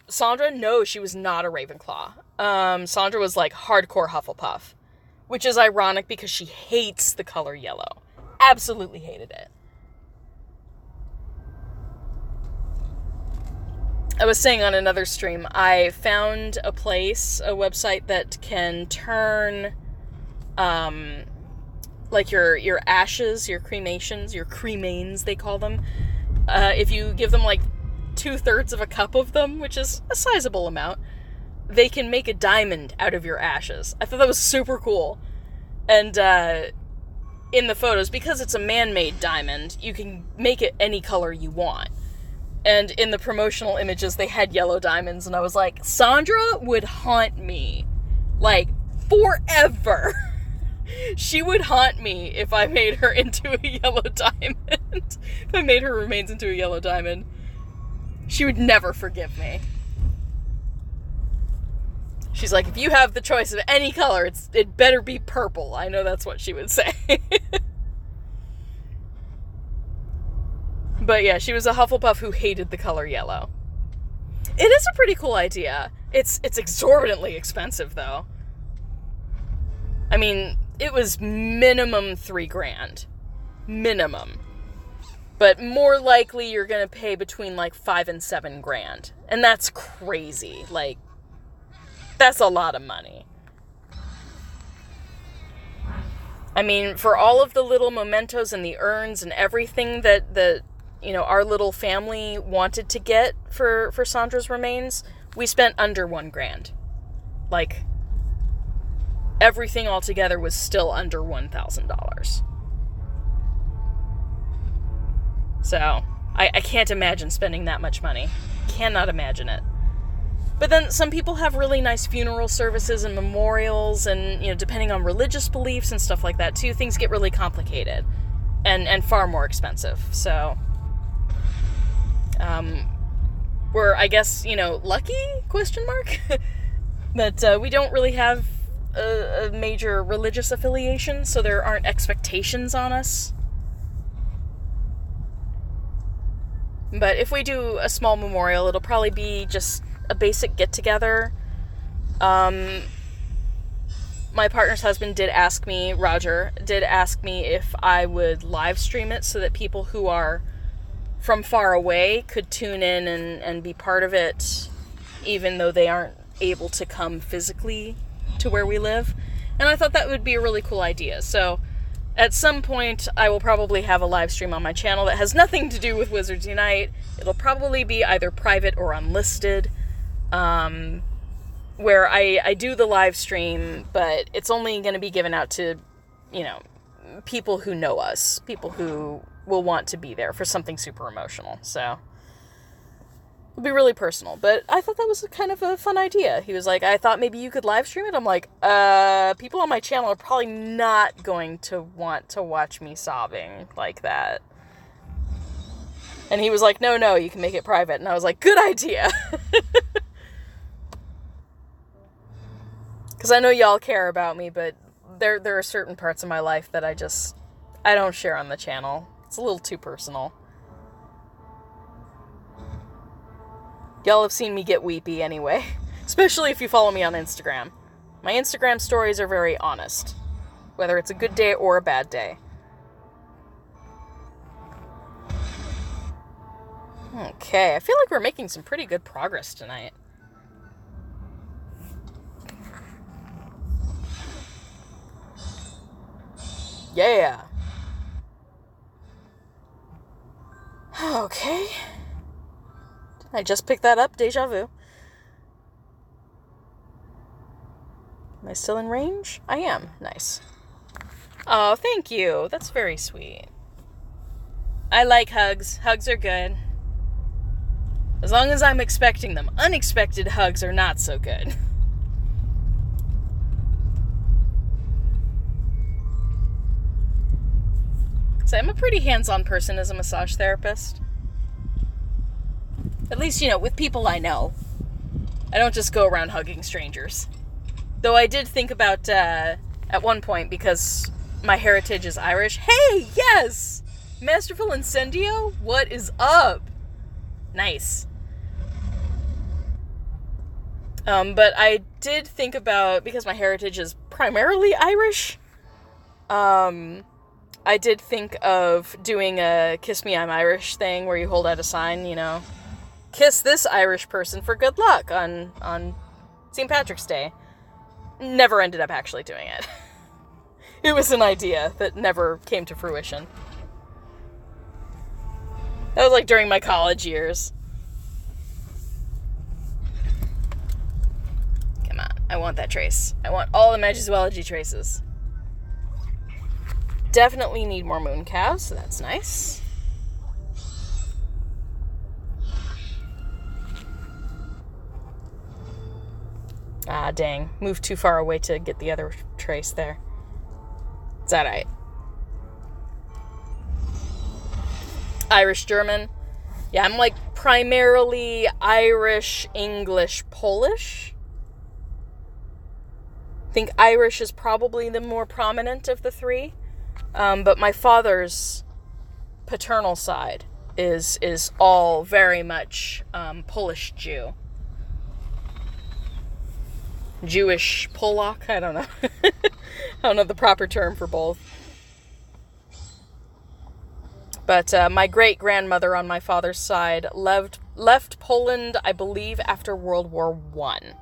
Sandra, no, she was not a Ravenclaw. Sandra was, like, hardcore Hufflepuff. Which is ironic because she hates the color yellow. Absolutely hated it. I was saying on another stream, I found a website that can turn, like your ashes, your cremations, your cremains, they call them. If you give them, like, 2/3 of a cup of them, which is a sizable amount, they can make a diamond out of your ashes. I thought that was super cool. And, in the photos, because it's a man-made diamond, you can make it any color you want. And in the promotional images, they had yellow diamonds, and I was like, Sandra would haunt me. Like, forever. She would haunt me if I made her into a yellow diamond. If I made her remains into a yellow diamond. She would never forgive me. She's like, if you have the choice of any color, it better be purple. I know that's what she would say. But yeah, she was a Hufflepuff who hated the color yellow. It is a pretty cool idea. It's exorbitantly expensive, though. I mean, it was minimum $3,000. Minimum. But more likely you're gonna pay between, like, $5,000 and $7,000. And that's crazy. Like, that's a lot of money. I mean, for all of the little mementos and the urns and everything that you know, our little family wanted to get for Sandra's remains, we spent under $1,000. Like, everything altogether was still under $1,000. So, I can't imagine spending that much money. Cannot imagine it. But then some people have really nice funeral services and memorials, and, you know, depending on religious beliefs and stuff like that too, things get really complicated and far more expensive. So, we're, I guess, you know, lucky, question mark, that we don't really have a major religious affiliation, so there aren't expectations on us. But if we do a small memorial, it'll probably be just a basic get-together. My partner's husband did ask me, Roger, did ask me if I would live stream it so that people who are from far away could tune in and be part of it, even though they aren't able to come physically to where we live. And I thought that would be a really cool idea. So at some point, I will probably have a live stream on my channel that has nothing to do with Wizards Unite. It'll probably be either private or unlisted, where I do the live stream, but it's only going to be given out to, you know, people who know us, people who will want to be there for something super emotional. So it'll be really personal, but I thought that was kind of a fun idea. He was like, I thought maybe you could live stream it. I'm like, people on my channel are probably not going to want to watch me sobbing like that. And he was like, no, you can make it private. And I was like, good idea. Because I know y'all care about me, but there are certain parts of my life that I don't share on the channel. It's a little too personal. Y'all have seen me get weepy anyway, especially if you follow me on Instagram. My Instagram stories are very honest, whether it's a good day or a bad day. Okay, I feel like we're making some pretty good progress tonight. Yeah. Okay. I just picked that up, deja vu. Am I still in range? I am. Nice. Oh, thank you. That's very sweet. I like hugs. Hugs are good. As long as I'm expecting them. Unexpected hugs are not so good. So I'm a pretty hands-on person as a massage therapist. At least, you know, with people I know. I don't just go around hugging strangers. Though I did think about, at one point, because my heritage is Irish. Hey, yes! Masterful Incendio? What is up? Nice. But I did think about, because my heritage is primarily Irish, I did think of doing a Kiss Me I'm Irish thing where you hold out a sign, you know, kiss this Irish person for good luck on St. Patrick's Day. Never ended up actually doing it. It was an idea that never came to fruition. That was like during my college years. Come on, I want that trace. I want all the Magizoology traces. Definitely need more moon calves, so that's nice. Ah, dang. Moved too far away to get the other trace there. It's alright. Irish German. Yeah, I'm like primarily Irish, English, Polish. I think Irish is probably the more prominent of the three. But my father's paternal side is all very much Polish Jew. Jewish Polak? I don't know. I don't know the proper term for both. But my great-grandmother on my father's side left Poland, I believe, after World War I.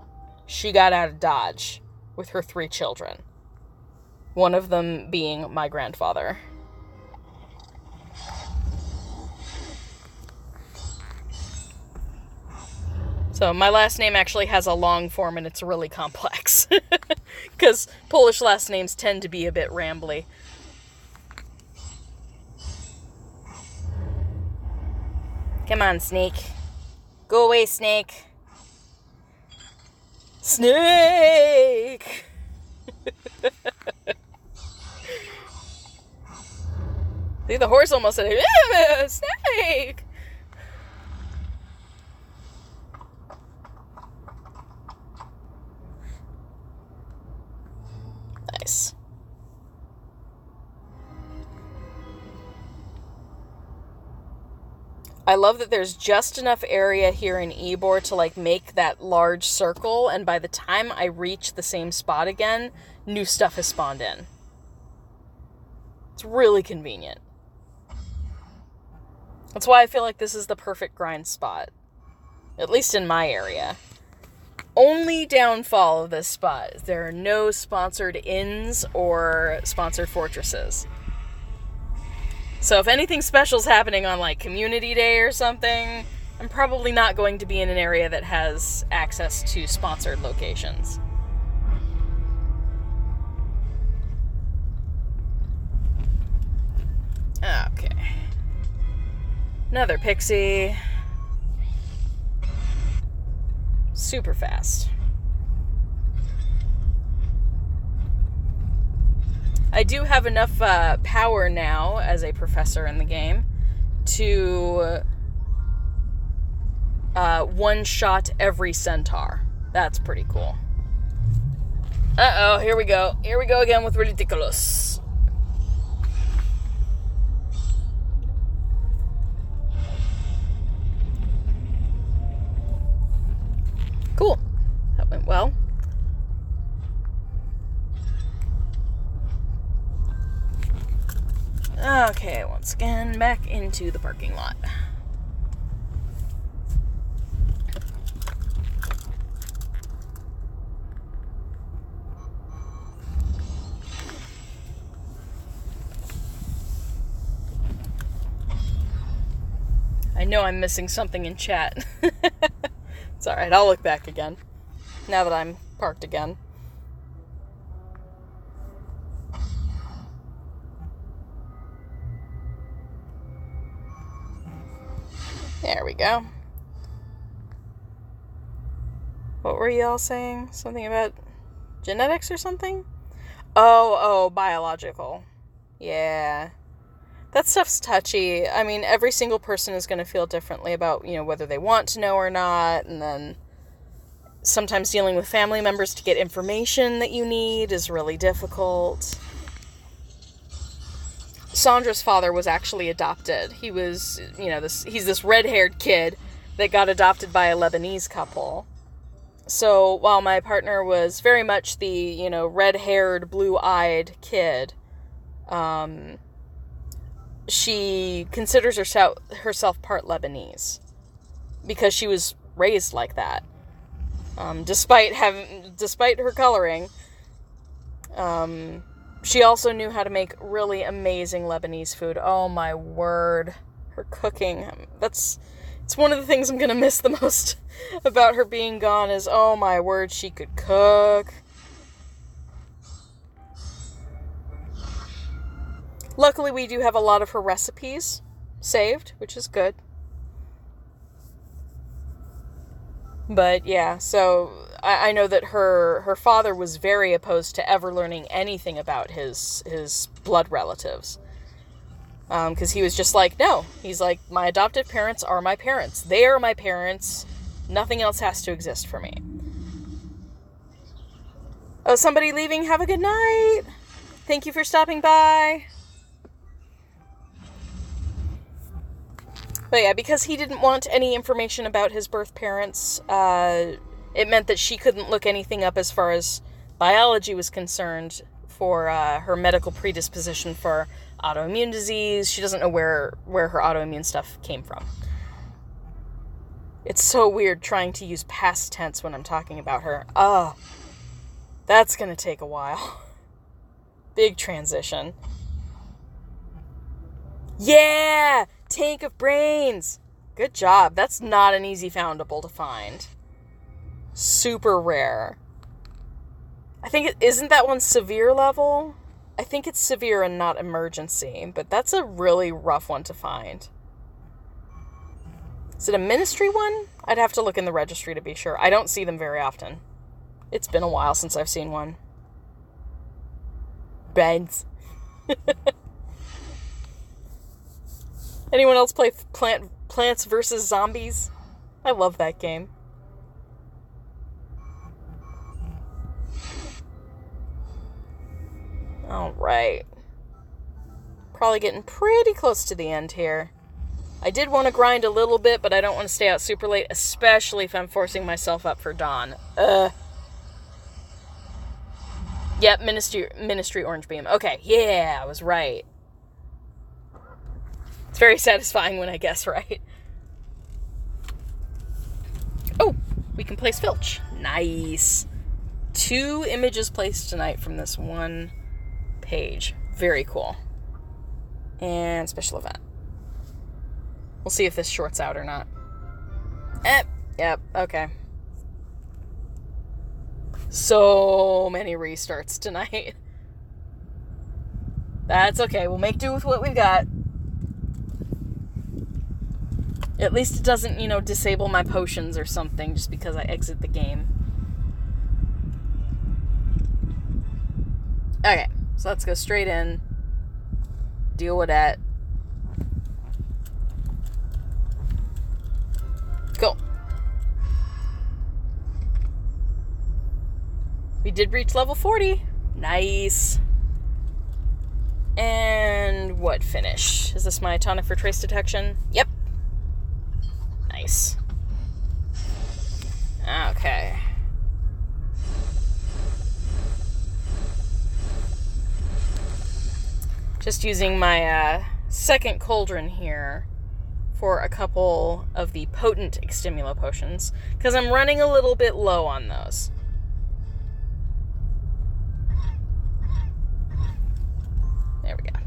She got out of Dodge with her 3 children. One of them being my grandfather. So my last name actually has a long form and it's really complex. Because Polish last names tend to be a bit rambly. Come on, snake. Go away, snake. Snake! See, the horse almost said, snake! Nice. I love that there's just enough area here in Ybor to, like, make that large circle, and by the time I reach the same spot again, new stuff has spawned in. It's really convenient. That's why I feel like this is the perfect grind spot. At least in my area. Only downfall of this spot is there are no sponsored inns or sponsored fortresses. So if anything special's happening on, like, Community Day or something, I'm probably not going to be in an area that has access to sponsored locations. Okay. Another pixie. Super fast. I do have enough power now as a professor in the game to one-shot every centaur. That's pretty cool. Uh-oh, here we go. Here we go again with ridiculous. Cool. That went well. Okay, once again, back into the parking lot. I know I'm missing something in chat. It's alright, I'll look back again. Now that I'm parked again. There we go. What were y'all saying? Something about genetics or something? Oh, biological. Yeah. That stuff's touchy. I mean, every single person is going to feel differently about, whether they want to know or not, and then sometimes dealing with family members to get information that you need is really difficult. Sandra's father was actually adopted. He was, he's this red-haired kid that got adopted by a Lebanese couple. So while my partner was very much the, red-haired, blue-eyed kid, she considers herself part Lebanese because she was raised like that. Despite her coloring, she also knew how to make really amazing Lebanese food. Oh my word. Her cooking. It's one of the things I'm going to miss the most about her being gone is, oh my word, she could cook. Luckily, we do have a lot of her recipes saved, which is good. But yeah, so I know that her father was very opposed to ever learning anything about his blood relatives. Because he was just like, no. He's like, my adopted parents are my parents. They are my parents. Nothing else has to exist for me. Oh, somebody leaving? Have a good night. Thank you for stopping by. But yeah, because he didn't want any information about his birth parents, it meant that she couldn't look anything up as far as biology was concerned for her medical predisposition for autoimmune disease. She doesn't know where her autoimmune stuff came from. It's so weird trying to use past tense when I'm talking about her. That's gonna take a while. Big transition. Yeah! Tank of brains! Good job. That's not an easy foundable to find. Super rare. I think isn't that one severe level? I think it's severe and not emergency, but that's a really rough one to find. Is it a ministry one? I'd have to look in the registry to be sure. I don't see them very often. It's been a while since I've seen one. Bangs. Anyone else play Plants vs. Zombies? I love that game. Alright. Probably getting pretty close to the end here. I did want to grind a little bit, but I don't want to stay out super late, especially if I'm forcing myself up for dawn. Yep, Ministry Orange Beam. Okay, yeah, I was right. It's very satisfying when I guess right. Oh, we can place Filch. Nice. 2 images placed tonight from this one page. Very cool. And special event. We'll see if this shorts out or not. Yep, okay. So many restarts tonight. That's okay. We'll make do with what we've got. At least it doesn't, disable my potions or something just because I exit the game. Okay, so let's go straight in. Deal with that. Cool. We did reach level 40. Nice. And what finish? Is this my tonic for trace detection? Yep. Nice. Okay. Just using my second cauldron here for a couple of the potent extimulo potions, because I'm running a little bit low on those. There we go.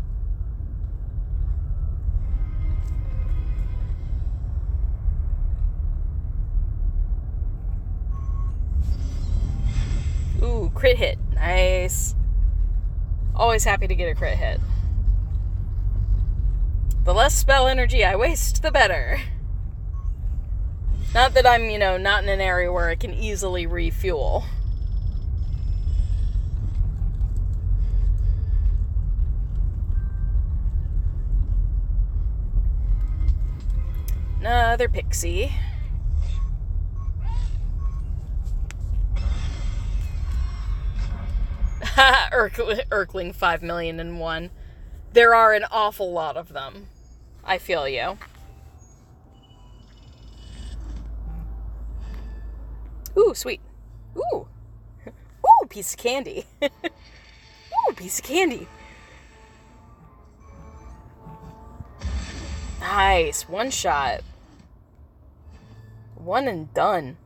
Ooh, crit hit. Nice. Always happy to get a crit hit. The less spell energy I waste, the better. Not that I'm, not in an area where I can easily refuel. Another pixie. Urkling 5,000,001. There are an awful lot of them. I feel you. Ooh, sweet. Ooh. Ooh, piece of candy. Ooh, piece of candy. Nice. One shot. One and done.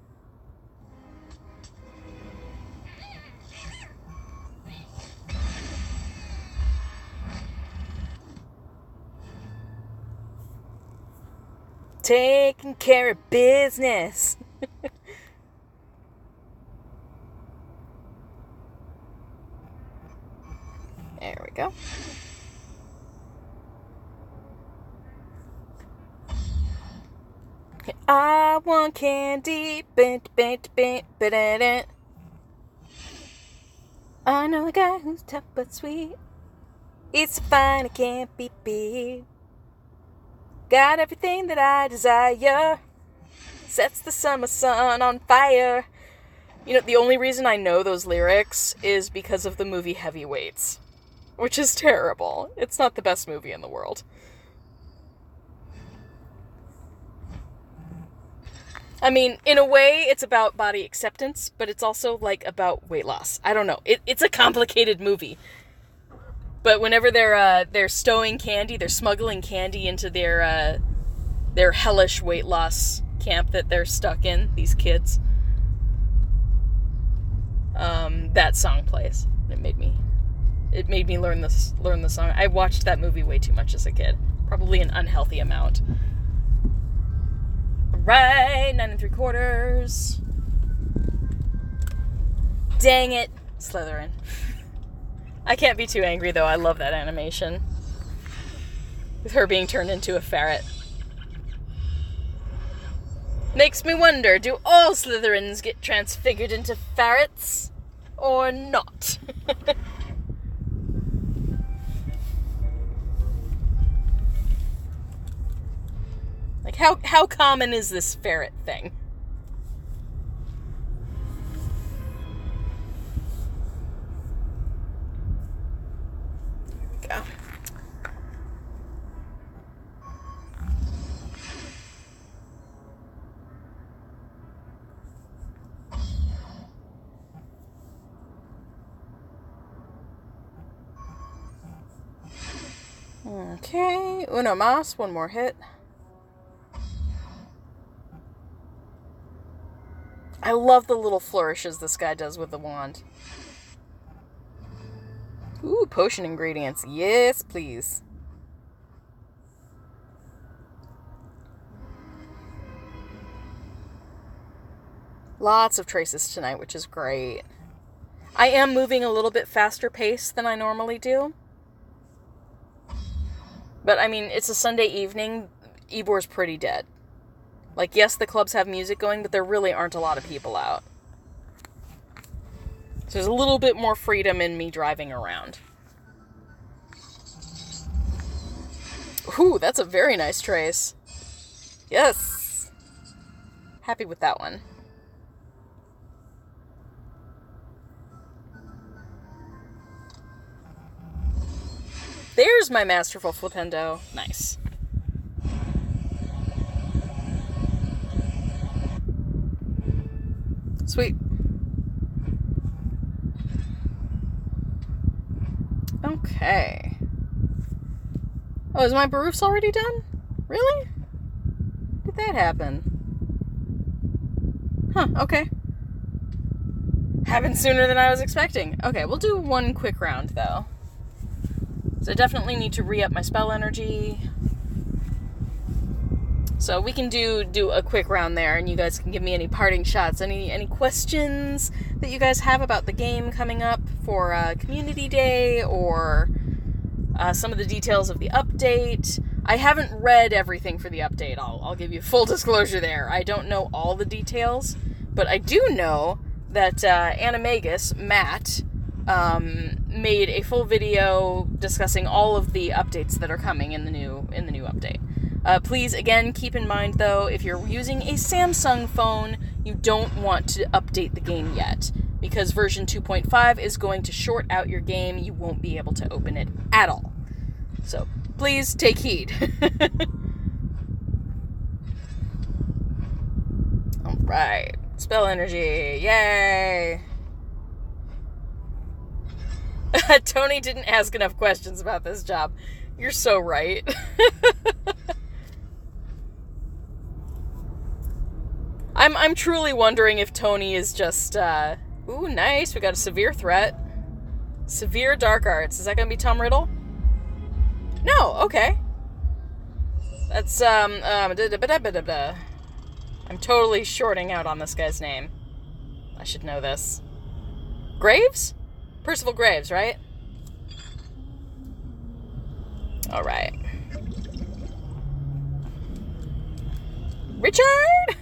Taking care of business. There we go. I want candy. I know a guy who's tough but sweet. It's fine, it can't be beat. Got everything that I desire. Sets the summer sun on fire. The only reason I know those lyrics is because of the movie Heavyweights, which is terrible. It's not the best movie in the world. I mean, in a way, it's about body acceptance, but it's also, about weight loss. I don't know. It's a complicated movie. But whenever they're stowing candy, they're smuggling candy into their hellish weight loss camp that they're stuck in, these kids. That song plays. It made me learn the song. I watched that movie way too much as a kid. Probably an unhealthy amount. Right, 9 3/4. Dang it, Slytherin. I can't be too angry though. I love that animation. With her being turned into a ferret. Makes me wonder, do all Slytherins get transfigured into ferrets? Or not? Like, how common is this ferret thing? There we go. Okay, Uno Mas, one more hit. I love the little flourishes this guy does with the wand. Ooh, potion ingredients. Yes, please. Lots of traces tonight, which is great. I am moving a little bit faster pace than I normally do. But, I mean, it's a Sunday evening. Ebor's pretty dead. Like, yes, the clubs have music going, but there really aren't a lot of people out. So there's a little bit more freedom in me driving around. Ooh, that's a very nice trace. Yes! Happy with that one. There's my masterful flipendo. Nice. Sweet. Okay. Oh, is my baroofs already done? Really? Did that happen? Huh, okay. Happened sooner than I was expecting. Okay, we'll do one quick round, though. So I definitely need to re-up my spell energy. So we can do a quick round there, and you guys can give me any parting shots, any questions that you guys have about the game coming up for Community Day, or some of the details of the update. I haven't read everything for the update. I'll give you full disclosure there. I don't know all the details, but I do know that Animagus, Matt, made a full video discussing all of the updates that are coming in the new update. Please, again, keep in mind, though, if you're using a Samsung phone, you don't want to update the game yet, because version 2.5 is going to short out your game. You won't be able to open it at all. So, please take heed. Alright. Spell energy. Yay! Tony didn't ask enough questions about this job. You're so right. I'm truly wondering if Tony is just, ooh, nice, we got a severe threat. Severe dark arts. Is that gonna be Tom Riddle? No, okay. That's, I'm totally shorting out on this guy's name. I should know this. Graves? Percival Graves, right? Alright. Richard?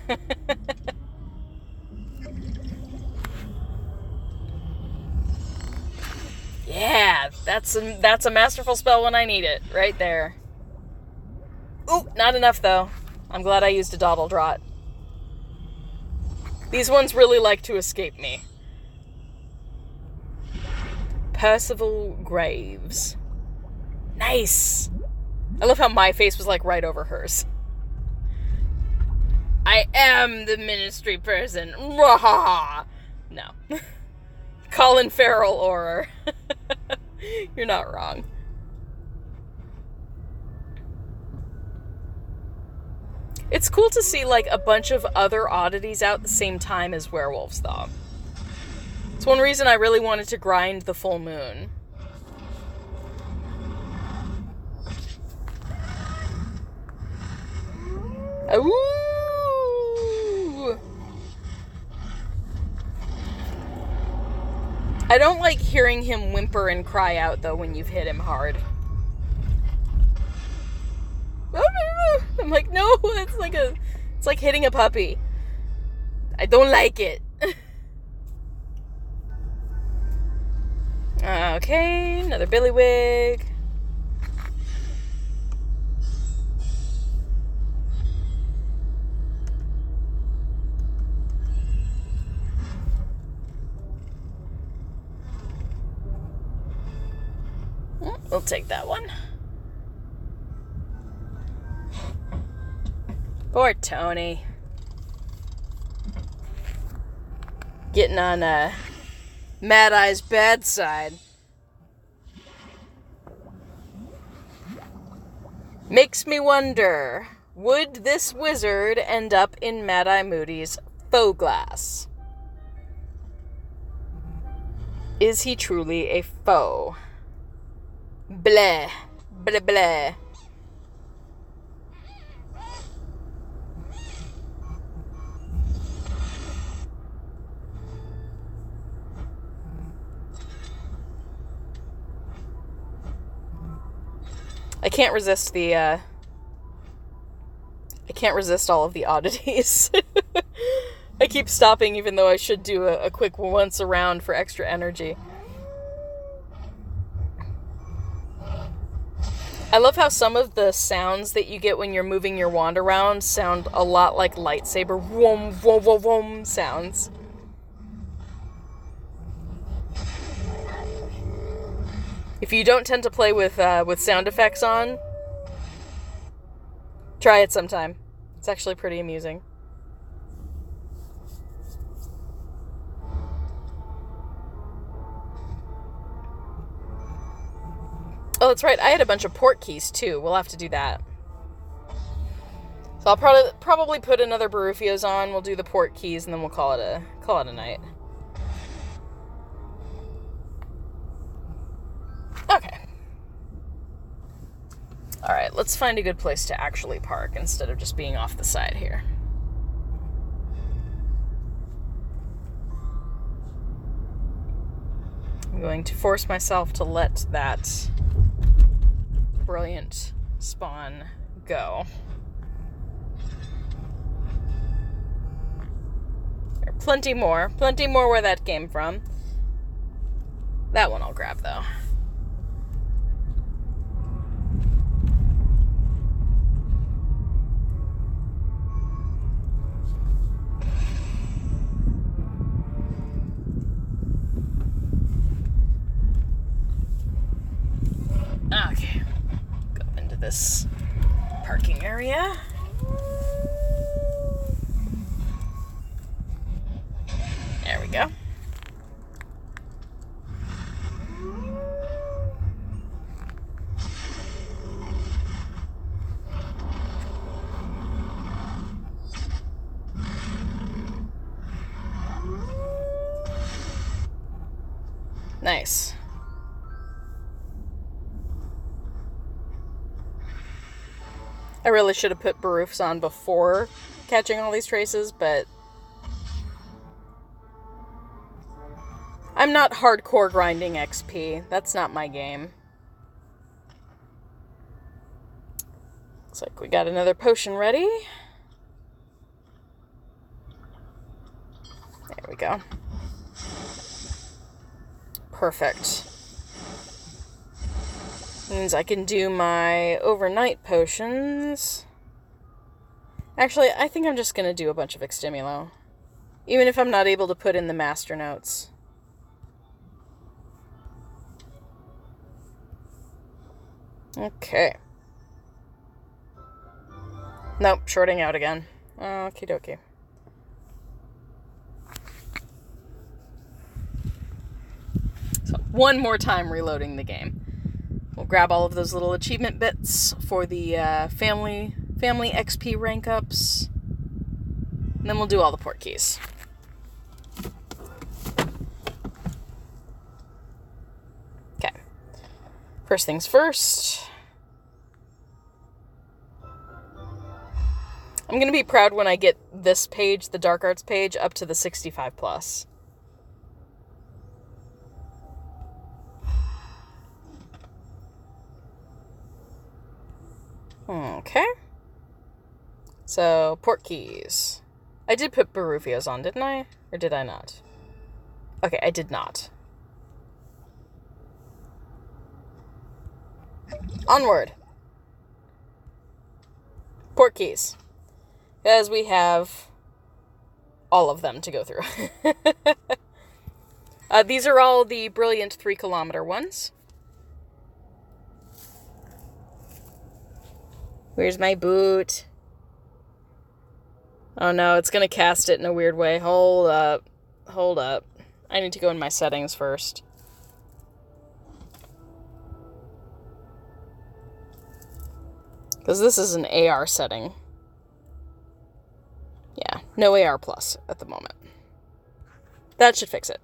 Yeah, that's a masterful spell when I need it. Right there. Ooh, not enough though. I'm glad I used a Dawdle Draught. These ones really like to escape me. Percival Graves. Nice. I love how my face was like right over hers. I am the ministry person. No. Colin Farrell aura. You're not wrong. It's cool to see like a bunch of other oddities out at the same time as werewolves, though. It's one reason I really wanted to grind the full moon. Ooh! I don't like hearing him whimper and cry out, though, when you've hit him hard. I'm like, no, it's like a It's like hitting a puppy. I don't like it. Okay, another billywig. We'll take that one. Poor Tony. Getting on Mad Eye's bad side. Makes me wonder, would this wizard end up in Mad Eye Moody's faux glass? Is he truly a foe? Bleh. Bleh bleh. I can't resist all of the oddities. I keep stopping even though I should do a quick once around for extra energy. I love how some of the sounds that you get when you're moving your wand around sound a lot like lightsaber whoom, whoom, whoom, whoom sounds. If you don't tend to play with sound effects on, try it sometime. It's actually pretty amusing. Oh, that's right. I had a bunch of port keys too. We'll have to do that. So I'll probably put another Barufios on. We'll do the port keys, and then we'll call it a night. Okay. All right. Let's find a good place to actually park instead of just being off the side here. I'm going to force myself to let that brilliant spawn go. There are plenty more where that came from. That one I'll grab though. Okay, go into this parking area. There we go. Nice. I really should have put Barufs on before catching all these traces, but I'm not hardcore grinding XP. That's not my game. Looks like we got another potion ready. There we go. Perfect. Means I can do my overnight potions. Actually, I think I'm just going to do a bunch of Extimulo. Even if I'm not able to put in the master notes. Okay. Nope, shorting out again. Okie dokie. So, one more time reloading the game. We'll grab all of those little achievement bits for the family XP rank ups. And then we'll do all the port keys. Okay. First things first. I'm going to be proud when I get this page, the Dark Arts page, up to the 65 plus. Okay. So, port keys. I did put Barufios on, didn't I? Or did I not? Okay, I did not. Onward. Port keys. As we have all of them to go through. These are all the brilliant 3-kilometer ones. Where's my boot? Oh no, it's gonna cast it in a weird way. Hold up. Hold up. I need to go in my settings first. Because this is an AR setting. Yeah, no AR plus at the moment. That should fix it.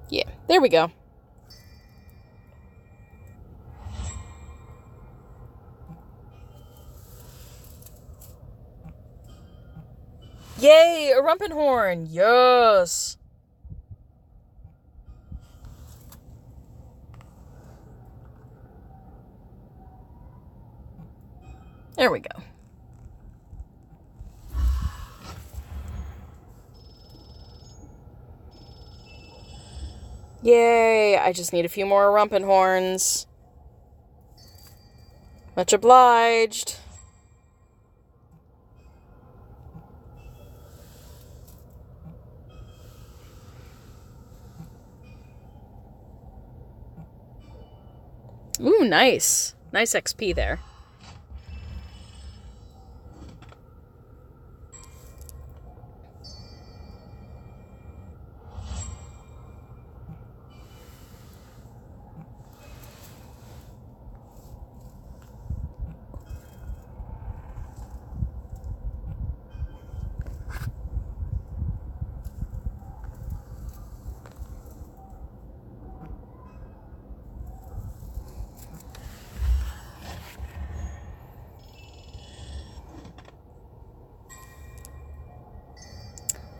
Yeah, there we go. Yay, a Rumpenhorn! Yes! There we go. Yay, I just need a few more Rumpenhorns. Much obliged. Ooh, nice. Nice XP there.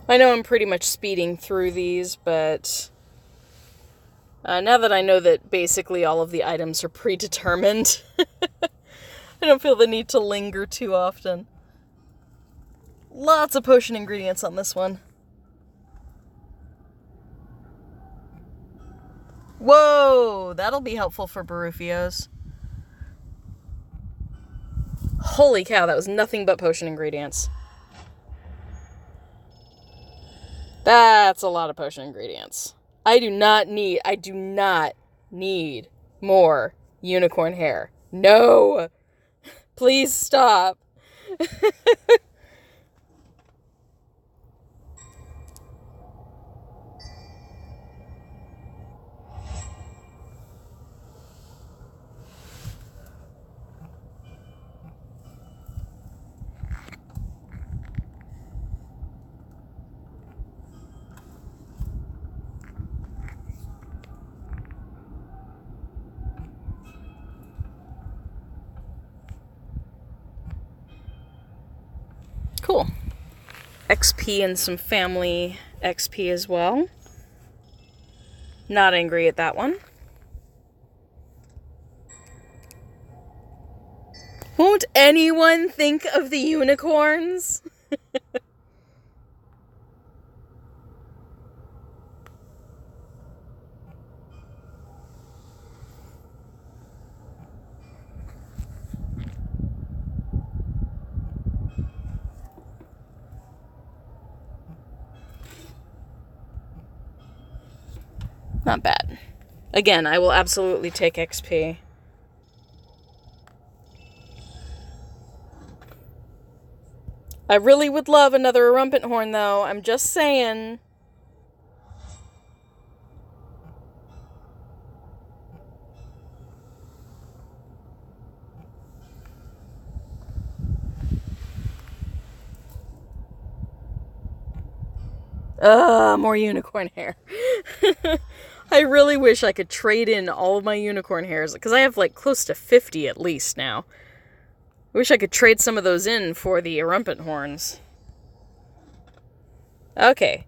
I know I'm pretty much speeding through these, but now that I know that basically all of the items are predetermined, I don't feel the need to linger too often. Lots of potion ingredients on this one. Whoa, that'll be helpful for Barufios. Holy cow, that was nothing but potion ingredients. That's a lot of potion ingredients. I do not need more unicorn hair. No! Please stop. Cool. XP and some family XP as well. Not angry at that one. Won't anyone think of the unicorns? Not bad. Again, I will absolutely take XP. I really would love another Rumpenhorn, though. I'm just saying. More unicorn hair. I really wish I could trade in all of my unicorn hairs, because I have like close to 50 at least now. I wish I could trade some of those in for the Rumpenhorns. Okay.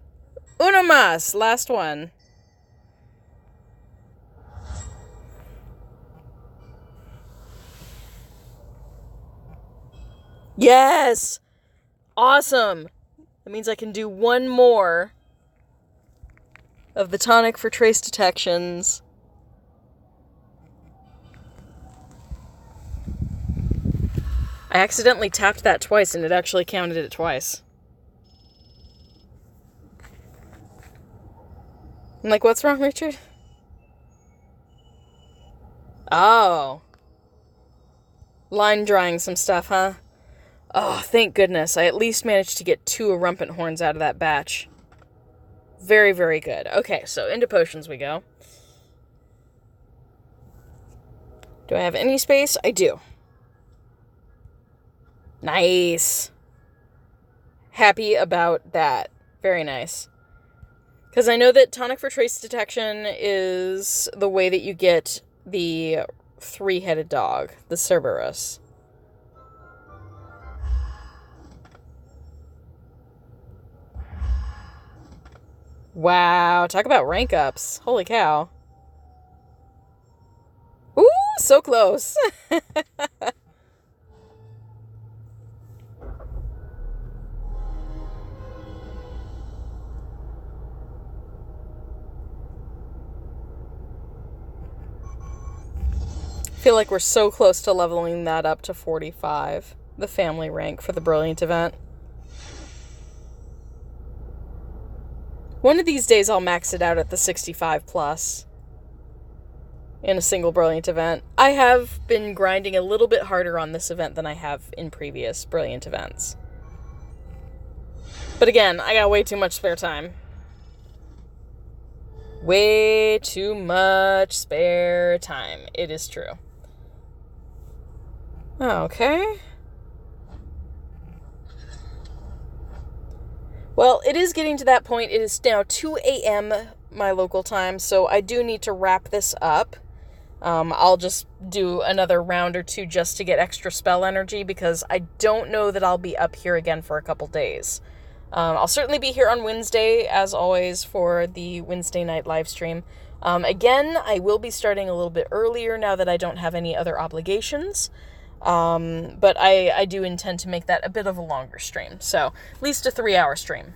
Uno más. Last one. Yes! Awesome! That means I can do one more of the tonic for trace detections. I accidentally tapped that twice and it actually counted it twice. I'm like, what's wrong, Richard? Oh. Line drawing some stuff, huh? Oh, thank goodness. I at least managed to get 2 rumpant horns out of that batch. Very, very good. Okay, so into potions we go. Do I have any space? I do. Nice. Happy about that. Very nice. Because I know that tonic for trace detection is the way that you get the 3-headed dog, the Cerberus. Wow, talk about rank ups. Holy cow. Ooh, so close. I feel like we're so close to leveling that up to 45, the family rank for the Brilliant event. One of these days I'll max it out at the 65 plus in a single Brilliant event. I have been grinding a little bit harder on this event than I have in previous Brilliant events. But again, I got way too much spare time. Way too much spare time. It is true. Okay. Well, it is getting to that point. It is now 2 a.m. my local time, so I do need to wrap this up. I'll just do another round or two just to get extra spell energy, because I don't know that I'll be up here again for a couple days. I'll certainly be here on Wednesday, as always, for the Wednesday night live stream. Again, I will be starting a little bit earlier now that I don't have any other obligations. But I do intend to make that a bit of a longer stream. So, at least a 3-hour stream.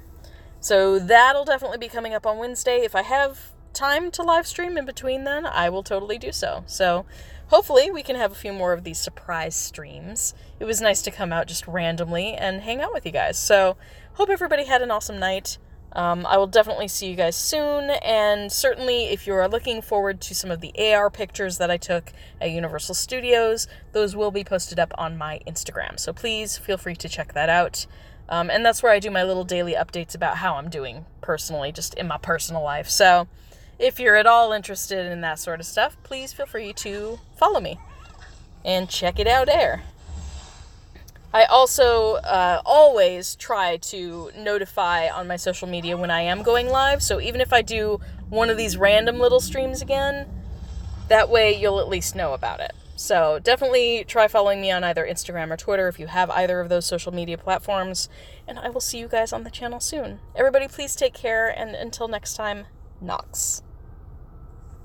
So that'll definitely be coming up on Wednesday. If I have time to live stream in between then, I will totally do so. So, hopefully we can have a few more of these surprise streams. It was nice to come out just randomly and hang out with you guys. So, hope everybody had an awesome night. I will definitely see you guys soon, and certainly if you are looking forward to some of the AR pictures that I took at Universal Studios, those will be posted up on my Instagram, so please feel free to check that out. And that's where I do my little daily updates about how I'm doing personally, just in my personal life. So if you're at all interested in that sort of stuff, please feel free to follow me and check it out there. I also always try to notify on my social media when I am going live, so even if I do one of these random little streams again, that way you'll at least know about it. So definitely try following me on either Instagram or Twitter if you have either of those social media platforms, and I will see you guys on the channel soon. Everybody please take care, and until next time, Nox.